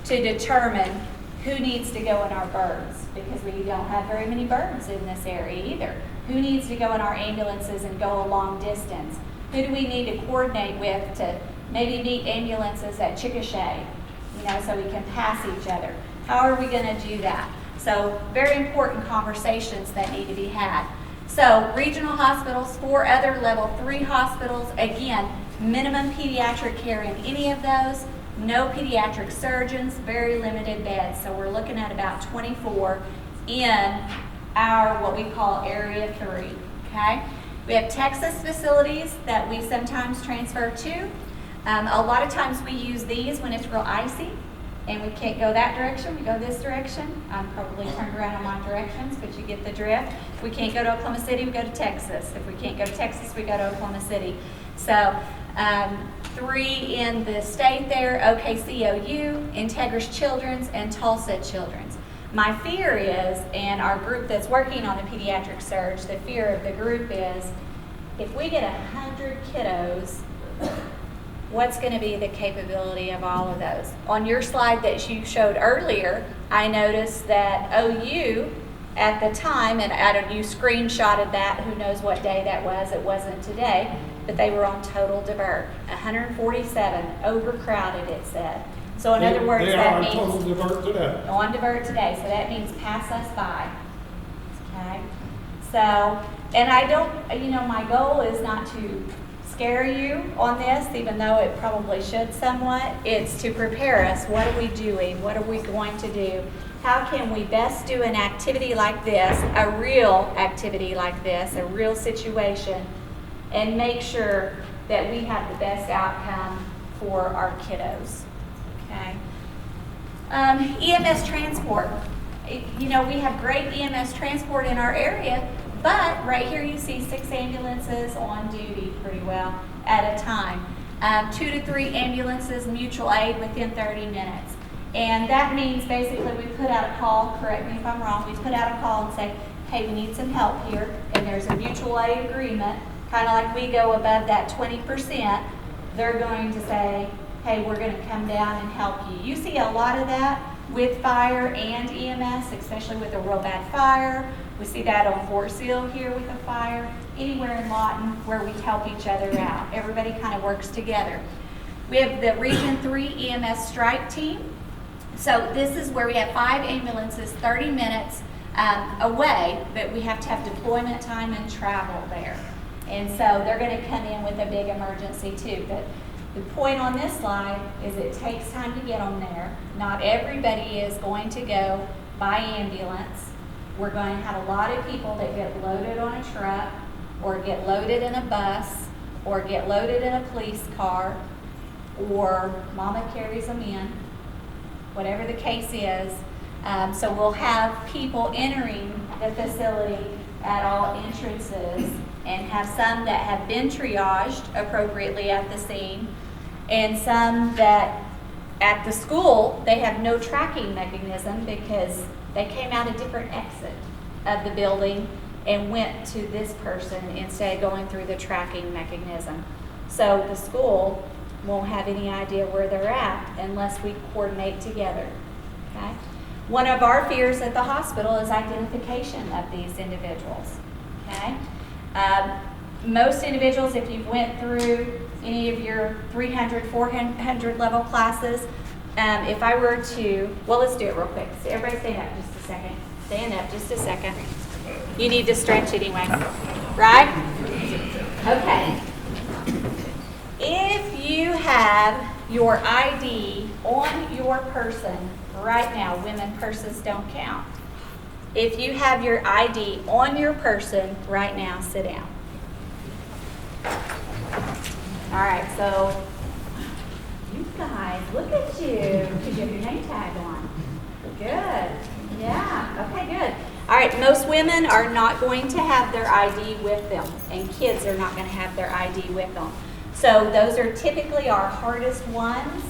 to determine who needs to go in our birds, because we don't have very many birds in this area either. Who needs to go in our ambulances and go a long distance? Who do we need to coordinate with to maybe meet ambulances at Chickasha, so we can pass each other? How are we going to do that? So very important conversations that need to be had. So regional hospitals, 4 other level 3 hospitals, again, minimum pediatric care in any of those, no pediatric surgeons, very limited beds. So we're looking at about 24 in our, what we call Area 3, okay? We have Texas facilities that we sometimes transfer to. A lot of times we use these when it's real icy and we can't go that direction, we go this direction. I'm probably turned around on my directions, but you get the drift. If we can't go to Oklahoma City, we go to Texas. If we can't go to Texas, we go to Oklahoma City. So 3 in the state there, OKCOU, Integris Children's, and Tulsa Children's. My fear is, and our group that's working on the pediatric surge, the fear of the group is, if we get 100 kiddos, what's going to be the capability of all of those? On your slide that you showed earlier, I noticed that OU at the time, and you screenshotted that, who knows what day that was, it wasn't today, but they were on total divert. 147, overcrowded, it said. So in other words, that means total divert today. on divert today, so that means pass us by, okay? So, and I don't, my goal is not to scare you on this, even though it probably should somewhat. It's to prepare us. What are we doing? What are we going to do? How can we best do an activity like this, a real activity like this, a real situation, and make sure that we have the best outcome for our kiddos, okay? EMS transport. We have great EMS transport in our area, but right here you see 6 ambulances on duty pretty well at a time. 2 to 3 ambulances, mutual aid within 30 minutes. And that means basically we put out a call, correct me if I'm wrong, we put out a call and say, hey, we need some help here, and there's a mutual aid agreement, kind of like we go above that 20%, they're going to say, hey, we're going to come down and help you. You see a lot of that with fire and EMS, especially with a real bad fire. We see that on Fort Sill here with a fire, anywhere in Lawton where we help each other out. Everybody kind of works together. We have the Region 3 EMS strike team. So this is where we have 5 ambulances, 30 minutes away, but we have to have deployment time and travel there. And so they're going to come in with a big emergency too. But the point on this slide is it takes time to get them there. Not everybody is going to go by ambulance. We're going to have a lot of people that get loaded on a truck, or get loaded in a bus, or get loaded in a police car, or mama carries them in, whatever the case is. So we'll have people entering the facility at all entrances, and have some that have been triaged appropriately at the scene, and some that at the school, they have no tracking mechanism because they came out a different exit of the building and went to this person instead of going through the tracking mechanism. So the school won't have any idea where they're at unless we coordinate together, okay? One of our fears at the hospital is identification of these individuals, okay? Most individuals, if you went through any of your 300, 400 level classes, if I were to, well, let's do it real quick. So everybody stand up just a second. Stand up just a second. You need to stretch anyway, right? Okay. If you have your ID on your person right now, women purses don't count. If you have your ID on your person right now, sit down. All right, so you guys, look at you, because you have your name tag on. Good. Yeah, okay, good. All right, most women are not going to have their ID with them, and kids are not going to have their ID with them. So those are typically our hardest ones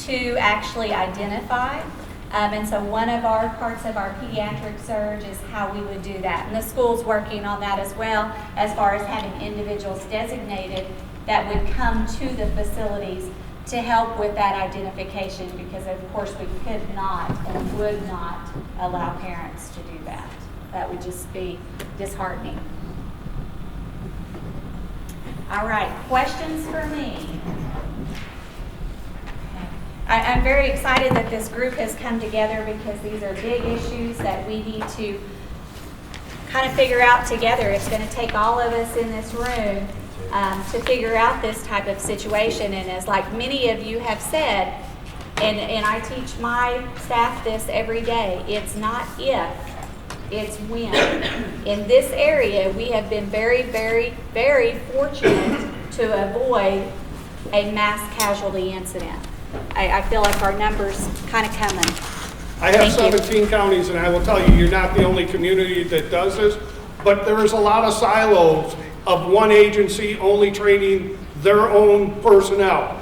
to actually identify. And so one of our parts of our pediatric surge is how we would do that. And the school's working on that as well, as far as having individuals designated that would come to the facilities to help with that identification, because of course we could not and would not allow parents to do that. That would just be disheartening. All right, questions for me? I'm very excited that this group has come together, because these are big issues that we need to kind of figure out together. It's going to take all of us in this room to figure out this type of situation. And as like many of you have said, and I teach my staff this every day, it's not if, it's when. In this area, we have been very, very, very fortunate to avoid a mass casualty incident. I feel like our numbers kind of coming. I have 17 counties, and I will tell you, you're not the only community that does this, but there is a lot of silos of one agency only training their own personnel.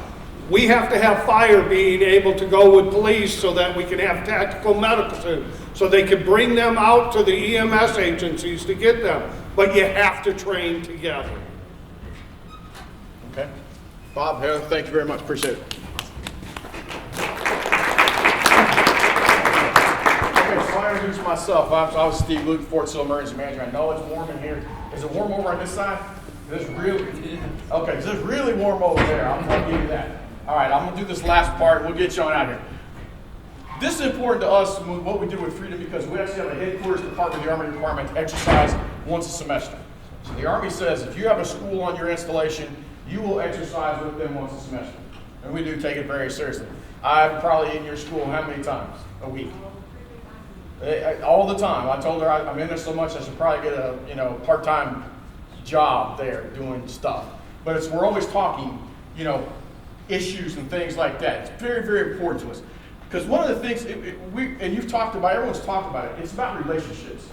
We have to have fire being able to go with police so that we can have tactical medicine, so they can bring them out to the EMS agencies to get them. But you have to train together. Okay. Bob, Heather, thank you very much. Appreciate it. I introduce myself. I was Steve Luke, Fort Sill Emergency Manager. I know it's warm in here. Is it warm over on this side? It's really, okay, so it's really warm over there. I'm going to give you that. All right, I'm going to do this last part. We'll get you on out here. This is important to us, what we do with Freedom, because we actually have a headquarters department, the Army Department, to exercise once a semester. So the Army says if you have a school on your installation, you will exercise with them once a semester. And we do take it very seriously. I'm probably in your school how many times a week? All the time. I told her I'm in there so much I should probably get a part-time job there doing stuff. But we're always talking issues and things like that. It's very, very important to us. Because one of the things, and you've talked about, everyone's talked about it, it's about relationships.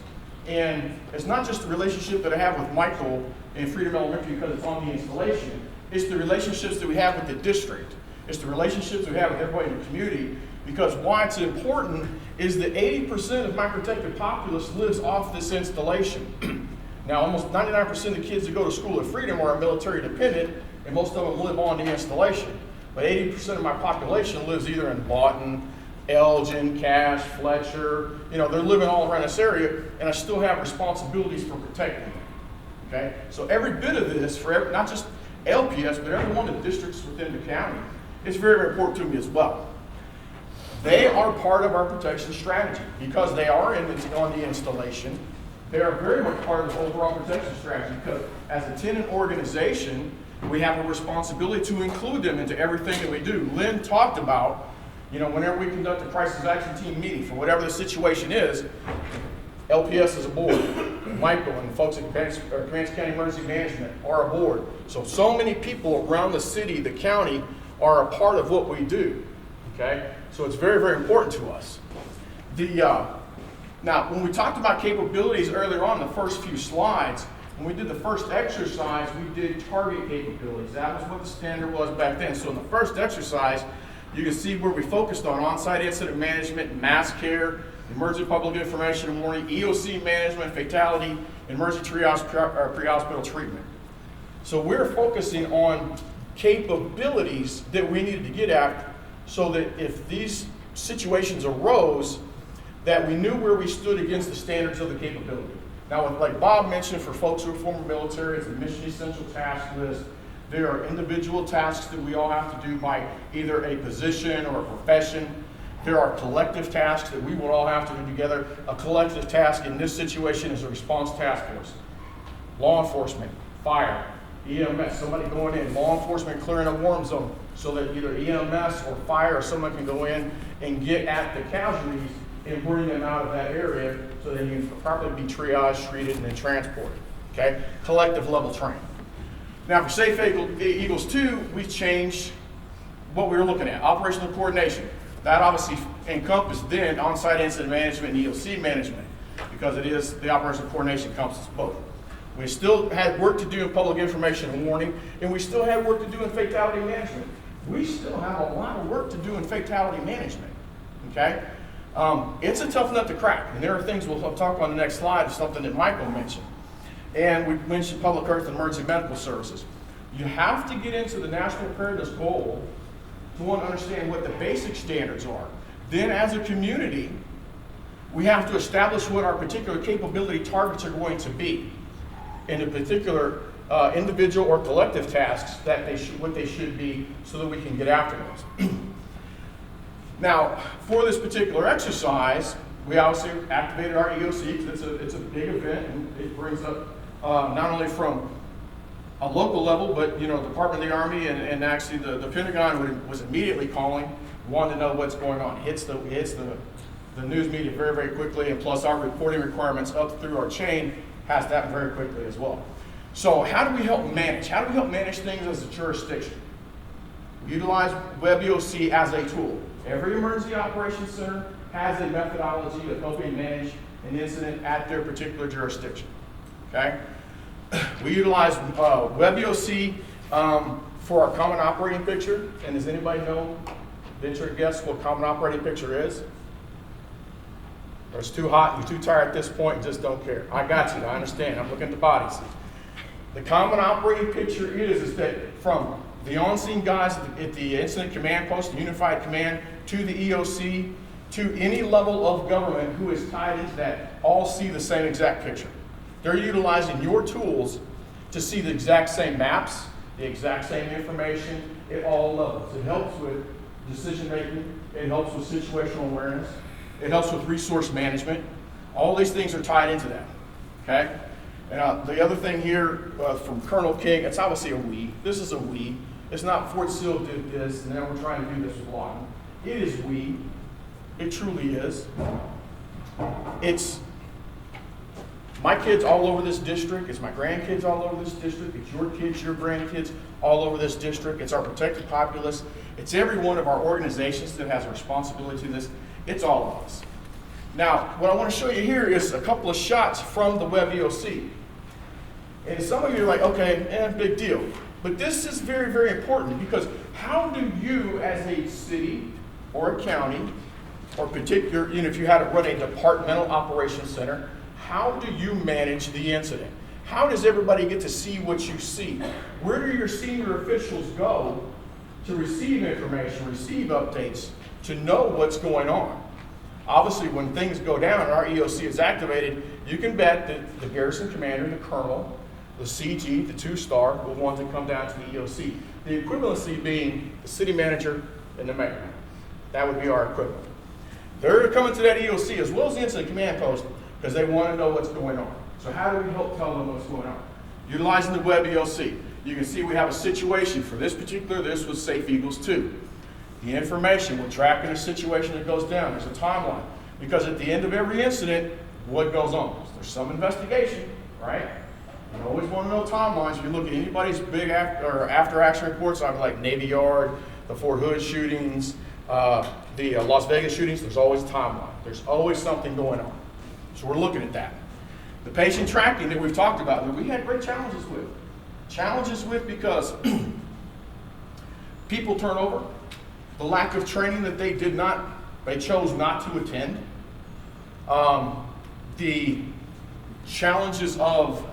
And it's not just the relationship that I have with Michael in Freedom Elementary because it's on the installation. It's the relationships that we have with the district. It's the relationships that we have with everybody in the community. Because why it's important is that 80% of my protected populace lives off this installation. Now, almost 99% of the kids that go to school at Freedom are military dependent, and most of them live on the installation. But 80% of my population lives either in Lawton, Elgin, Cache, Fletcher. They're living all around this area, and I still have responsibilities for protecting them. Okay? So every bit of this, for not just LPS, but every one of the districts within the county, is very, very important to me as well. They are part of our protection strategy because they are on the installation. They are very much part of the overall protection strategy because as a tenant organization, we have a responsibility to include them into everything that we do. Lynn talked about, You know, whenever we conduct a crisis action team meeting for whatever the situation is, LPS is a board. Michael and folks at Comanche County Emergency Management are a board. So many people around the city, the county, are a part of what we do. Okay? So it's very, very important to us. Now, when we talked about capabilities earlier on in the first few slides, when we did the first exercise, we did target capabilities. That was what the standard was back then. So in the first exercise, you can see where we focused on on-site incident management, mass care, emergency public information and warning, EOC management, fatality, emergency triage, pre-hospital treatment. So we're focusing on capabilities that we needed to get at so that if these situations arose, that we knew where we stood against the standards of the capability. Now, like Bob mentioned, for folks who are former military, it's a mission essential task list. There are individual tasks that we all have to do by either a position or a profession. There are collective tasks that we will all have to do together. A collective task in this situation is a response task force. Law enforcement, fire, EMS, somebody going in, law enforcement clearing a warm zone so that either EMS or fire or someone can go in and get at the casualties and bring them out of that area so they can properly be triaged, treated, and then transported. Okay? Collective level training. Now for Safe Eagles 2, we changed what we were looking at, operational coordination. That obviously encompassed then on-site incident management and EOC management because it is the operational coordination encompasses both. We still had work to do in public information and warning, and we still had work to do in fatality management. We still have a lot of work to do in fatality management, okay? It's a tough nut to crack, and there are things we'll talk about on the next slide, something that Michael mentioned. And we mentioned public health and emergency medical services. You have to get into the national preparedness goal to want to understand what the basic standards are. Then as a community, we have to establish what our particular capability targets are going to be in a particular individual or collective tasks that what they should be so that we can get after those. Now, for this particular exercise, we obviously activated our EOC because it's a big event and it brings up not only from a local level, but the Department of the Army and actually the Pentagon was immediately calling, wanted to know what's going on. It hits the news media very, very quickly, and plus our reporting requirements up through our chain has to happen very quickly as well. So how do we help manage? How do we help manage things as a jurisdiction? We utilize WebEOC as a tool. Every emergency operations center has a methodology of helping manage an incident at their particular jurisdiction. Okay? We utilize WebEOC for our common operating picture. And does anybody know, venture to guess what common operating picture is? Or it's too hot, you're too tired at this point, and just don't care. I got you, I understand. I'm looking at the bodies. The common operating picture is that from the on-scene guys at the incident command post, the unified command, to the EOC, to any level of government who is tied into that, all see the same exact picture. They're utilizing your tools to see the exact same maps, the exact same information at all levels. It helps with decision making, it helps with situational awareness, it helps with resource management. All these things are tied into that, okay? And the other thing here from Colonel King, it's obviously a we. This is a we. It's not Fort Sill did this, and now we're trying to do this with Lawton. It is we. It truly is. It's my kids all over this district. It's my grandkids all over this district. It's your kids, your grandkids all over this district. It's our protected populace. It's every one of our organizations that has a responsibility to this. It's all of us. Now, what I want to show you here is a couple of shots from the WebEOC. And some of you are like, okay, big deal. But this is very, very important because how do you as a city or a county, or particular, if you had to run a departmental operations center, how do you manage the incident? How does everybody get to see what you see? Where do your senior officials go to receive information, receive updates, to know what's going on? Obviously, when things go down and our EOC is activated, you can bet that the garrison commander, the colonel, the CG, the 2-star, will want to come down to the EOC. The equivalency being the city manager and the mayor. That would be our equivalent. They're coming to that EOC as well as the incident command post because they want to know what's going on. So how do we help tell them what's going on? Utilizing the WebEOC. You can see we have a situation for this was Safe Eagles 2. The information, we're tracking a situation that goes down. There's a timeline. Because at the end of every incident, what goes on? There's some investigation, right? You always want to know timelines. If you look at anybody's big after action reports on like Navy Yard, the Fort Hood shootings, the Las Vegas shootings, there's always a timeline. There's always something going on. So we're looking at that. The patient tracking that we've talked about, that we had great challenges with. Challenges with because people turn over, the lack of training that they chose not to attend, the challenges of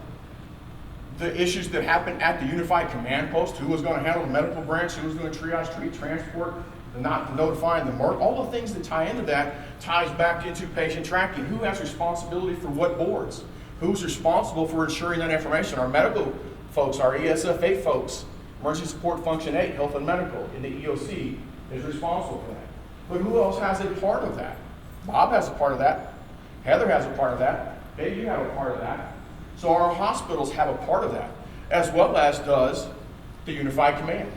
the issues that happened at the Unified Command Post, who was going to handle the medical branch, who was going to triage, treat, transport, not notifying the MERT, all the things that tie into that ties back into patient tracking. Who has responsibility for what boards? Who's responsible for ensuring that information? Our medical folks, our ESF8 folks, Emergency Support Function 8, Health and Medical in the EOC is responsible for that. But who else has a part of that? Bob has a part of that. Heather has a part of that. Dave, you have a part of that. So our hospitals have a part of that, as well as does the Unified Command.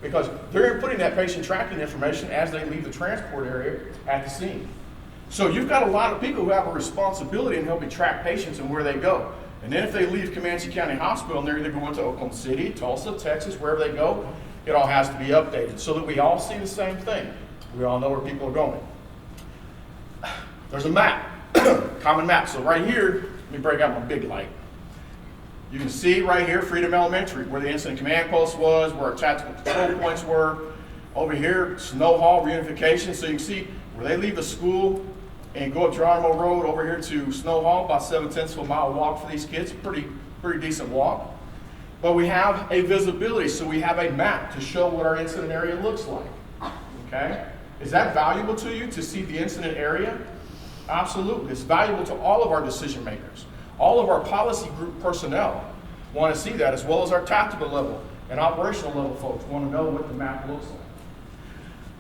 Because they're inputting that patient tracking information as they leave the transport area at the scene. So you've got a lot of people who have a responsibility in helping track patients and where they go. And then if they leave Comanche County Hospital and they're either going to Oklahoma City, Tulsa, Texas, wherever they go, it all has to be updated so that we all see the same thing. We all know where people are going. There's a map, common map. So right here, let me break out my big light. You can see right here, Freedom Elementary, where the incident command post was, where our tactical control points were. Over here, Snow Hall reunification. So you can see where they leave the school and go up Geronimo Road over here to Snow Hall, about 7/10 of a mile walk for these kids. Pretty decent walk. But we have a visibility, so we have a map to show what our incident area looks like. Okay? Is that valuable to you to see the incident area? Absolutely. It's valuable to all of our decision makers. All of our policy group personnel want to see that, as well as our tactical level and operational level folks want to know what the map looks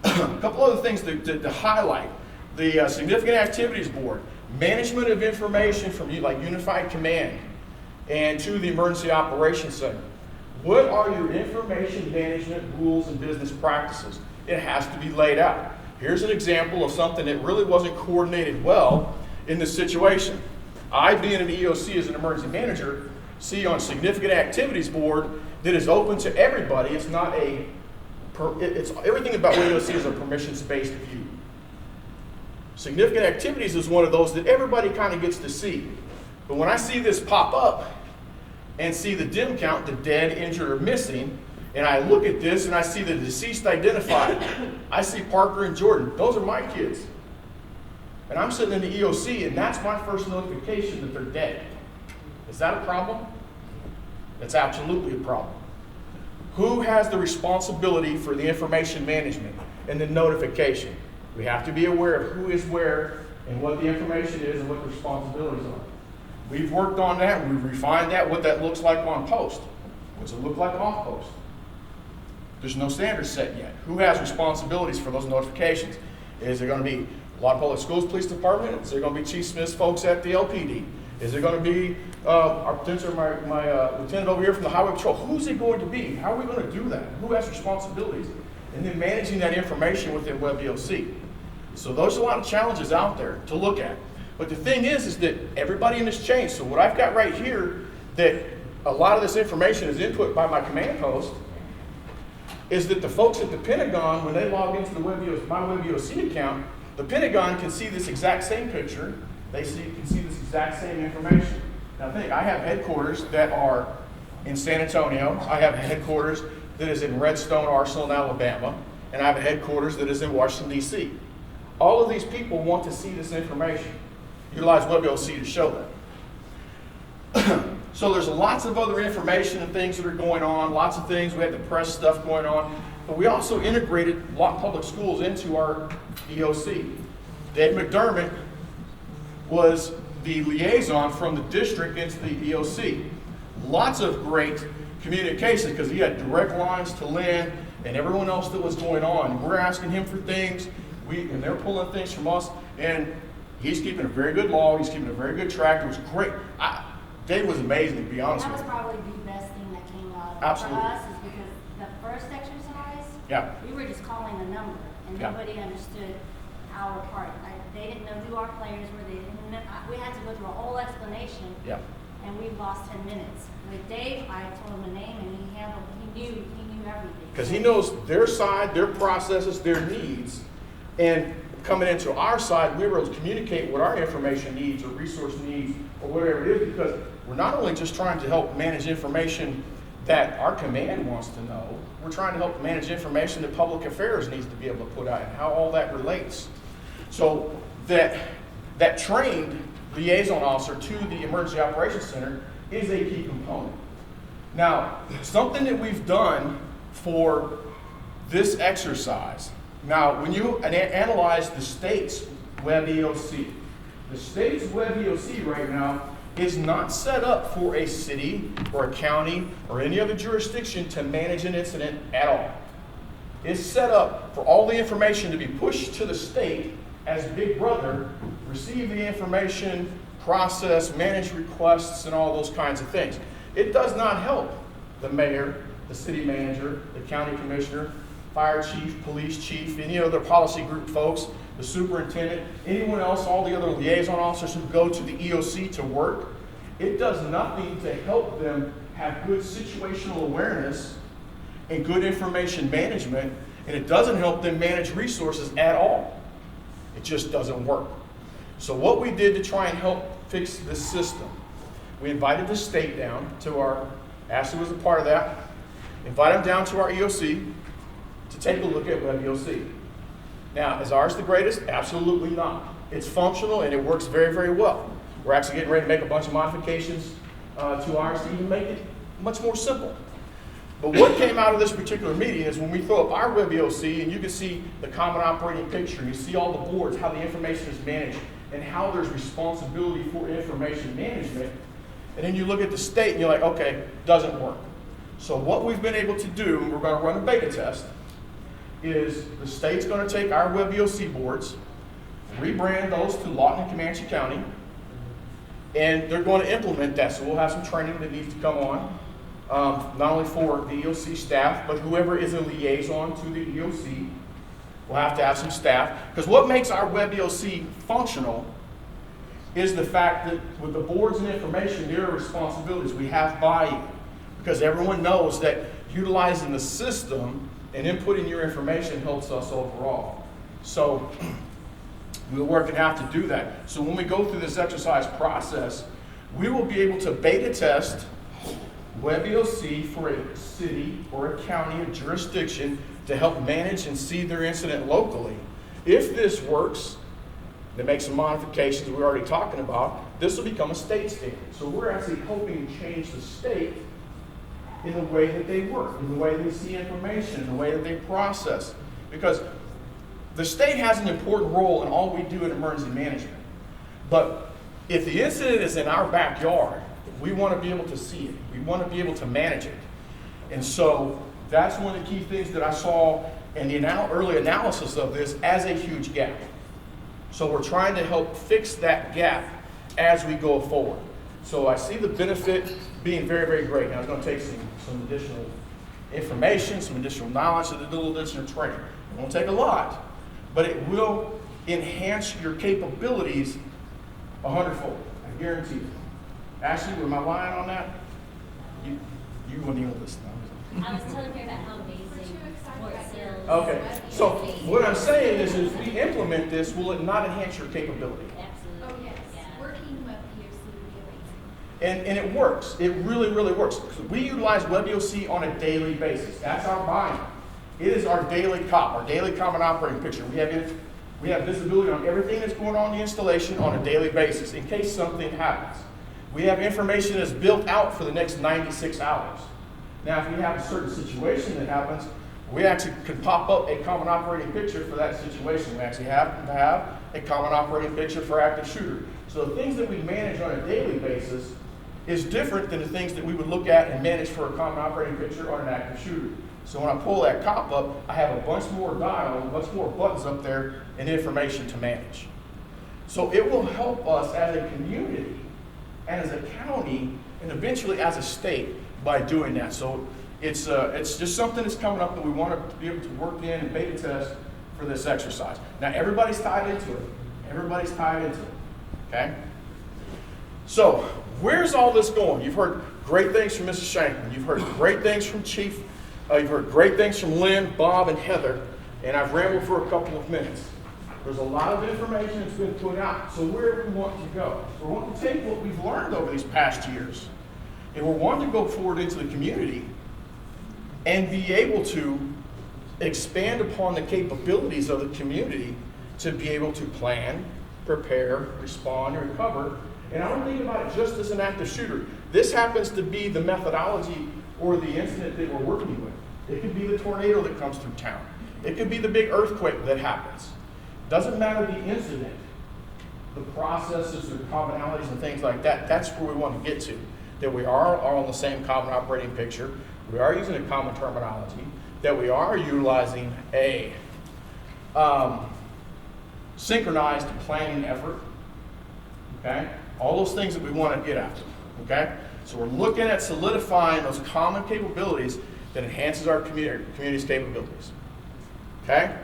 like. A couple other things to highlight. The Significant Activities Board, management of information from like Unified Command and to the Emergency Operations Center. What are your information management rules and business practices? It has to be laid out. Here's an example of something that really wasn't coordinated well in this situation. I, being an EOC as an emergency manager, see on Significant Activities Board that is open to everybody. It's not it's everything about what EOC is a permissions-based view. Significant Activities is one of those that everybody kind of gets to see. But when I see this pop up and see the dim count, the dead, injured, or missing, and I look at this and I see the deceased identified, I see Parker and Jordan. Those are my kids. And I'm sitting in the EOC, and that's my first notification that they're dead. Is that a problem? It's absolutely a problem. Who has the responsibility for the information management and the notification? We have to be aware of who is where and what the information is and what the responsibilities are. We've worked on that, we've refined that, what that looks like on post. What's it look like off post? There's no standards set yet. Who has responsibilities for those notifications? Is it going to be Lawton Public Schools Police Department? Is it going to be Chief Smith's folks at the LPD? Is it going to be my lieutenant over here from the Highway Patrol? Who's it going to be? How are we going to do that? Who has responsibilities? And then managing that information within Web EOC. So those are a lot of challenges out there to look at. But the thing is that everybody in this chain, so what I've got right here, that a lot of this information is input by my command post, is that the folks at the Pentagon, when they log into the my Web EOC account, the Pentagon can see this exact same picture. They can see this exact same information. Now think, I have headquarters that are in San Antonio. I have headquarters that is in Redstone Arsenal in Alabama. And I have a headquarters that is in Washington, D.C. All of these people want to see this information. Utilize Web EOC to show them. So there's lots of other information and things that are going on, lots of things. We had the press stuff going on. But we also integrated Lawton Public Schools into our EOC. Dave McDermott was the liaison from the district into the EOC. Lots of great communication because he had direct lines to Lynn and everyone else that was going on. We're asking him for things, and they're pulling things from us, and he's keeping a very good log. He's keeping a very good track. It was great. Dave was amazing, to be honest with you. That was probably the best thing that came out Absolutely. for us is because the first exercise, we were just calling the numbers. and Yeah. nobody understood our part. They didn't know who our players were. They didn't know, we had to go through a whole explanation, Yeah. and we lost 10 minutes. With Dave, I told him a name, and he knew everything. Because he knows their side, their processes, their needs, and coming into our side, we were able to communicate what our information needs or resource needs or whatever it is, because we're not only just trying to help manage information that our command wants to know, we're trying to help manage information that public affairs needs to be able to put out and how all that relates. So that trained liaison officer to the Emergency Operations Center is a key component. Now, something that we've done for this exercise, now when you analyze the state's Web EOC, the state's Web EOC right now is not set up for a city or a county or any other jurisdiction to manage an incident at all. It's set up for all the information to be pushed to the state as Big Brother, receive the information, process, manage requests, and all those kinds of things. It does not help the mayor, the city manager, the county commissioner, fire chief, police chief, any other policy group folks, the superintendent, anyone else, all the other liaison officers who go to the EOC to work. It does nothing to help them have good situational awareness and good information management, and it doesn't help them manage resources at all. It just doesn't work. So what we did to try and help fix this system, we invited the state down to our, Ashley was a part of that, invite them down to our EOC to take a look at Web EOC. Now, is ours the greatest? Absolutely not. It's functional and it works very, very well. We're actually getting ready to make a bunch of modifications to ours to even make it much more simple. But what came out of this particular meeting is when we throw up our Web EOC, and you can see the common operating picture, you see all the boards, how the information is managed, and how there's responsibility for information management, and then you look at the state and you're like, okay, doesn't work. So what we've been able to do, and we're going to run a beta test, is the state's going to take our Web EOC boards, rebrand those to Lawton and Comanche County, and they're going to implement that. So we'll have some training that needs to come on, not only for the EOC staff, but whoever is a liaison to the EOC will have to have some staff. Because what makes our Web EOC functional is the fact that with the boards and information, there are responsibilities. We have buy-in, because everyone knows that utilizing the system and inputting your information helps us overall. So we're working out to do that. So when we go through this exercise process, we will be able to beta test Web EOC for a city or a county, a jurisdiction, to help manage and see their incident locally. If this works, they make some modifications we're already talking about, this will become a state standard. So we're actually hoping to change the state in the way that they work, in the way they see information, in the way that they process. Because the state has an important role in all we do in emergency management. But if the incident is in our backyard, we want to be able to see it. We want to be able to manage it. And so that's one of the key things that I saw in the early analysis of this as a huge gap. So we're trying to help fix that gap as we go forward. So I see the benefit being very, very great. Now it's going to take some additional information, some additional knowledge, and a little additional training. It won't take a lot, but it will enhance your capabilities 100-fold. I guarantee you. Ashley, am I lying on that? You will deal with this now. I was telling her about how amazing Fort Sill. Okay, so what I'm saying is if we implement this, will it not enhance your capability? Absolutely. Oh, yes. Working Web EOC would be amazing. And it works. It really, really works. We utilize Web EOC on a daily basis. That's our buy-in. It is our daily COP, our daily common operating picture. We have visibility on everything that's going on in the installation on a daily basis in case something happens. We have information that's built out for the next 96 hours. Now, if we have a certain situation that happens, we actually could pop up a common operating picture for that situation. We actually have to have a common operating picture for active shooter. So the things that we manage on a daily basis is different than the things that we would look at and manage for a common operating picture on an active shooter. So when I pull that COP up, I have a bunch more dial, a bunch more buttons up there and information to manage. So it will help us as a community, and as a county, and eventually as a state by doing that. So it's just something that's coming up that we want to be able to work in and beta test for this exercise. Now, everybody's tied into it. Everybody's tied into it, okay? So, where's all this going? You've heard great things from Mrs. Shankman. You've heard great things from Chief. You've heard great things from Lynn, Bob, and Heather. And I've rambled for a couple of minutes. There's a lot of information that's been put out. So where do we want to go? We want to take what we've learned over these past years, and we're wanting to go forward into the community and be able to expand upon the capabilities of the community to be able to plan, prepare, respond, and recover. And I don't think about it just as an active shooter. This happens to be the methodology or the incident that we're working with. It could be the tornado that comes through town. It could be the big earthquake that happens. Doesn't matter the incident, the processes, the commonalities and things like that, that's where we want to get to. That we are on the same common operating picture, we are using a common terminology, that we are utilizing a synchronized planning effort, okay? All those things that we want to get after, okay? So we're looking at solidifying those common capabilities that enhances our community's capabilities, okay?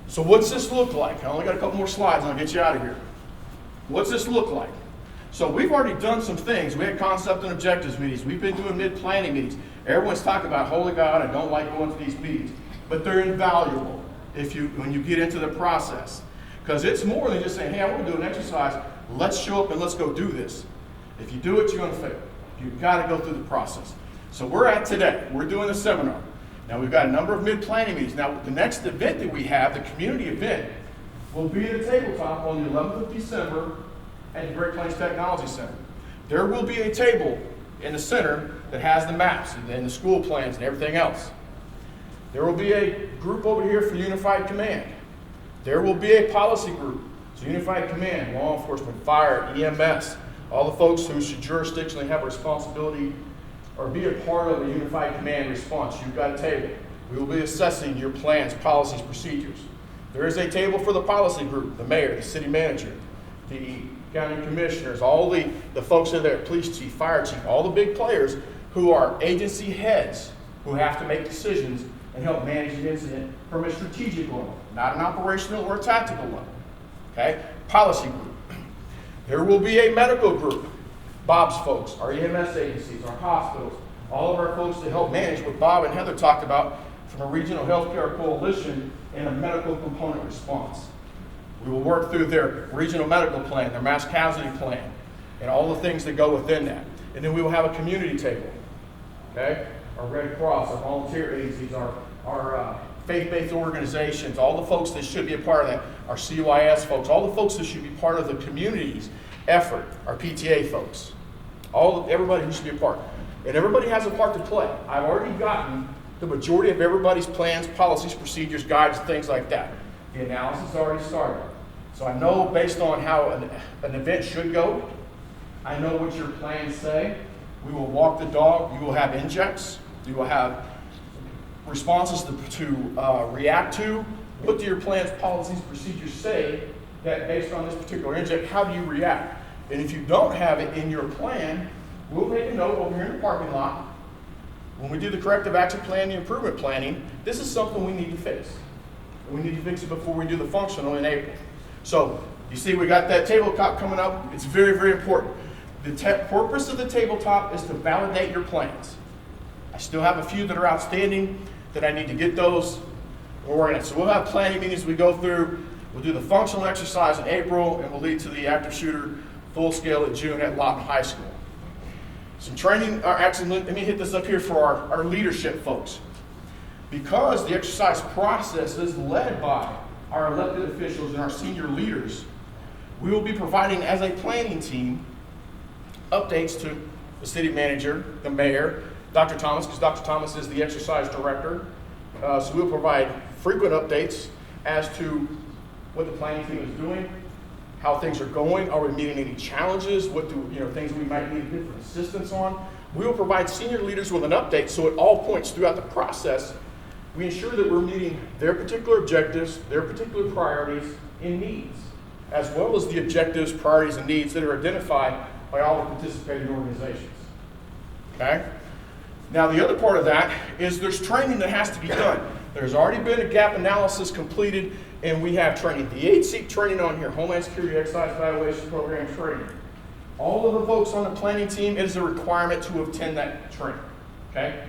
So what's this look like? I only got a couple more slides and I'll get you out of here. What's this look like? So we've already done some things. We had concept and objectives meetings. We've been doing mid-planning meetings. Everyone's talking about, holy God, I don't like going to these meetings. But they're invaluable when you get into the process. Because it's more than just saying, hey, I want to do an exercise. Let's show up and let's go do this. If you do it, you're going to fail. You've got to go through the process. So we're at today. We're doing a seminar. Now we've got a number of mid-planning meetings. Now the next event that we have, the community event, will be at a tabletop on the 11th of December at the Great Plains Technology Center. There will be a table in the center that has the maps and the school plans and everything else. There will be a group over here for Unified Command. There will be a policy group. So Unified Command, law enforcement, fire, EMS, all the folks who should jurisdictionally have a responsibility or be a part of a Unified Command response. You've got a table. We will be assessing your plans, policies, procedures. There is a table for the policy group, the mayor, the city manager, the county commissioners, all the folks in there, police chief, fire chief, all the big players who are agency heads who have to make decisions and help manage an incident from a strategic level, not an operational or a tactical level. Okay? Policy group. There will be a medical group. Bob's folks, our EMS agencies, our hospitals, all of our folks to help manage what Bob and Heather talked about from a regional healthcare coalition and a medical component response. We will work through their regional medical plan, their mass casualty plan, and all the things that go within that. And then we will have a community table, okay? Our Red Cross, our volunteer agencies, our faith-based organizations, all the folks that should be a part of that, our CYS folks, all the folks that should be part of the community's effort, our PTA folks, everybody who should be a part. And everybody has a part to play. I've already gotten the majority of everybody's plans, policies, procedures, guides, things like that. The analysis already started. So I know based on how an event should go, I know what your plans say. We will walk the dog. You will have injects. You will have responses to react to. What do your plans, policies, procedures say that based on this particular inject, how do you react? And if you don't have it in your plan, we'll make a note over here in the parking lot. When we do the corrective action plan, the improvement planning, this is something we need to fix. We need to fix it before we do the functional in April. So you see we got that tabletop coming up. It's very, very important. The purpose of the tabletop is to validate your plans. I still have a few that are outstanding that I need to get those. We're in it. So we'll have planning meetings we go through. We'll do the functional exercise in April, and we'll lead to the active shooter full scale in June at Lawton High School. Some training, actually, let me hit this up here for our leadership folks. Because the exercise process is led by our elected officials and our senior leaders, we will be providing, as a planning team, updates to the city manager, the mayor, Dr. Thomas, because Dr. Thomas is the exercise director. So we'll provide frequent updates as to what the planning team is doing, how things are going, are we meeting any challenges, what things we might need different assistance on. We will provide senior leaders with an update so at all points throughout the process, we ensure that we're meeting their particular objectives, their particular priorities and needs, as well as the objectives, priorities, and needs that are identified by all the participating organizations. Okay? Now the other part of that is there's training that has to be done. There's already been a gap analysis completed, and we have training. The 8-seat training on here, Homeland Security Exercise Evaluation Program training. All of the folks on the planning team, it is a requirement to attend that training, okay?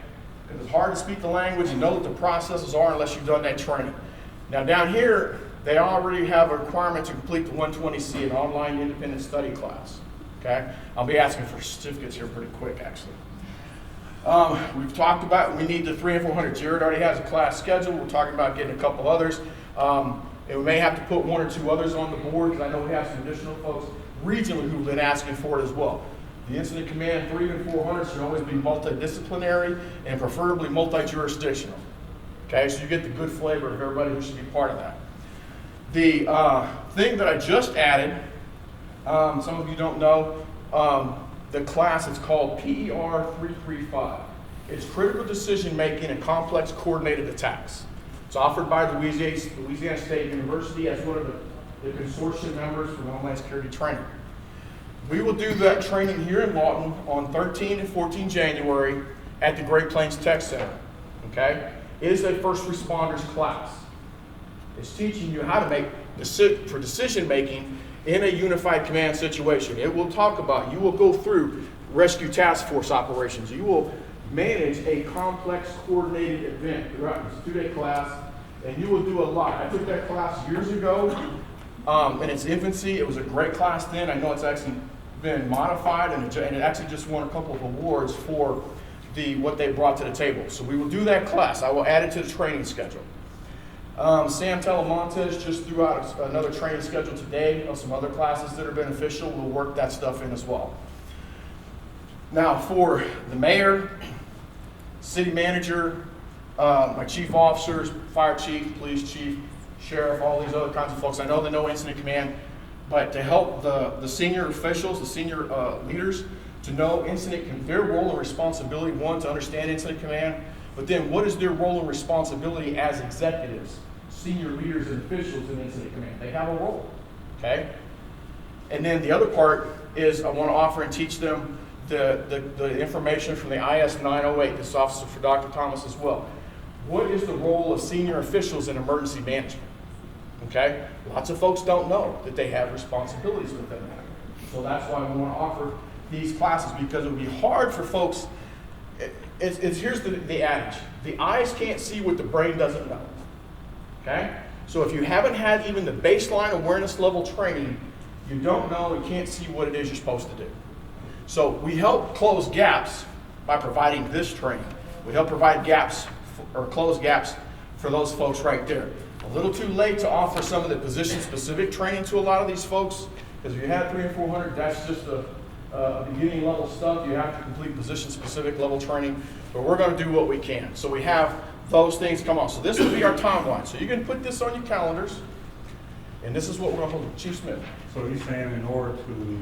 Because it's hard to speak the language and know what the processes are unless you've done that training. Now down here, they already have a requirement to complete the 120C, an online independent study class, okay? I'll be asking for certificates here pretty quick, actually. We've talked about, we need the 300 and 400. Jared already has a class scheduled. We're talking about getting a couple others. And we may have to put 1 or 2 others on the board, because I know we have some additional folks regionally who've been asking for it as well. The Incident Command 300 and 400 should always be multidisciplinary and preferably multi-jurisdictional. Okay, so you get the good flavor of everybody who should be part of that. The thing that I just added, some of you don't know, the class is called PER 335. It's Critical Decision Making and Complex Coordinated Attacks. It's offered by Louisiana State University as one of the consortium members for Homeland Security training. We will do that training here in Lawton on 13 and 14 January at the Great Plains Tech Center, okay? It is a first responders class. It's teaching you how to make for decision making in a unified command situation. It will talk about, you will go through rescue task force operations. You will manage a complex coordinated event throughout this 2-day class, and you will do a lot. I took that class years ago in its infancy. It was a great class then. I know it's actually been modified, and it actually just won a couple of awards for what they brought to the table. So we will do that class. I will add it to the training schedule. Sam Telemontes just threw out another training schedule today of some other classes that are beneficial. We'll work that stuff in as well. Now for the mayor, city manager, my chief officers, fire chief, police chief, sheriff, all these other kinds of folks. I know they know Incident Command, but to help the senior officials, the senior leaders, to know their role and responsibility, one, to understand Incident Command, but then what is their role and responsibility as executives, senior leaders and officials in Incident Command? They have a role, okay? And then the other part is I want to offer and teach them the information from the IS 908, this officer for Dr. Thomas as well. What is the role of senior officials in emergency management? Okay? Lots of folks don't know that they have responsibilities within that. So that's why we want to offer these classes, because it would be hard for folks. Here's the adage. The eyes can't see what the brain doesn't know. Okay? So if you haven't had even the baseline awareness level training, you don't know and can't see what it is you're supposed to do. So we help close gaps by providing this training. We help provide gaps or close gaps for those folks right there. A little too late to offer some of the position-specific training to a lot of these folks, because if you have 300 and 400, that's just the beginning level stuff. You have to complete position-specific level training, but we're going to do what we can. So we have those things come on. So this will be our timeline. So you can put this on your calendars, and this is what we're going to hold. Chief Smith. So you're saying in order to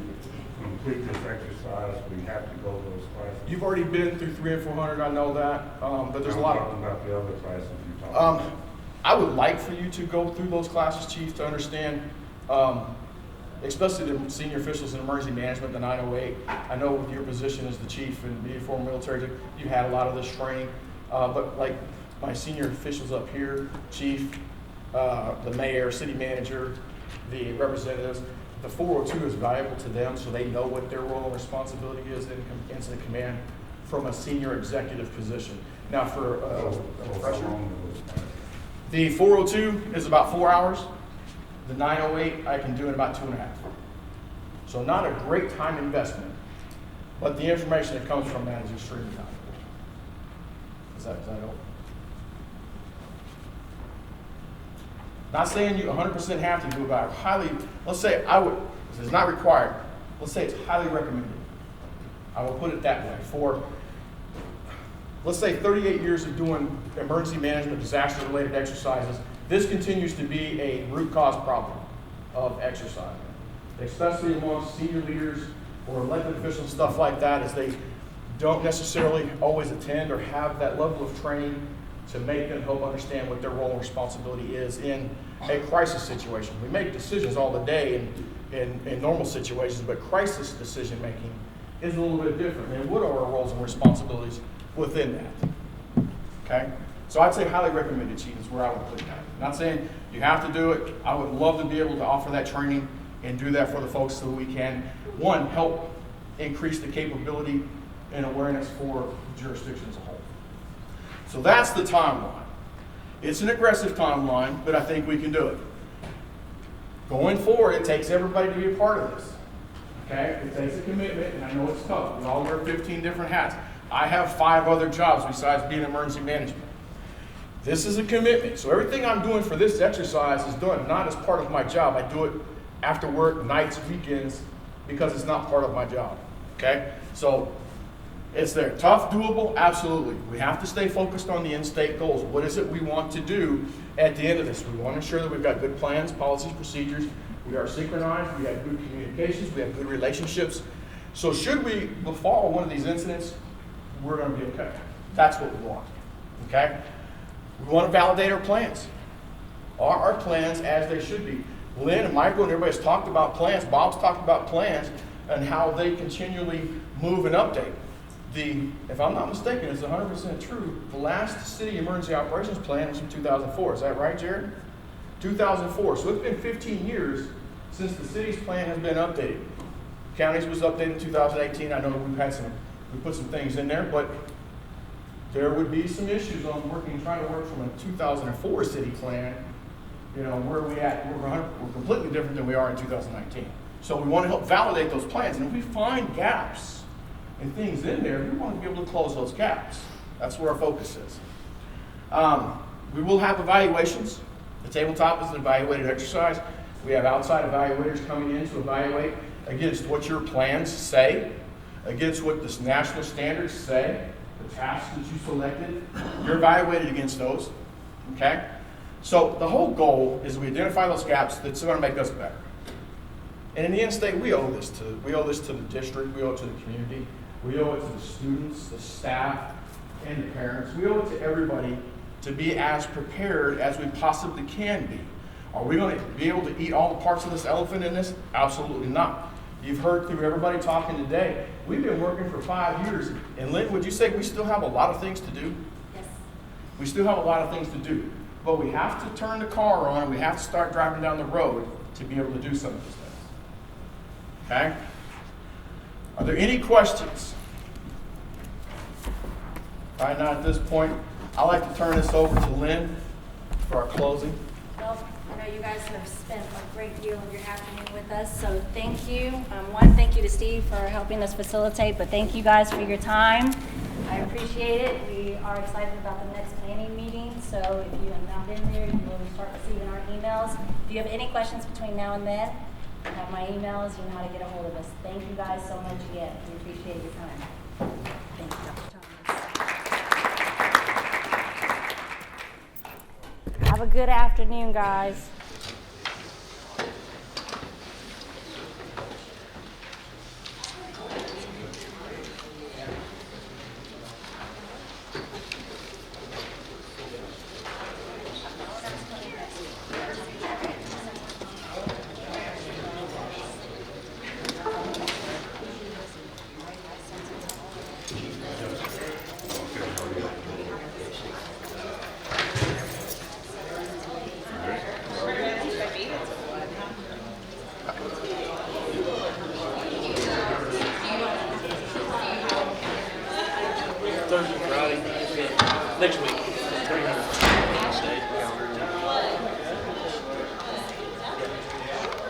complete this exercise, we have to go to those classes? You've already been through 300 and 400, I know that, but there's a lot of... I'm talking about the other classes you talked about. I would like for you to go through those classes, Chief, to understand, especially the senior officials in emergency management, the 908. I know with your position as the chief and being former military, you had a lot of this training, but like my senior officials up here, chief, the mayor, city manager, the representatives, the 402 is valuable to them, so they know what their role and responsibility is in Incident Command from a senior executive position. Now for a refresher, the 402 is about 4 hours. The 908 I can do in about 2.5. So not a great time investment, but the information that comes from that is extremely valuable. Does that help? Not saying you 100% have to do it, but let's say I would, it's not required, let's say it's highly recommended. I will put it that way. For, let's say 38 years of doing emergency management, disaster-related exercises, this continues to be a root cause problem of exercise, especially amongst senior leaders or elected officials, stuff like that, as they don't necessarily always attend or have that level of training to make them help understand what their role and responsibility is in a crisis situation. We make decisions all the day in normal situations, but crisis decision making is a little bit different. And what are our roles and responsibilities within that? Okay? So I'd say highly recommended, Chief, is where I would put that. Not saying you have to do it. I would love to be able to offer that training and do that for the folks so we can, one, help increase the capability and awareness for the jurisdiction as a whole. So that's the timeline. It's an aggressive timeline, but I think we can do it. Going forward, it takes everybody to be a part of this. Okay? It takes a commitment, and I know it's tough. We all wear 15 different hats. I have 5 other jobs besides being emergency management. This is a commitment. So everything I'm doing for this exercise is done not as part of my job. I do it after work, nights, weekends, because it's not part of my job. Okay? So it's there. Tough, doable? Absolutely. We have to stay focused on the in-state goals. What is it we want to do at the end of this? We want to ensure that we've got good plans, policies, procedures. We are synchronized. We have good communications. We have good relationships. So should we befall one of these incidents, we're going to be okay. That's what we want. Okay? We want to validate our plans. Are our plans as they should be? Lynn and Michael and everybody's talked about plans. Bob's talked about plans and how they continually move and update. If I'm not mistaken, it's 100% true. The last city emergency operations plan was from 2004. Is that right, Jared? 2004. So it's been 15 years since the city's plan has been updated. Counties was updated in 2018. I know we put some things in there, but there would be some issues on trying to work from a 2004 city plan. You know, where are we at? We're completely different than we are in 2019. So we want to help validate those plans. And if we find gaps and things in there, we want to be able to close those gaps. That's where our focus is. We will have evaluations. The tabletop is an evaluated exercise. We have outside evaluators coming in to evaluate against what your plans say, against what the national standards say, the tasks that you selected. You're evaluated against those. Okay? So the whole goal is we identify those gaps that's going to make us better. And in the end state, we owe this to the district, we owe it to the community, we owe it to the students, the staff, and the parents. We owe it to everybody to be as prepared as we possibly can be. Are we going to be able to eat all the parts of this elephant in this? Absolutely not. You've heard through everybody talking today, we've been working for 5 years. And Lynn, would you say we still have a lot of things to do? Yes. We still have a lot of things to do. But we have to turn the car on and we have to start driving down the road to be able to do some of these things. Okay? Are there any questions? All right, now at this point, I'd like to turn this over to Lynn for our closing. Well, I know you guys have spent a great deal of your afternoon with us, so thank you. Thank you to Steve for helping us facilitate, but thank you guys for your time. I appreciate it. We are excited about the next planning meeting, so if you have not been there, you will start receiving our emails. If you have any questions between now and then, you have my emails, you know how to get a hold of us. Thank you guys so much again. We appreciate your time. Thank you, Dr. Thomas. Have a good afternoon, guys. Thursday, Friday, next week.